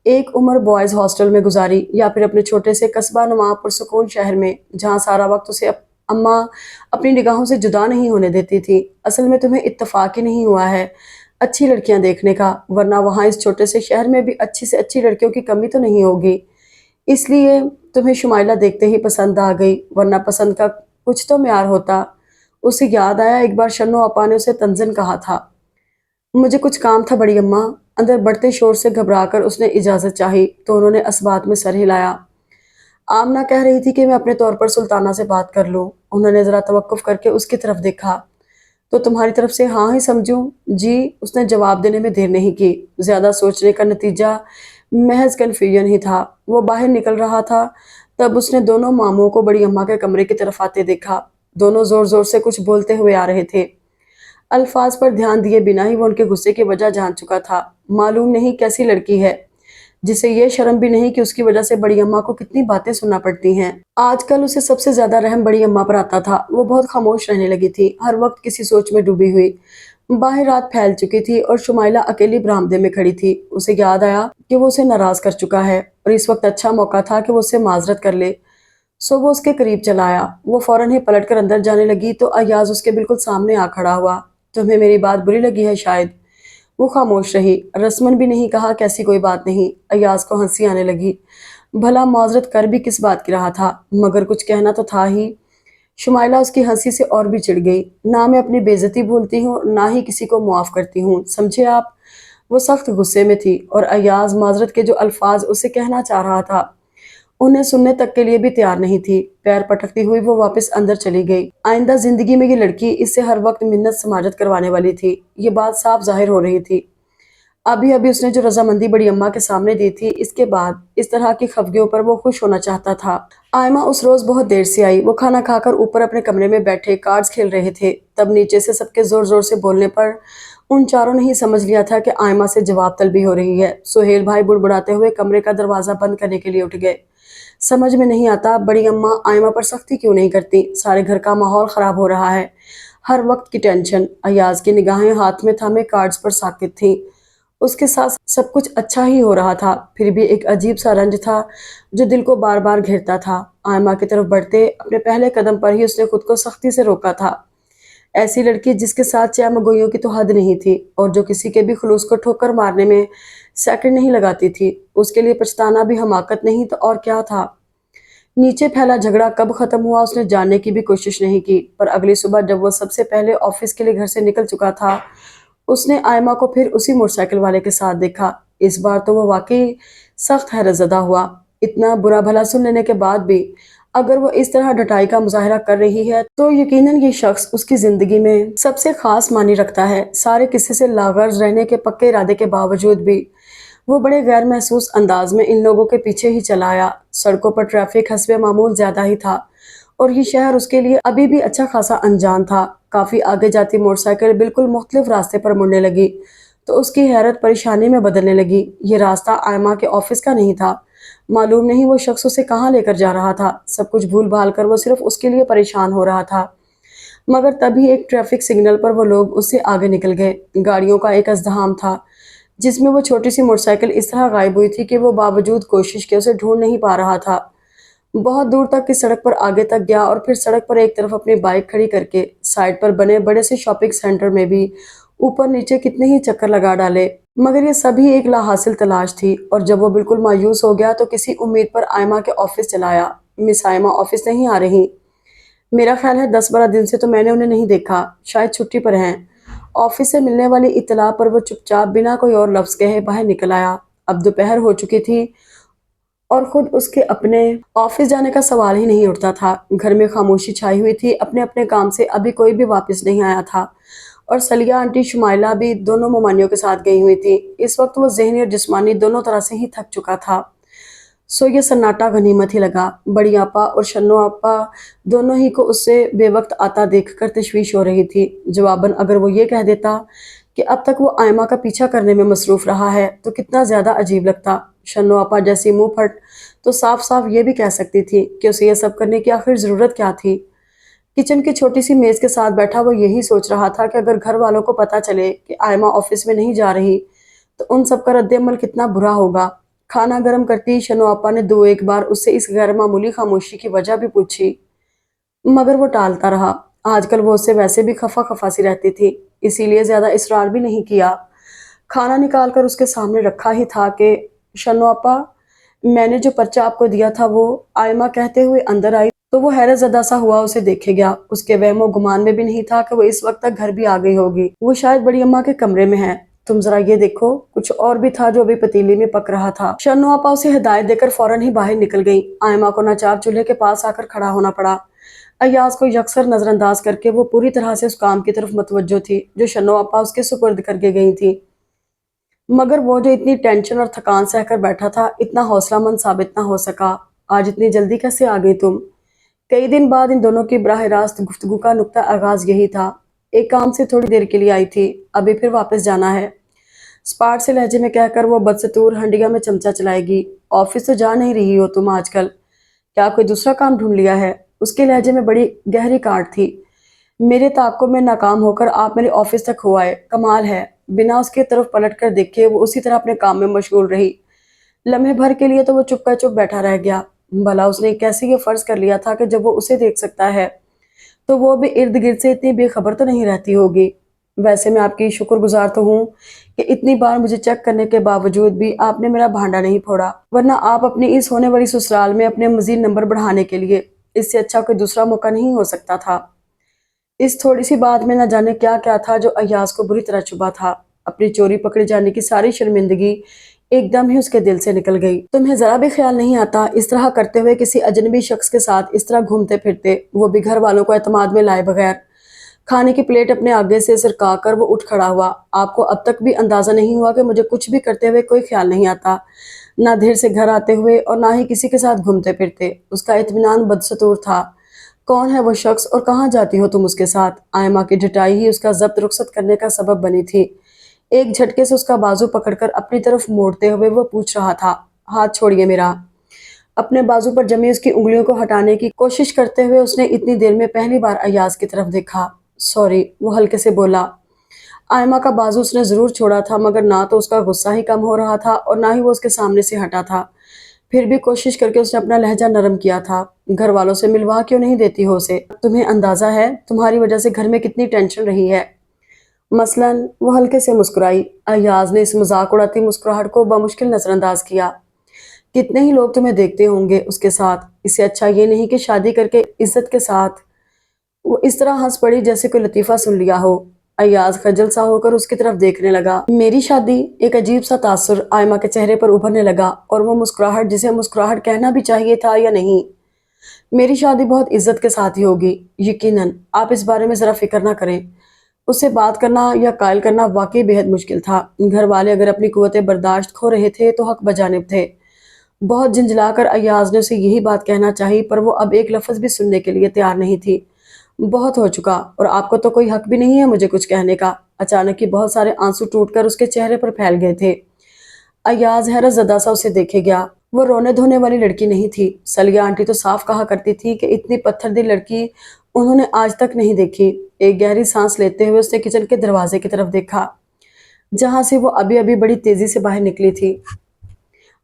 एक उम्र बॉयज हॉस्टल में गुजारी या फिर अपने छोटे से कस्बा नुमा पुरसुकून शहर में, जहाँ सारा वक्त उसे अम्मा अपनी निगाहों से जुदा नहीं होने देती थी। असल में तुम्हें इत्तेफाक ही नहीं हुआ है अच्छी लड़कियां देखने का, वरना वहाँ इस छोटे से शहर में भी अच्छी से अच्छी लड़कियों की कमी तो नहीं होगी। इसलिए तुम्हें शुमाइला देखते ही पसंद आ गई, वरना पसंद का कुछ तो म्यार होता। उसे याद आया एक बार शन्नो आपा ने उसे तंजन कहा था। मुझे कुछ काम था बड़ी अम्मा। अंदर बढ़ते शोर से घबराकर उसने इजाजत चाही तो उन्होंने असबात में सर हिलाया। आमना कह रही थी कि मैं अपने तौर पर सुल्ताना से बात कर लूं। उन्होंने जरा तवक्कुफ करके उसकी तरफ देखा। तो तुम्हारी तरफ से हाँ ही समझूं? जी, उसने जवाब देने में देर नहीं की। ज्यादा सोचने का नतीजा महज कन्फ्यूजन ही था। वो बाहर निकल रहा था तब उसने दोनों मामूओं को बड़ी अम्मा के कमरे की तरफ आते देखा। दोनों जोर जोर से कुछ बोलते हुए आ रहे थे। अल्फाज पर ध्यान दिए बिना ही वो उनके गुस्से की वजह जान चुका था। मालूम नहीं कैसी लड़की है जिसे ये शर्म भी नहीं कि उसकी वजह से बड़ी अम्मा को कितनी बातें सुनना पड़ती हैं। आजकल उसे सबसे ज्यादा रहम बड़ी अम्मा पर आता था। वो बहुत खामोश रहने लगी थी, हर वक्त किसी सोच में डूबी हुई। बाहर रात फैल चुकी थी और शुमाइला अकेली बरामदे में खड़ी थी। उसे याद आया कि वो उसे नाराज कर चुका है और इस वक्त अच्छा मौका था कि वो उससे माजरत कर ले। सो वो उसके करीब चला आया। वो फौरन ही पलट कर अंदर जाने लगी तो अयाज उसके बिल्कुल सामने आ खड़ा हुआ। तुम्हें मेरी बात बुरी लगी है शायद? वो खामोश रही। रस्मन भी नहीं कहा कि ऐसी कोई बात नहीं। अयाज को हंसी आने लगी। भला माजरत कर भी किस बात की रहा था, मगर कुछ कहना तो था ही। शुमाइला उसकी हंसी से और भी चिढ़ गई। ना मैं अपनी बेइज्जती भूलती हूँ, ना ही किसी को मुआफ करती हूँ, समझे आप? वो सख्त गुस्से में थी और अयाज माजरत के जो अल्फाज उसे कहना चाह रहा था उन्हें सुनने तक के लिए भी तैयार नहीं थी। पैर पटकती हुई वो वापस अंदर चली गई। आइंदा जिंदगी में ये लड़की इससे हर वक्त मिन्नत समाजत करवाने वाली थी, ये बात साफ जाहिर हो रही थी। अभी अभी उसने जो रजामंदी बड़ी अम्मा के सामने दी थी, इसके बाद इस तरह की खफगियों पर वो खुश होना चाहता था। आयमा उस रोज बहुत देर से आई। वो खाना खाकर ऊपर अपने कमरे में बैठे कार्ड्स खेल रहे थे। तब नीचे से सबके जोर जोर से बोलने पर उन चारों ने ही समझ लिया था कि आयमा से जवाब तलबी हो रही है। सुहेल भाई बुड़बुड़ाते हुए कमरे का दरवाजा बंद करने के लिए उठ गए। समझ में नहीं आता बड़ी अम्मा आयमा पर सख्ती क्यों नहीं करती। सारे घर का माहौल खराब हो रहा है, हर वक्त की टेंशन। अयाज की निगाहें हाथ में थामे कार्ड्स पर साकित थीं। उसके साथ सब कुछ अच्छा ही हो रहा था, फिर भी एक अजीब सा रंज था जो दिल को बार बार घेरता था। आयमा की तरफ बढ़ते अपने पहले कदम पर ही उसने खुद को सख्ती से रोका था। ऐसी लड़की जिसके साथ चैमगोइयों की तो हद नहीं थी और जो किसी के भी खुलूस को ठोकर मारने में सेकंड नहीं लगाती थी, उसके लिए पछताना भी हमाकत नहीं तो और क्या था। नीचे फैला झगड़ा कब खत्म हुआ उसने जानने की भी कोशिश नहीं की, पर अगली सुबह जब वो सबसे पहले ऑफिस के लिए घर से निकल चुका था, उसने आयमा को फिर उसी मोटरसाइकिल वाले के साथ देखा। इस बार तो वो वाकई सख्त हैरतजदा हुआ। इतना बुरा भला सुन लेने के बाद भी अगर वो इस तरह डटाई का मुजाहरा कर रही है तो यकीनन ये शख्स उसकी जिंदगी में सबसे खास मानी रखता है। सारे किस्से से लागर्ज रहने के पक्के इरादे के बावजूद भी वो बड़े गैर महसूस अंदाज में इन लोगों के पीछे ही चला आया। सड़कों पर ट्रैफिक हस्बे मामूल ज्यादा ही था और ये शहर उसके लिए अभी भी अच्छा खासा अनजान था। काफी आगे जाती मोटरसाइकिल बिल्कुल मुख्तलिफ रास्ते पर मुड़ने लगी तो उसकी हैरत परेशानी में बदलने लगी। ये रास्ता आयमा के ऑफिस का नहीं था। मालूम नहीं वो शख्स उसे कहाँ लेकर जा रहा था। सब कुछ भूल भाल कर वो सिर्फ उसके लिए परेशान हो रहा था। मगर तभी एक ट्रैफिक सिग्नल पर वो लोग उससे आगे निकल गए। गाड़ियों का एक अज़्दहाम था जिसमें वो छोटी सी मोटरसाइकिल इस तरह गायब हुई थी कि वो बावजूद कोशिश के उसे ढूंढ नहीं पा रहा था। बहुत दूर तक की सड़क पर आगे तक गया और फिर सड़क पर एक तरफ अपनी बाइक खड़ी करके साइड पर बने बड़े से शॉपिंग सेंटर में भी ऊपर नीचे कितने ही चक्कर लगा डाले, मगर ये सभी एक लाहासिल तलाश थी। और जब वो बिल्कुल मायूस हो गया तो किसी उम्मीद पर आयमा के ऑफिस चला आया। मिस आयमा ऑफिस नहीं आ रही? मेरा ख्याल है 10-12 दिन से तो मैंने उन्हें नहीं देखा, शायद छुट्टी पर हैं। ऑफिस से मिलने वाली इत्तला पर वो चुपचाप बिना कोई और लफ्ज कहे बाहर निकल आया। अब दोपहर हो चुकी थी और खुद उसके अपने ऑफिस जाने का सवाल ही नहीं उठता था। घर में खामोशी छाई हुई थी। अपने अपने काम से अभी कोई भी वापस नहीं आया था और सलिया आंटी शुमाइला भी दोनों ममानियों के साथ गई हुई थी। इस वक्त वो ज़हनी और जिस्मानी दोनों तरह से ही थक चुका था। सो ये सन्नाटा गनीमत ही लगा। बड़ी आपा और शन्नो आपा दोनों ही को उससे बेवक्त आता देखकर तशवीश हो रही थी। जवाबन अगर वो ये कह देता कि अब तक वो आयमा का पीछा करने में मसरूफ रहा है तो कितना ज्यादा अजीब लगता। शन्नो आपा जैसी मुंह फट तो साफ साफ ये भी कह सकती थी कि उसे ये सब करने की आखिर जरूरत क्या थी। किचन की छोटी सी मेज के साथ बैठा वो यही सोच रहा था कि अगर घर वालों को पता चले कि आयमा ऑफिस में नहीं जा रही तो उन सब का रद्द-ए-अमल कितना बुरा होगा। खाना गर्म करती शनो आपा ने दो एक बार उससे इस गैर मामूली खामोशी की वजह भी पूछी, मगर वो टालता रहा। आजकल वो उससे वैसे भी खफा खफा सी रहती थी, इसीलिए ज्यादा इसरार भी नहीं किया। खाना निकाल कर उसके सामने रखा ही था कि शनो आपा, मैंने जो पर्चा आपको दिया था वो। आयमा कहते हुए अंदर आई तो वो हैरत ज़दा सा हुआ उसे देखे गया। उसके वहमो गुमान में भी नहीं था कि वो इस वक्त तक घर भी आ गई होगी। वो शायद बड़ी अम्मा के कमरे में है। तुम जरा ये देखो। कुछ और भी था जो अभी पतीली में पक रहा था। शन्नो आपा उसे हिदायत देकर फौरन ही बाहर निकल गई। आयमा को नाचार चूल्हे के पास आकर खड़ा होना पड़ा। अयाज को यकसर नजरअंदाज करके वो पूरी तरह से उस काम की तरफ मतवज्जो थी जो शन्नो आपा उसके सुपुर्द करके गई थी। मगर वो जो इतनी टेंशन और थकान सहकर बैठा था, इतना हौसलामंद साबित ना हो सका। آج اتنی جلدی کیسے آ گئی تم؟ کئی دن بعد ان دونوں کی براہ راست گفتگو کا نقطہ آغاز یہی تھا۔ ایک کام سے تھوڑی دیر کے لیے آئی تھی، ابھی پھر واپس جانا ہے، اسپاٹ سے لہجے میں کہہ کر وہ بدستور ہنڈیا میں چمچہ چلائے گی۔ آفس تو جا نہیں رہی ہو تم آج کل؟ کیا کوئی دوسرا کام ڈھونڈ لیا ہے؟ اس کے لہجے میں بڑی گہری کاٹ تھی۔ میرے تعاقب میں ناکام ہو کر آپ میرے آفس تک ہو آئے، کمال ہے۔ بنا اس کی طرف پلٹ کر دیکھے وہ اسی طرح اپنے کام میں مشغول رہی۔ لمحے بھر کے لیے تو وہ چپ کا چپ بیٹھا رہ گیا۔ بھلا اس نے کیسے یہ فرض کر لیا تھا کہ جب وہ اسے دیکھ سکتا ہے تو وہ بھی ارد گرد سے اتنی بے خبر تو نہیں رہتی ہوگی۔ ویسے میں آپ کی شکر گزار تو ہوں کہ اتنی بار مجھے چیک کرنے کے باوجود بھی آپ نے میرا بھانڈا نہیں پھوڑا، ورنہ آپ اپنی اس ہونے والی سسرال میں اپنے مزید نمبر بڑھانے کے لیے اس سے اچھا کوئی دوسرا موقع نہیں ہو سکتا تھا۔ اس تھوڑی سی بات میں نہ جانے کیا کیا تھا جو ایاز کو بری طرح چبھا تھا۔ اپنی چوری پکڑے جانے کی ساری شرمندگی ایک دم ہی اس کے دل سے نکل گئی۔ تمہیں ذرا بھی خیال نہیں آتا اس طرح کرتے ہوئے کسی اجنبی شخص کے ساتھ اس طرح گھومتے پھرتے، وہ بھی گھر والوں کو اعتماد میں لائے بغیر؟ کھانے کی پلیٹ اپنے آگے سے سرکا کر وہ اٹھ کھڑا ہوا۔ آپ کو اب تک بھی اندازہ نہیں ہوا کہ مجھے کچھ بھی کرتے ہوئے کوئی خیال نہیں آتا، نہ دیر سے گھر آتے ہوئے اور نہ ہی کسی کے ساتھ گھومتے پھرتے۔ اس کا اطمینان بدستور تھا۔ کون ہے وہ شخص اور کہاں جاتی ہو تم اس کے ساتھ؟ آئمہ کی ڈٹائی ہی اس کا ضبط رخصت کرنے کا سبب بنی تھی۔ ایک جھٹکے سے اس کا بازو پکڑ کر اپنی طرف موڑتے ہوئے وہ پوچھ رہا تھا، ہاتھ چھوڑیے میرا۔ اپنے بازو پر جمی اس کی انگلیوں کو ہٹانے کی کوشش کرتے ہوئے اس نے اتنی دیر میں پہلی بار ایاز کی طرف دیکھا۔ سوری، وہ ہلکے سے بولا۔ آئمہ کا بازو اس نے ضرور چھوڑا تھا، مگر نہ تو اس کا غصہ ہی کم ہو رہا تھا اور نہ ہی وہ اس کے سامنے سے ہٹا تھا۔ پھر بھی کوشش کر کے اس نے اپنا لہجہ نرم کیا تھا۔ گھر والوں سے ملوا کیوں نہیں دیتی ہو اسے؟ تمہیں اندازہ ہے تمہاری وجہ سے گھر میں کتنی ٹینشن رہی ہے؟ مثلاً وہ ہلکے سے مسکرائی۔ ایاز نے اس مذاق اڑاتی مسکراہٹ کو بمشکل نظر انداز کیا۔ کتنے ہی لوگ تمہیں دیکھتے ہوں گے اس کے ساتھ، اس سے اچھا یہ نہیں کہ شادی کر کے عزت کے ساتھ۔ وہ اس طرح ہنس پڑی جیسے کوئی لطیفہ سن لیا ہو۔ ایاز خجل سا ہو کر اس کی طرف دیکھنے لگا۔ میری شادی؟ ایک عجیب سا تاثر آئمہ کے چہرے پر ابھرنے لگا اور وہ مسکراہٹ جسے مسکراہٹ کہنا بھی چاہیے تھا یا نہیں۔ میری شادی بہت عزت کے ساتھ ہی ہوگی، یقیناً۔ آپ اس بارے میں ذرا فکر نہ کریں۔ اس سے بات کرنا یا قائل کرنا واقعی بے حد مشکل تھا۔ گھر والے اگر اپنی قوت برداشت کھو رہے تھے تو حق بجانب تھے۔ بہت جھنجھلا کر ایاز نے اسے یہی بات کہنا چاہی، پر وہ اب ایک لفظ بھی سننے کے لیے تیار نہیں تھی۔ بہت ہو چکا، اور آپ کو تو کوئی حق بھی نہیں ہے مجھے کچھ کہنے کا۔ اچانک ہی بہت سارے آنسو ٹوٹ کر اس کے چہرے پر پھیل گئے تھے۔ ایاز حیرت زدہ سا اسے دیکھے گیا۔ وہ رونے دھونے والی لڑکی نہیں تھی۔ سلیہ آنٹی تو صاف کہا کرتی تھی کہ اتنی پتھر دل لڑکی انہوں نے آج تک نہیں دیکھی۔ ایک گہری سانس لیتے ہوئے اس نے کچن کے دروازے کی طرف دیکھا، جہاں سے وہ ابھی ابھی بڑی تیزی سے باہر نکلی تھی۔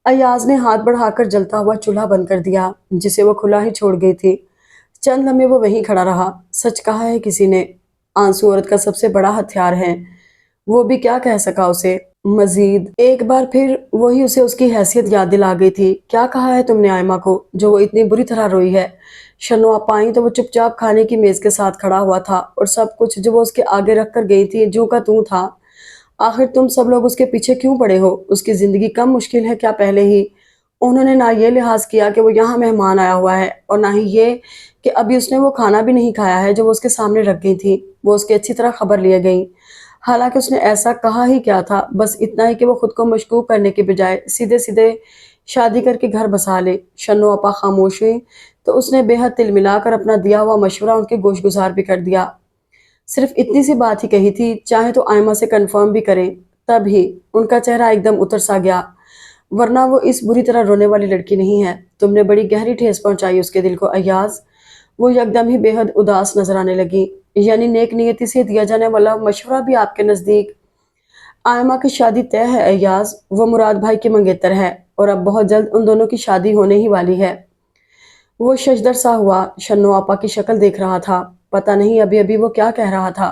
ایاز نے ہاتھ بڑھا کر جلتا ہوا چولہا بند کر دیا، جسے وہ کھلا ہی چھوڑ گئی تھی۔ چند لمحے وہ وہیں کھڑا رہا۔ سچ کہا ہے کسی نے، آنسو عورت کا سب سے بڑا ہتھیار ہے۔ وہ بھی کیا کہہ سکا اسے مزید؟ ایک بار پھر وہی اسے اس کی حیثیت یاد دلا گئی تھی۔ کیا کہا ہے تم نے آئمہ کو جو وہ اتنی بری طرح روئی ہے؟ شنو آپ آئیں تو وہ چپ چاپ کھانے کی میز کے ساتھ کھڑا ہوا تھا، اور سب کچھ جو وہ اس کے آگے رکھ کر گئی تھی جو کا توں تھا۔ آخر تم سب لوگ اس کے پیچھے کیوں پڑے ہو؟ اس کی زندگی کم مشکل ہے کیا پہلے ہی؟ انہوں نے نہ یہ لحاظ کیا کہ وہ یہاں مہمان آیا ہوا ہے، اور نہ ہی یہ کہ ابھی اس نے وہ کھانا بھی نہیں کھایا ہے جو وہ اس کے سامنے رکھ گئی تھی۔ وہ اس کی اچھی طرح خبر لیے گئیں، حالانکہ اس نے ایسا کہا ہی کیا تھا، بس اتنا ہی کہ وہ خود کو مشکوک کرنے کے بجائے سیدھے سیدھے شادی کر کے گھر بسا لے۔ شنو آپا خاموش ہوئی تو اس نے بے حد تل ملا کر اپنا دیا ہوا مشورہ ان کے گوش گزار بھی کر دیا۔ صرف اتنی سی بات ہی کہی تھی، چاہے تو آئمہ سے کنفرم بھی کریں۔ تب ہی ان کا چہرہ ایک دم اتر سا گیا، ورنہ وہ اس بری طرح رونے والی لڑکی نہیں ہے۔ تم نے بڑی گہری ٹھیس پہنچائی اس کے دل کو ایاز۔ وہ یکدم ہی بے حد اداس نظر آنے لگی۔ یعنی نیک نیتی سے دیا جانے والا مشورہ بھی آپ کے نزدیک؟ آئمہ کی شادی طے ہے ایاز، وہ مراد بھائی کی منگیتر ہے، اور اب بہت جلد ان دونوں کی شادی ہونے ہی والی ہے۔ وہ ششدر سا ہوا، شنو آپا کی شکل دیکھ رہا تھا۔ پتہ نہیں ابھی ابھی وہ کیا کہہ رہا تھا۔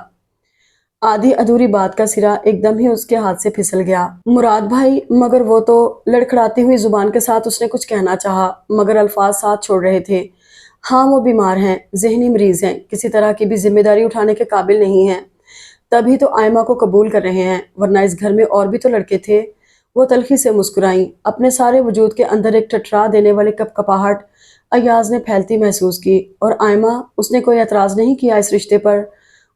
آدھی ادھوری بات کا سرا ایک دم ہی اس کے ہاتھ سے پھسل گیا۔ مراد بھائی؟ مگر وہ تو… لڑکھڑاتی ہوئی زبان کے ساتھ اس نے کچھ کہنا چاہا، مگر الفاظ ساتھ چھوڑ رہے تھے۔ ہاں وہ بیمار ہیں، ذہنی مریض ہیں، کسی طرح کی بھی ذمہ داری اٹھانے کے قابل نہیں ہیں، تبھی تو آئمہ کو قبول کر رہے ہیں، ورنہ اس گھر میں اور بھی تو لڑکے تھے۔ وہ تلخی سے مسکرائیں۔ اپنے سارے وجود کے اندر ایک ٹھٹرا دینے والی کپ کپاہٹ ایاز نے پھیلتی محسوس کی۔ اور آئمہ؟ اس نے کوئی اعتراض نہیں کیا اس رشتے پر؟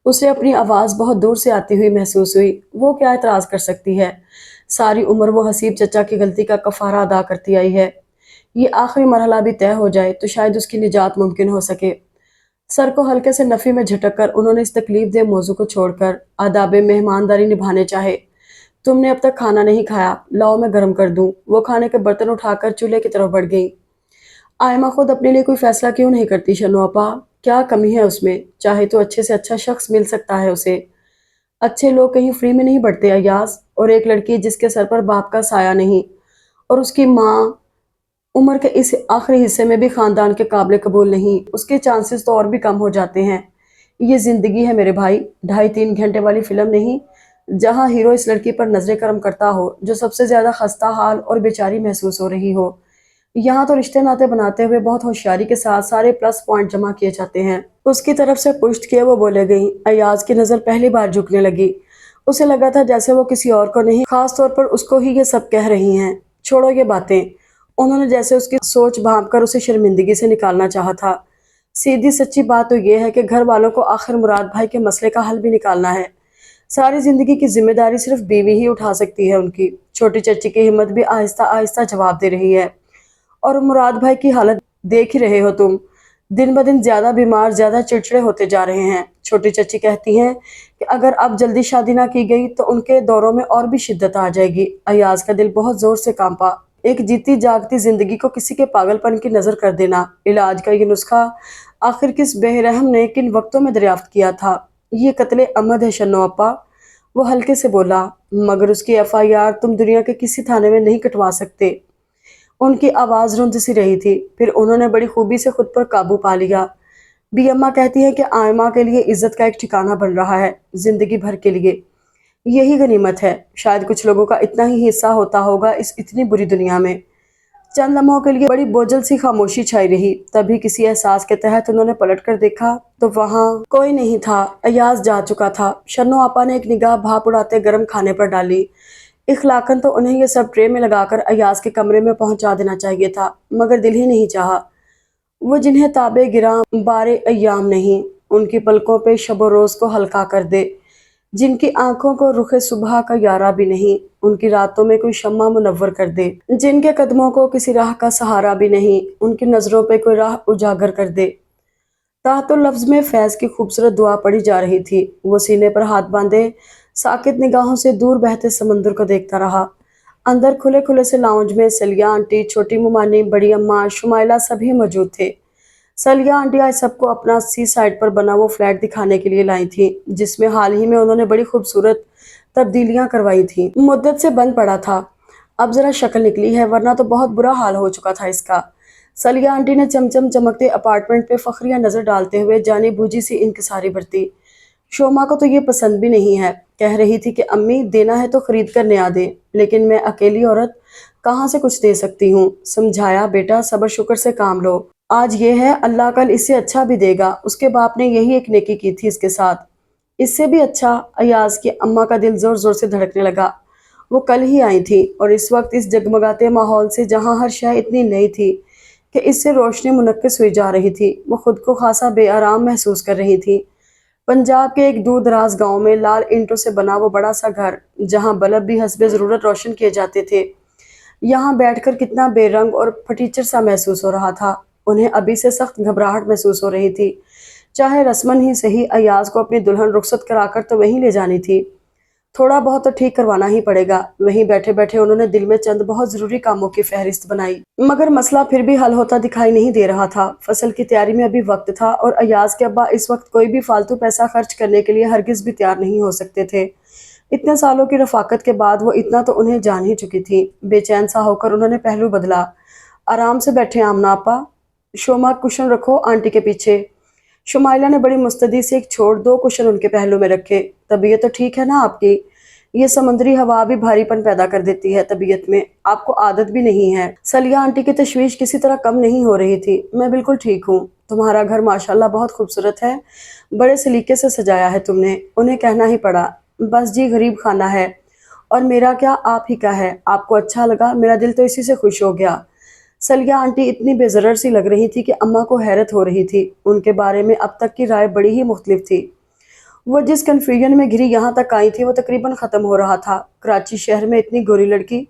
اسے اپنی آواز بہت دور سے آتی ہوئی محسوس ہوئی۔ وہ کیا اعتراض کر سکتی ہے؟ ساری عمر وہ حسیب چچا کی غلطی کا کفارہ ادا کرتی آئی ہے۔ یہ آخری مرحلہ بھی طے ہو جائے تو شاید اس کی نجات ممکن ہو سکے۔ سر کو ہلکے سے نفی میں جھٹک کر انہوں نے اس تکلیف دہ موضوع کو چھوڑ کر آداب مہمانداری نبھانے چاہے۔ تم نے اب تک کھانا نہیں کھایا، لاؤ میں گرم کر دوں۔ وہ کھانے کے برتن اٹھا کر چولہے کی طرف بڑھ گئی۔ آئمہ خود اپنے لیے کوئی فیصلہ کیوں نہیں کرتی شنو اپا؟ کیا کمی ہے اس میں؟ چاہے تو اچھے سے اچھا شخص مل سکتا ہے اسے۔ اچھے لوگ کہیں فری میں نہیں بڑھتے ایاز، اور ایک لڑکی جس کے سر پر باپ کا سایہ نہیں اور اس کی ماں عمر کے اس آخری حصے میں بھی خاندان کے قابل قبول نہیں، اس کے چانسز تو اور بھی کم ہو جاتے ہیں۔ یہ زندگی ہے میرے بھائی، 2.5-3 گھنٹے والی فلم نہیں جہاں ہیرو اس لڑکی پر نظر کرم کرتا ہو جو سب سے زیادہ خستہ حال اور بیچاری محسوس ہو رہی ہو۔ یہاں تو رشتے ناطے بناتے ہوئے بہت ہوشیاری کے ساتھ سارے پلس پوائنٹ جمع کیے جاتے ہیں۔ اس کی طرف سے پشت کیے وہ بولے گئیں۔ ایاز کی نظر پہلی بار جھکنے لگی۔ اسے لگا تھا جیسے وہ کسی اور کو نہیں، خاص طور پر اس کو ہی یہ سب کہہ رہی ہیں۔ چھوڑو یہ باتیں۔ انہوں نے جیسے اس کی سوچ بھانپ کر اسے شرمندگی سے نکالنا چاہا تھا۔ سیدھی سچی بات تو یہ ہے کہ گھر والوں کو آخر مراد بھائی کے مسئلے کا حل بھی نکالنا ہے۔ ساری زندگی کی ذمہ داری صرف بیوی ہی اٹھا سکتی ہے ان کی۔ چھوٹی چچی کی ہمت بھی آہستہ آہستہ جواب دے رہی ہے۔ اور مراد بھائی کی حالت دیکھ ہی رہے ہو تم، دن بدن زیادہ بیمار، زیادہ چڑچڑے ہوتے جا رہے ہیں۔ چھوٹی چچی کہتی ہیں کہ اگر اب جلدی شادی نہ کی گئی تو ان کے دوروں میں اور بھی شدت آ جائے گی۔ ایاز کا دل بہت زور سے کانپا۔ ایک جیتی جاگتی زندگی کو کسی کے پاگل پن کی نظر کر دینا، علاج کا یہ نسخہ آخر کس بے رحم نے کن وقتوں میں دریافت کیا تھا؟ یہ قتل عمد ہے شنو اپا، وہ ہلکے سے بولا، مگر اس کی FIR تم دنیا کے کسی تھانے میں نہیں کٹوا سکتے۔ ان کی آواز رند سی رہی تھی، پھر انہوں نے بڑی خوبی سے خود پر قابو پا لیا۔ بی اماں کہتی ہیں کہ آئمہ کے لیے عزت کا ایک ٹھکانہ بن رہا ہے، زندگی بھر کے لیے۔ یہی غنیمت ہے، شاید کچھ لوگوں کا اتنا ہی حصہ ہوتا ہوگا اس اتنی بری دنیا میں۔ چند لمحوں کے لیے بڑی بوجھل سی خاموشی چھائی رہی، تبھی کسی احساس کے تحت انہوں نے پلٹ کر دیکھا تو وہاں کوئی نہیں تھا۔ ایاز جا چکا تھا۔ شنو آپا نے ایک نگاہ بھاپ اڑاتے گرم کھانے پر ڈالی۔ اخلاقاً تو انہیں یہ سب ٹرے میں لگا کر ایاز کے کمرے میں پہنچا دینا چاہیے تھا، مگر دل ہی نہیں چاہا۔ وہ جنہیں تابے گراں بارے ایام نہیں، ان کی پلکوں پہ شب و روز کو ہلکا کر دے، جن کی آنکھوں کو رخ صبح کا یارہ بھی نہیں، ان کی راتوں میں کوئی شمع منور کر دے، جن کے قدموں کو کسی راہ کا سہارا بھی نہیں، ان کی نظروں پہ کوئی راہ اجاگر کر دے۔ تحت لفظ میں فیض کی خوبصورت دعا پڑھی جا رہی تھی۔ وہ سینے پر ہاتھ باندھے ساکت نگاہوں سے دور بہتے سمندر کو دیکھتا رہا۔ اندر کھلے کھلے سے لاؤنج میں سلیہ آنٹی، چھوٹی ممانی، بڑی اماں، شمائلہ سبھی موجود تھے۔ سلیہ آنٹی آج سب کو اپنا سی سائڈ پر بنا وہ فلیٹ دکھانے کے لیے لائی تھیں، جس میں حال ہی میں انہوں نے بڑی خوبصورت تبدیلیاں کروائی تھیں۔ مدت سے بند پڑا تھا، اب ذرا شکل نکلی ہے، ورنہ تو بہت برا حال ہو چکا تھا اس کا۔ سلیہ آنٹی نے چمچم چمکتے اپارٹمنٹ پہ فخریہ نظر ڈالتے ہوئے جانی بوجھی سی انکساری برتی۔ شوما کو تو یہ پسند بھی نہیں ہے، کہہ رہی تھی کہ امی دینا ہے تو خرید کر نیا دیں، لیکن میں اکیلی عورت کہاں سے کچھ دے سکتی ہوں۔ سمجھایا بیٹا صبر شکر سے کام لو، آج یہ ہے اللہ کل اس سے اچھا بھی دے گا۔ اس کے باپ نے یہی ایک نیکی کی تھی اس کے ساتھ، اس سے بھی اچھا۔ ایاز کی اماں کا دل زور زور سے دھڑکنے لگا۔ وہ کل ہی آئی تھی اور اس وقت اس جگمگاتے ماحول سے جہاں ہر شے اتنی نئی تھی کہ اس سے روشنی منعکس ہوئی جا رہی تھی، وہ خود کو خاصا بے آرام محسوس کر رہی تھی۔ پنجاب کے ایک دور دراز گاؤں میں لال اینٹوں سے بنا وہ بڑا سا گھر، جہاں بلب بھی حسب ضرورت روشن کیے جاتے تھے، یہاں بیٹھ کر کتنا بے رنگ اور پھٹیچر سا محسوس ہو رہا تھا۔ انہیں ابھی سے سخت گھبراہٹ محسوس ہو رہی تھی۔ چاہے رسماً ہی صحیح، ایاز کو اپنی دلہن رخصت کرا کر تو وہیں لے جانی تھی۔ تھوڑا بہت تو ٹھیک کروانا ہی پڑے گا۔ وہیں بیٹھے بیٹھے انہوں نے دل میں چند بہت ضروری کاموں کی فہرست بنائی، مگر مسئلہ پھر بھی حل ہوتا دکھائی نہیں دے رہا تھا۔ فصل کی تیاری میں ابھی وقت تھا اور ایاز کے ابا اس وقت کوئی بھی فالتو پیسہ خرچ کرنے کے لیے ہرگز بھی تیار نہیں ہو سکتے تھے۔ اتنے سالوں کی رفاقت کے بعد وہ اتنا تو انہیں جان ہی چکی تھی۔ بے چین سا ہو کر انہوں نے پہلو بدلا۔ آرام سے بیٹھے آمنہ آپا، شوما کشن رکھو آنٹی کے پیچھے۔ شمائلہ نے بڑی مستعدی سے ایک چھوڑ 2 کشن ان کے پہلو میں رکھے۔ طبیعت تو ٹھیک ہے نا آپ کی؟ یہ سمندری ہوا بھی بھاری پن پیدا کر دیتی ہے طبیعت میں، آپ کو عادت بھی نہیں ہے۔ سلیہ آنٹی کی تشویش کسی طرح کم نہیں ہو رہی تھی۔ میں بالکل ٹھیک ہوں، تمہارا گھر ماشاءاللہ بہت خوبصورت ہے، بڑے سلیقے سے سجایا ہے تم نے۔ انہیں کہنا ہی پڑا، بس جی غریب خانہ ہے، اور میرا کیا آپ ہی کا ہے۔ آپ کو اچھا لگا، میرا دل تو اسی سے خوش ہو گیا۔ سلیہ آنٹی اتنی بے ضرر سی لگ رہی تھی کہ اماں کو حیرت ہو رہی تھی۔ ان کے بارے میں اب تک کی رائے بڑی ہی مختلف تھی۔ وہ جس کنفیوژن میں گھری یہاں تک آئی تھی وہ تقریباً ختم ہو رہا تھا۔ کراچی شہر میں اتنی گوری لڑکی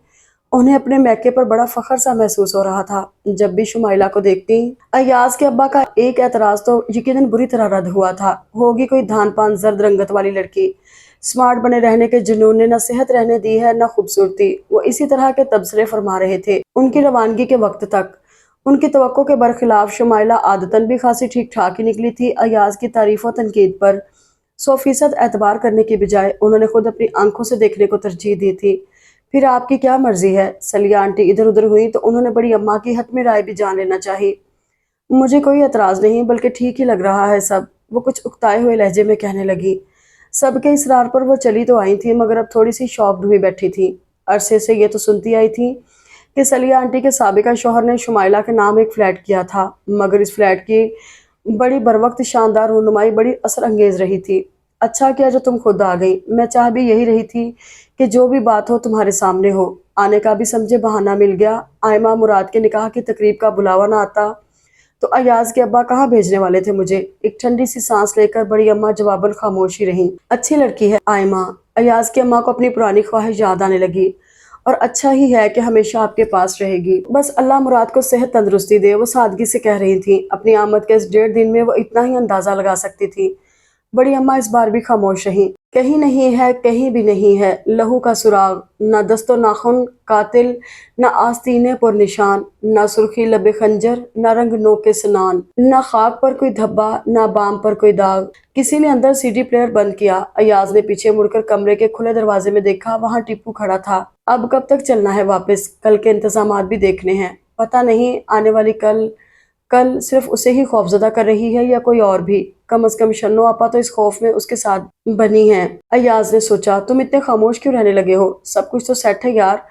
उन्हें अपने मैके पर बड़ा फख्र सा महसूस हो रहा था। जब भी शुमाइला को देखती, अय्याज के अब्बा का एक एतराज तो यकीनन बुरी तरह रद्द हुआ था। होगी कोई धान पान जर्द रंगत वाली लड़की, स्मार्ट बने रहने के जुनून ने न सेहत रहने दी है न खूबसूरती। वो इसी तरह के तबसरे फरमा रहे थे उनकी रवानगी के वक्त तक। उनकी तवक्को के बरखिलाफ शुमाइला आदतन भी खासी ठीक ठाक ही निकली थी। अय्याज की तारीफ और तनकीद पर 100% एतबार करने की बजाय उन्होंने खुद अपनी आंखों से देखने को तरजीह दी थी। फिर आपकी क्या मर्जी है? सलिया आंटी इधर उधर हुई तो उन्होंने बड़ी अम्मा की हतमी राय भी जान लेना चाहिए। मुझे कोई एतराज नहीं, बल्कि ठीक ही लग रहा है सब, वो कुछ उकताए हुए लहजे में कहने लगी। सबके इसरार पर वो चली तो आई थी, मगर अब थोड़ी सी शॉक्ड हुई बैठी थी। अरसे से ये तो सुनती आई थी कि सलिया आंटी के साबिका शौहर ने शुमाइला के नाम एक फ्लैट किया था, मगर इस फ्लैट की बड़ी बरवक्त शानदार रूनुमाई बड़ी असर अंगेज रही थी। अच्छा किया जो तुम खुद आ गई, मैं चाह भी यही रही थी कि जो भी बात हो तुम्हारे सामने हो। आने का भी समझे बहाना मिल गया। आयमा मुराद के निकाह की तकरीब का बुलावा ना आता तो अयाज के अब्बा कहाँ भेजने वाले थे मुझे। एक ठंडी सी सांस लेकर बड़ी अम्मा जवाबन खामोश ही रहीं। अच्छी लड़की है आयमा। अयाज की अम्मा को अपनी पुरानी ख्वाहिश याद आने लगी। और अच्छा ही है कि हमेशा आपके पास रहेगी। बस अल्लाह मुराद को सेहत तंदुरुस्ती दे, वो सादगी से कह रही थी। अपनी आमद के इस 1.5 दिन में वो इतना ही अंदाजा लगा सकती थी। बड़ी अम्मा इस बार भी खामोश रहीं। कहीं नहीं है, कहीं भी नहीं है लहू का सुराग, न दस्तो नाखुन कातिल, न आस्तीने पर निशान, न सुर्खी लबे खंजर, न रंग नोके सनान, न खाक पर कोई धब्बा, न बाम पर कोई दाग। किसी ने अंदर सीडी प्लेयर बंद किया। अयाज ने पीछे मुड़कर कमरे के खुले दरवाजे में देखा, वहां टिप्पू खड़ा था। अब कब तक चलना है वापस? कल के इंतजामात भी देखने हैं। पता नहीं आने वाली कल कल सिर्फ उसे ही खौफजदा कर रही है या कोई और भी। कम अज कम शन्नो आपा तो इस खौफ में उसके साथ बनी है। अयाज ने सोचा, तुम इतने खामोश क्यों रहने लगे हो? सब कुछ तो सेट है यार।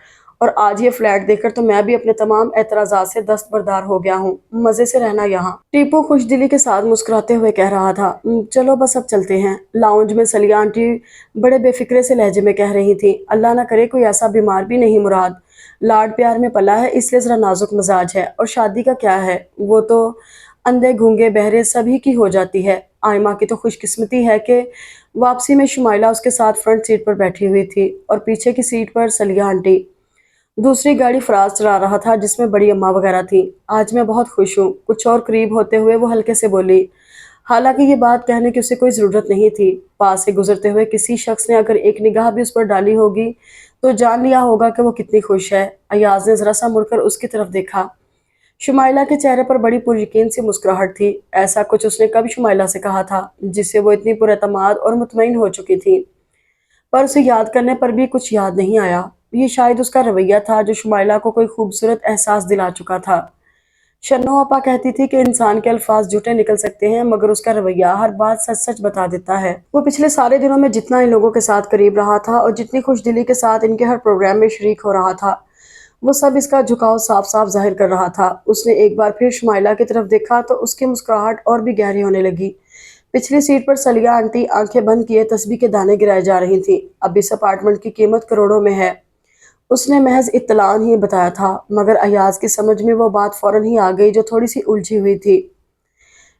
और आज ये फ्लैट देखकर तो मैं भी अपने तमाम एतराजात से दस्तबरदार हो गया हूँ। मजे से रहना यहाँ। टीपू खुशदिली के साथ मुस्कुराते हुए कह रहा था। चलो बस अब चलते हैं। लाउंज में सलिया आंटी बड़े बेफिक्रे से लहजे में कह रही थी। अल्लाह ना करे कोई ऐसा बीमार भी नहीं मुराद। लाड प्यार में पला है, इसलिए जरा नाजुक मिजाज है। और शादी का क्या है, वो तो अंधे गूंगे बहरे सभी की हो जाती है। आयमा की तो खुशकिस्मती है कि वापसी में शुमाइला उसके साथ फ्रंट सीट पर बैठी हुई थी और पीछे की सीट पर सलिया आंटी। दूसरी गाड़ी फराज चला रहा था जिसमें बड़ी अम्मा वगैरह थी। आज मैं बहुत खुश हूँ, कुछ और करीब होते हुए वो हल्के से बोली। हालांकि ये बात कहने की उसे कोई ज़रूरत नहीं थी। पास से गुजरते हुए किसी शख्स ने अगर एक निगाह भी उस पर डाली होगी तो जान लिया होगा कि वो कितनी खुश है। अयाज ने ज़रा सा मुड़कर उसकी तरफ देखा। शुमाइला के चेहरे पर बड़ी पुरयकीन सी मुस्कुराहट थी। ऐसा कुछ उसने कब शुमाइला से कहा था जिससे वो इतनी पुरएतमाद और मुतमईन हो चुकी थी। पर उसे याद करने पर भी कुछ याद नहीं आया। ये शायद उसका रवैया था जो शुमाइला को कोई खूबसूरत एहसास दिला चुका था। शन्नो आपा कहती थी कि इंसान के अल्फाज झूठे निकल सकते हैं, मगर उसका रवैया हर बात सच सच बता देता है। वो पिछले सारे दिनों में जितना इन लोगों के साथ करीब रहा था और जितनी खुशदिली के साथ इनके हर प्रोग्राम में शरीक हो रहा था, वो सब इसका झुकाव साफ साफ जाहिर कर रहा था। उसने एक बार फिर शुमाइला की तरफ देखा तो उसकी मुस्कुराहट और भी गहरी होने लगी। पिछली सीट पर सलिया आंटी आंखें बंद किए तस्बीह के दाने गिराए जा रही थी। अब इस अपार्टमेंट की कीमत करोड़ों में है। उसने महज इत्तलान ही बताया था, मगर अयाज की समझ में वो बात फौरन ही आ गई जो थोड़ी सी उलझी हुई थी।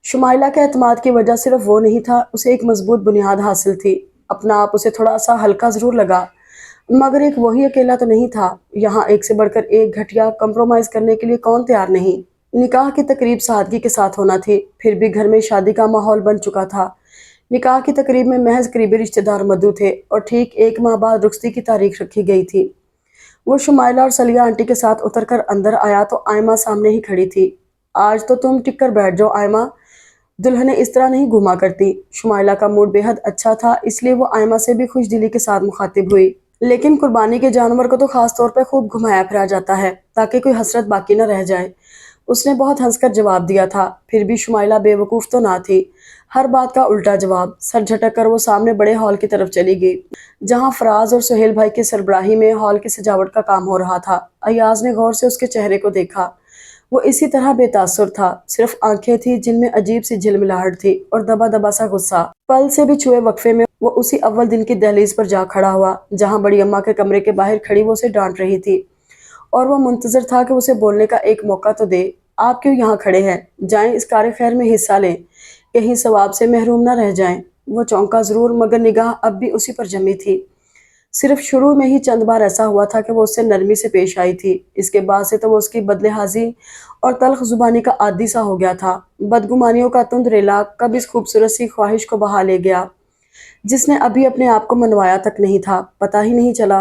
शुमाइला के एतमाद की वजह सिर्फ वो नहीं था, उसे एक मजबूत बुनियाद हासिल थी। अपना आप उसे थोड़ा सा हल्का जरूर लगा, मगर एक वही अकेला तो नहीं था। यहाँ एक से बढ़कर एक घटिया कंप्रोमाइज करने के लिए कौन तैयार नहीं। निकाह की तकरीब सादगी के साथ होना थी, फिर भी घर में शादी का माहौल बन चुका था। निकाह की तकरीब में महज करीबी रिश्तेदार मौजूद थे और ठीक 1 माह बाद रुखसती की तारीख रखी गई थी। वो शुमाइला और सलिया आंटी के साथ उतरकर अंदर आया तो आयमा सामने ही खड़ी थी। आज तो तुम टिक कर बैठ जाओ आयमा, दुल्हने इस तरह नहीं घुमा करती। शुमाइला का मूड बेहद अच्छा था, इसलिए वो आयमा से भी खुश दिली के साथ मुखातिब हुई। लेकिन कुर्बानी के जानवर को तो खास तौर पर खूब घुमाया फिराया जाता है ताकि कोई हसरत बाकी न रह जाए। उसने बहुत हंसकर जवाब दिया था। फिर भी शुमाइला बेवकूफ़ तो ना थी। हर बात का उल्टा जवाब। सर झटक कर वो सामने बड़े हॉल की तरफ चली गई, जहां फराज और सुहेल भाई की सरबराही में हॉल की सजावट का काम हो रहा था। अयाज ने गौर से उसके चेहरे को देखा। वो इसी तरह बेतासुर था, सिर्फ आंखें थी जिनमें अजीब सी झिलमिलाहट थी और दबा दबा सा गुस्सा। पल से भी छुए वक्फे में वो उसी अव्वल दिन की दहलीज पर जा खड़ा हुआ जहां बड़ी अम्मा के कमरे के बाहर खड़ी वो उसे डांट रही थी, और वो मुंतजर था कि उसे बोलने का एक मौका तो दे। आप क्यों यहाँ खड़े हैं? जाएं इस कार खैर में हिस्सा लें, कहीं सवाब से महरूम ना रह जाएं। वो चौंका जरूर, मगर निगाह अब भी उसी पर जमी थी। صرف شروع میں ہی چند بار ایسا ہوا تھا کہ وہ اس سے نرمی سے پیش آئی تھی، اس کے بعد سے تو وہ اس کی بدلحاظی اور تلخ زبانی کا عادی سا ہو گیا تھا۔ بدگمانیوں کا تند ریلا کب اس خوبصورت سی خواہش کو بہا لے گیا جس نے ابھی اپنے آپ کو منوایا تک نہیں تھا، پتہ ہی نہیں چلا۔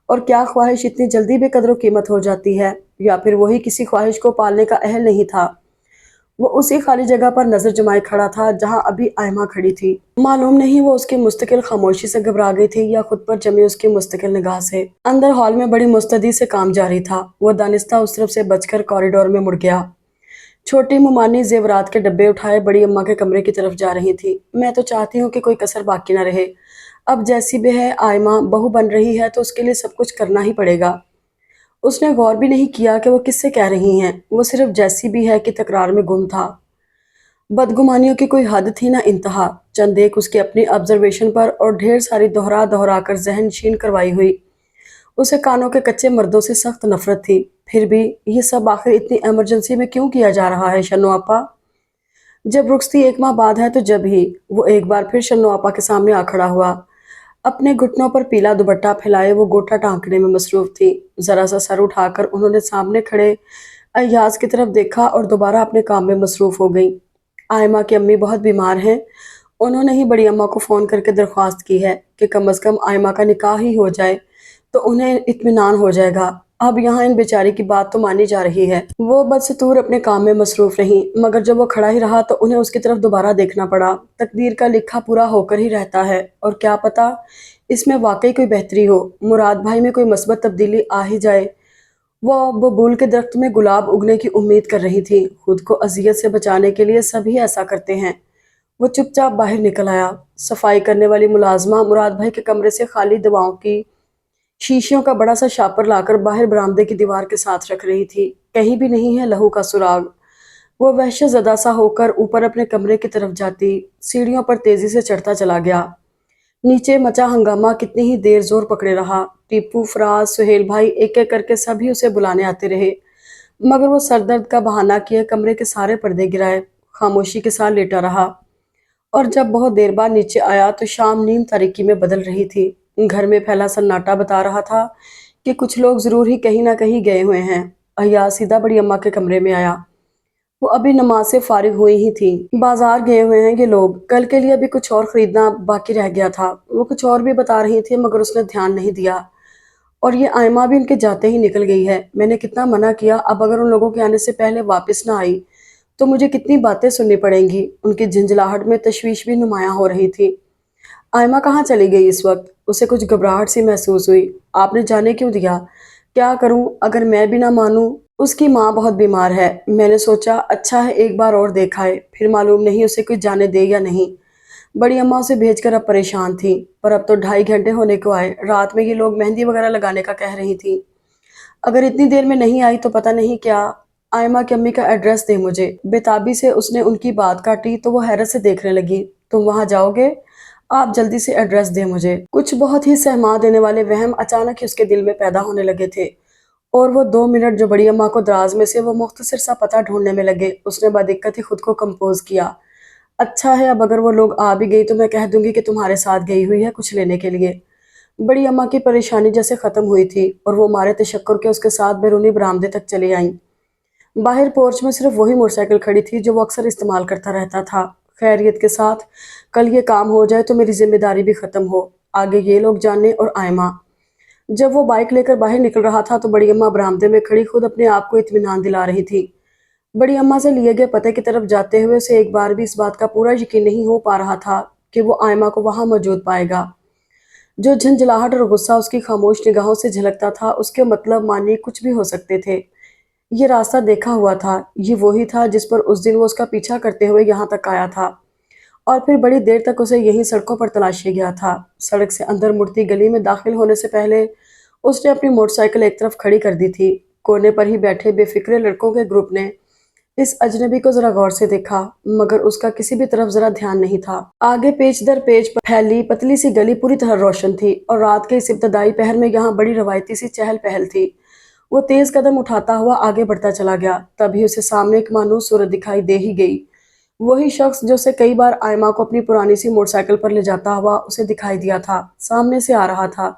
اور کیا خواہش اتنی جلدی بے قدر و قیمت ہو جاتی ہے، یا پھر وہی کسی خواہش کو پالنے کا اہل نہیں تھا۔ وہ اسی خالی جگہ پر نظر جمائے کھڑا تھا جہاں ابھی آئمہ کھڑی تھی۔ معلوم نہیں وہ اس کی مستقل خاموشی سے گھبرا گئی تھی یا خود پر جمی اس کی مستقل نگاہ سے۔ اندر ہال میں بڑی مستعدی سے کام جاری تھا۔ وہ دانستہ اس طرف سے بچ کر کوریڈور میں مڑ گیا۔ چھوٹی ممانی زیورات کے ڈبے اٹھائے بڑی اماں کے کمرے کی طرف جا رہی تھی۔ میں تو چاہتی ہوں کہ کوئی کسر باقی نہ رہے۔ اب جیسی بھی ہے آئمہ بہو بن رہی ہے تو اس کے لیے سب کچھ کرنا ہی پڑے گا۔ اس نے غور بھی نہیں کیا کہ وہ کس سے کہہ رہی ہیں، وہ صرف جیسی بھی ہے کہ تکرار میں گم تھا۔ بدگمانیوں کی کوئی حد تھی نہ انتہا، چند ایک اس کی اپنی آبزرویشن پر اور ڈھیر ساری دہرا دہرا کر ذہن نشین کروائی ہوئی۔ اسے کانوں کے کچے مردوں سے سخت نفرت تھی۔ پھر بھی یہ سب آخر اتنی ایمرجنسی میں کیوں کیا جا رہا ہے شنو آپا؟ جب رخصتی 1 ماہ بعد ہے تو جب ہی۔ وہ ایک بار پھر شنو آپا کے سامنے آ کھڑا ہوا۔ اپنے گھٹنوں پر پیلا دوپٹہ پھیلائے وہ گوٹا ٹانکنے میں مصروف تھی۔ ذرا سا سر اٹھا کر انہوں نے سامنے کھڑے ایاز کی طرف دیکھا اور دوبارہ اپنے کام میں مصروف ہو گئیں۔ آئمہ کی امی بہت بیمار ہیں، انہوں نے ہی بڑی اماں کو فون کر کے درخواست کی ہے کہ کم از کم آئمہ کا نکاح ہی ہو جائے تو انہیں اطمینان ہو جائے گا۔ اب یہاں ان بیچاری کی بات تو مانی جا رہی ہے۔ وہ بدستور اپنے کام میں مصروف رہیں، مگر جب وہ کھڑا ہی رہا تو انہیں اس کی طرف دوبارہ دیکھنا پڑا۔ تقدیر کا لکھا پورا ہو کر ہی رہتا ہے، اور کیا پتہ اس میں واقعی کوئی بہتری ہو، مراد بھائی میں کوئی مثبت تبدیلی آ ہی جائے۔ وہ ببول کے درخت میں گلاب اگنے کی امید کر رہی تھی۔ خود کو اذیت سے بچانے کے لیے سبھی ایسا کرتے ہیں۔ وہ چپ چاپ باہر نکل آیا۔ صفائی کرنے والی ملازمہ مراد بھائی کے کمرے سے خالی دواؤں کی شیشیوں کا بڑا سا شاپر لا کر باہر برآمدے کی دیوار کے ساتھ رکھ رہی تھی۔ کہیں بھی نہیں ہے لہو کا سراغ۔ وہ وحشت زدہ سا ہو کر اوپر اپنے کمرے کی طرف جاتی سیڑھیوں پر تیزی سے چڑھتا چلا گیا۔ نیچے مچا ہنگامہ کتنی ہی دیر زور پکڑے رہا۔ ٹیپو، فراز، سہیل بھائی ایک ایک کر کے سبھی اسے بلانے آتے رہے، مگر وہ سر درد کا بہانہ کیے کمرے کے سارے پردے گرائے خاموشی کے ساتھ لیٹا رہا۔ اور جب بہت دیر بعد نیچے آیا تو شام نیم تاریکی میں بدل رہی تھی۔ گھر میں پھیلا سناٹا بتا رہا تھا کہ کچھ لوگ ضرور ہی کہیں نہ کہیں گئے ہوئے ہیں۔ ایاز سیدھا بڑی اماں کے کمرے میں آیا۔ وہ ابھی نماز سے فارغ ہوئی ہی تھیں۔ بازار گئے ہوئے ہیں یہ لوگ، کل کے لیے ابھی کچھ اور خریدنا باقی رہ گیا تھا۔ وہ کچھ اور بھی بتا رہی تھی مگر اس نے دھیان نہیں دیا۔ اور یہ آئمہ بھی ان کے جاتے ہی نکل گئی ہے۔ میں نے کتنا منع کیا، اب اگر ان لوگوں کے آنے سے پہلے واپس نہ آئی تو مجھے کتنی باتیں سننی پڑیں گی۔ ان کی جھنجھلاہٹ میں تشویش بھی نمایاں ہو رہی تھی۔ آئمہ کہاں چلی گئی اس وقت؟ اسے کچھ گھبراہٹ سی محسوس ہوئی۔ آپ نے جانے کیوں دیا؟ کیا کروں اگر میں بھی نہ مانوں؟ اس کی ماں بہت بیمار ہے، میں نے سوچا اچھا ہے ایک بار اور دیکھ آئے، پھر معلوم نہیں اسے کوئی جانے دے یا نہیں۔ بڑی اماں اسے بھیج کر اب پریشان تھی، پر اب تو 2.5 گھنٹے ہونے کو آئے۔ رات میں یہ لوگ مہندی وغیرہ لگانے کا کہہ رہی تھی، اگر اتنی دیر میں نہیں آئی تو پتہ نہیں کیا۔ آئمہ کی امی کا ایڈریس دے مجھے۔ بےتابی سے اس نے ان کی بات کاٹی تو وہ حیرت سے دیکھنے لگی۔ تم وہاں جاؤ گے؟ آپ جلدی سے ایڈریس دیں مجھے۔ کچھ بہت ہی سہما دینے والے وہم اچانک ہی اس کے دل میں پیدا ہونے لگے تھے، اور وہ 2 منٹ جو بڑی اماں کو دراز میں سے وہ مختصر سا پتہ ڈھونڈنے میں لگے، اس نے بدقت ہی خود کو کمپوز کیا۔ اچھا ہے اب اگر وہ لوگ آ بھی گئی تو میں کہہ دوں گی کہ تمہارے ساتھ گئی ہوئی ہے کچھ لینے کے لیے۔ بڑی اماں کی پریشانی جیسے ختم ہوئی تھی اور وہ مارے تشکر کے اس کے ساتھ بیرونی برآمدے تک چلی آئیں۔ باہر پورچ میں صرف وہی موٹر سائیکل کھڑی تھی جو وہ اکثر استعمال کرتا رہتا تھا۔ خیریت کے ساتھ، کل یہ کام ہو جائے تو میری ذمہ داری بھی ختم ہو، آگے یہ لوگ جانے اور آئمہ۔ جب وہ بائک لے کر باہر نکل رہا تھا تو بڑی اماں برآمدے میں کھڑی خود اپنے آپ کو اطمینان دلا رہی تھی۔ بڑی اماں سے لیے گئے پتے کی طرف جاتے ہوئے اسے ایک بار بھی اس بات کا پورا یقین نہیں ہو پا رہا تھا کہ وہ آئمہ کو وہاں موجود پائے گا۔ جو جھنجھلاہٹ اور غصہ اس کی خاموش نگاہوں سے جھلکتا تھا اس کے مطلب معنی کچھ بھی ہو سکتے تھے۔ یہ راستہ دیکھا ہوا تھا، یہ وہی تھا جس پر اس دن وہ اس کا پیچھا کرتے ہوئے یہاں تک آیا تھا، اور پھر بڑی دیر تک اسے یہی سڑکوں پر تلاشی گیا تھا۔ سڑک سے اندر مڑتی گلی میں داخل ہونے سے پہلے اس نے اپنی موٹر سائیکل ایک طرف کھڑی کر دی تھی۔ کونے پر ہی بیٹھے بے فکرے لڑکوں کے گروپ نے اس اجنبی کو ذرا غور سے دیکھا، مگر اس کا کسی بھی طرف ذرا دھیان نہیں تھا۔ آگے پیچ در پیچ پھیلی پتلی سی گلی پوری طرح روشن تھی، اور رات کے اس ابتدائی پہر میں یہاں بڑی روایتی سی چہل پہل تھی۔ وہ تیز قدم اٹھاتا ہوا آگے بڑھتا چلا گیا، تبھی اسے سامنے ایک مانوس صورت دکھائی دے ہی گئی۔ وہی شخص جو اسے کئی بار آئمہ کو اپنی پرانی سی موٹر سائیکل پر لے جاتا ہوا اسے دکھائی دیا تھا، سامنے سے آ رہا تھا۔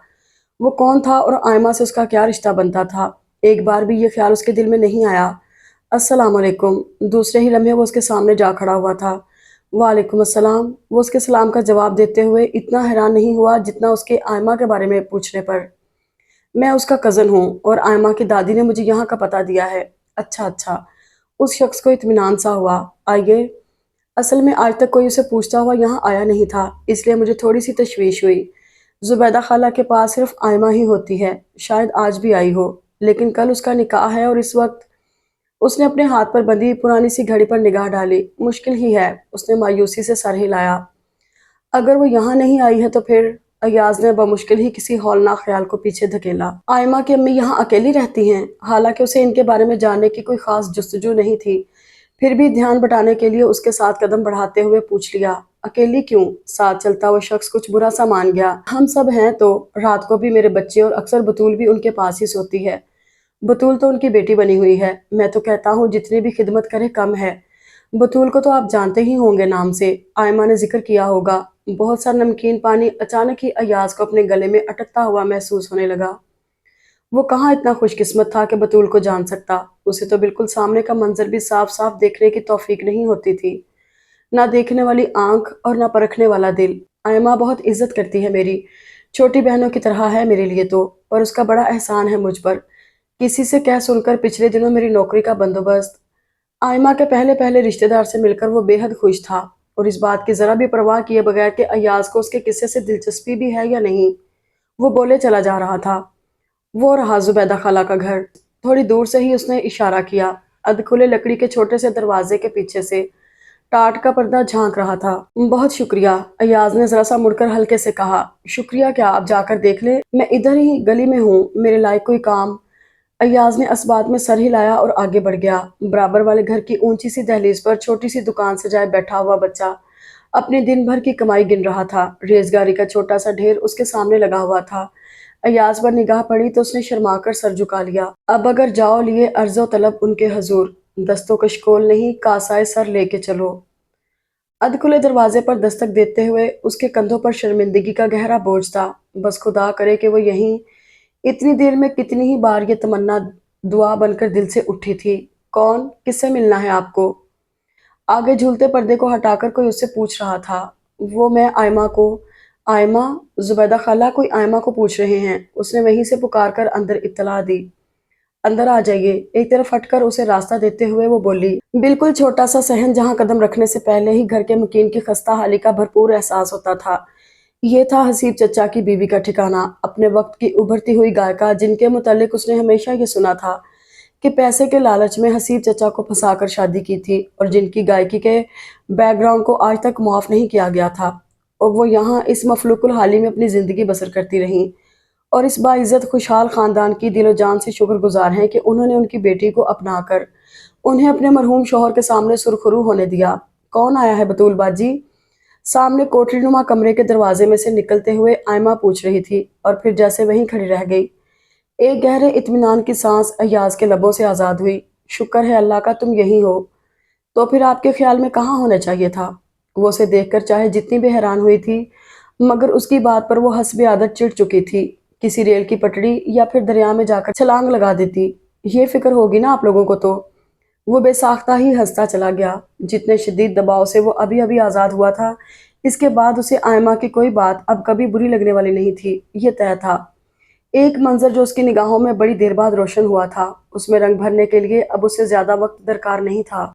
वो कौन था और आयमा से उसका क्या रिश्ता बनता था? एक बार भी ये ख्याल उसके दिल में नहीं आया। अस्सलाम वालेकुम। दूसरे ही लम्हे वो उसके सामने जा खड़ा हुआ था। वालेकुम अस्सलाम। वो उसके सलाम का जवाब देते हुए इतना हैरान नहीं हुआ जितना उसके आयमा के बारे में पूछने पर। मैं उसका कज़न हूँ और आयमा की दादी ने मुझे यहाँ का पता दिया है। अच्छा अच्छा। उस शख्स को इत्मीनान सा हुआ। आइए। असल में आज तक कोई उसे पूछता हुआ यहाँ आया नहीं था, इसलिए मुझे थोड़ी सी तशवीश हुई। जुबैदा खाला के पास सिर्फ आयमा ही होती है, शायद आज भी आई हो, लेकिन कल उसका निकाह है और इस वक्त। उसने अपने हाथ पर बंधी पुरानी सी घड़ी पर निगाह डाली। मुश्किल ही है। उसने मायूसी से सर हिलाया। अगर वो यहाँ नहीं आई है तो फिर। अयाज ने बमुश्किल ही किसी हौलनाक ख्याल को पीछे धकेला। आयमा की अम्मी यहाँ अकेली रहती हैं? हालांकि उसे इनके बारे में जानने की कोई खास जुस्तजू नहीं थी, फिर भी ध्यान बटाने के लिए उसके साथ कदम बढ़ाते हुए पूछ लिया। अकेली क्यों? साथ चलता हुआ शख्स कुछ बुरा सा मान गया। हम सब हैं तो। रात को भी मेरे बच्चे और अक्सर बतूल भी उनके पास ही सोती है। बतूल तो उनकी बेटी बनी हुई है। मैं तो कहता हूँ जितनी भी खिदमत करे कम है। बतूल को तो आप जानते ही होंगे नाम से, आयमा ने जिक्र किया होगा। बहुत सा नमकीन पानी अचानक ही अयाज को अपने गले में अटकता हुआ महसूस होने लगा। वो कहाँ इतना खुशकिस्मत था कि बतूल को जान सकता। उसे तो बिल्कुल सामने का मंजर भी साफ साफ देखने की तौफीक नहीं होती थी। ना देखने वाली आंख और ना परखने वाला दिल। आयमा बहुत इज्जत करती है मेरी, छोटी बहनों की तरह है मेरे लिए तो, पर उसका बड़ा एहसान है मुझ पर। किसी से कह सुनकर पिछले दिनों मेरी नौकरी का बंदोबस्त। आयमा के पहले पहले रिश्तेदार से मिलकर वो बेहद खुश था, और इस बात की जरा भी परवाह किए बगैर कि अयाज को उसके किस्से से दिलचस्पी भी है या नहीं, वो बोले चला जा रहा था। वो रहा जुबैदा खाला का घर। थोड़ी दूर से ही उसने इशारा किया। अधखुले लकड़ी के छोटे से दरवाजे के पीछे से टाट का पर्दा झांक रहा था। बहुत शुक्रिया, अयाज ने जरा सा मुड़कर हल्के से कहा। शुक्रिया क्या, आप जाकर देख ले, मैं इधर ही गली में हूँ, मेरे लायक कोई काम। अयाज ने इस बात में सर हिलाया और आगे बढ़ गया। बराबर वाले घर की ऊंची सी दहलीज पर छोटी सी दुकान सजाए बैठा हुआ बच्चा अपने दिन भर की कमाई गिन रहा था। रेजगारी का छोटा सा ढेर उसके सामने लगा हुआ था। अयाज पर निगाह पड़ी तो उसने शर्माकर सर झुका लिया। अब अगर जाओ लिए अर्जो तलब उनके हजूर, दस्तों कशकोल नहीं कासाए सर लेके चलो। अधखुले दरवाजे पर दस्तक देते हुए उसके कंधों पर शर्मिंदगी का गहरा बोझ था। बस खुदा करे कि वो यहीं। इतनी देर में कितनी ही बार ये तमन्ना दुआ बनकर दिल से उठी थी। कौन, किससे मिलना है आपको? आगे झूलते पर्दे को हटाकर कोई उससे पूछ रहा था। वो मैं आयमा को। आयमा? जुबैदा खाला कोई आयमा को पूछ रहे हैं, उसने वहीं से पुकार कर अंदर इत्तला दी। अंदर आ जाइए, एक तरफ हटकर उसे रास्ता देते हुए वो बोली। बिल्कुल छोटा सा सहन जहां कदम रखने से पहले ही घर के मकीन की खस्ता हाली का भरपूर एहसास होता था। ये था हसीब चचा की बीवी का ठिकाना, अपने वक्त की उभरती हुई गायिका, जिनके मुतालिक उसने हमेशा ये सुना था कि पैसे के लालच में हसीब चचा को फंसाकर शादी की थी, और जिनकी गायकी के बैकग्राउंड को आज तक मुआफ नहीं किया गया था। और वो यहाँ इस मफलूकुल हाली में अपनी ज़िंदगी बसर करती रहीं, और इस बाइज़्ज़त खुशहाल ख़ानदान की दिलो जान से शुक्रगुजार हैं कि उन्होंने उनकी बेटी को अपनाकर उन्हें अपने मरहूम शौहर के सामने सुरखरू होने दिया। कौन आया है बतूल बाजी? सामने कोठरीनुमा कमरे के दरवाजे में से निकलते हुए आयमा पूछ रही थी, और फिर जैसे वहीं खड़ी रह गई। एक गहरे इत्मीनान की सांस अय्याज के लबों से आज़ाद हुई। शुक्र है अल्लाह का तुम यहीं हो। तो फिर आपके ख्याल में कहाँ होना चाहिए था? वो उसे देखकर चाहे जितनी भी हैरान हुई थी, मगर उसकी बात पर वो हस्बे आदत चिढ़ चुकी थी। किसी रेल की पटड़ी या फिर दरिया में जाकर छलांग लगा देती। ये फिक्र होगी ना आप लोगों को तो। वो बेसाख्ता ही हंसता चला गया। जितने शदीद दबाव से वो अभी अभी आज़ाद हुआ था, इसके बाद उसे आयमा की कोई बात अब कभी बुरी लगने वाली नहीं थी, ये तय था। एक मंजर जो उसकी निगाहों में बड़ी देर बाद रोशन हुआ था, उसमें रंग भरने के लिए अब उसे ज्यादा वक्त दरकार नहीं था।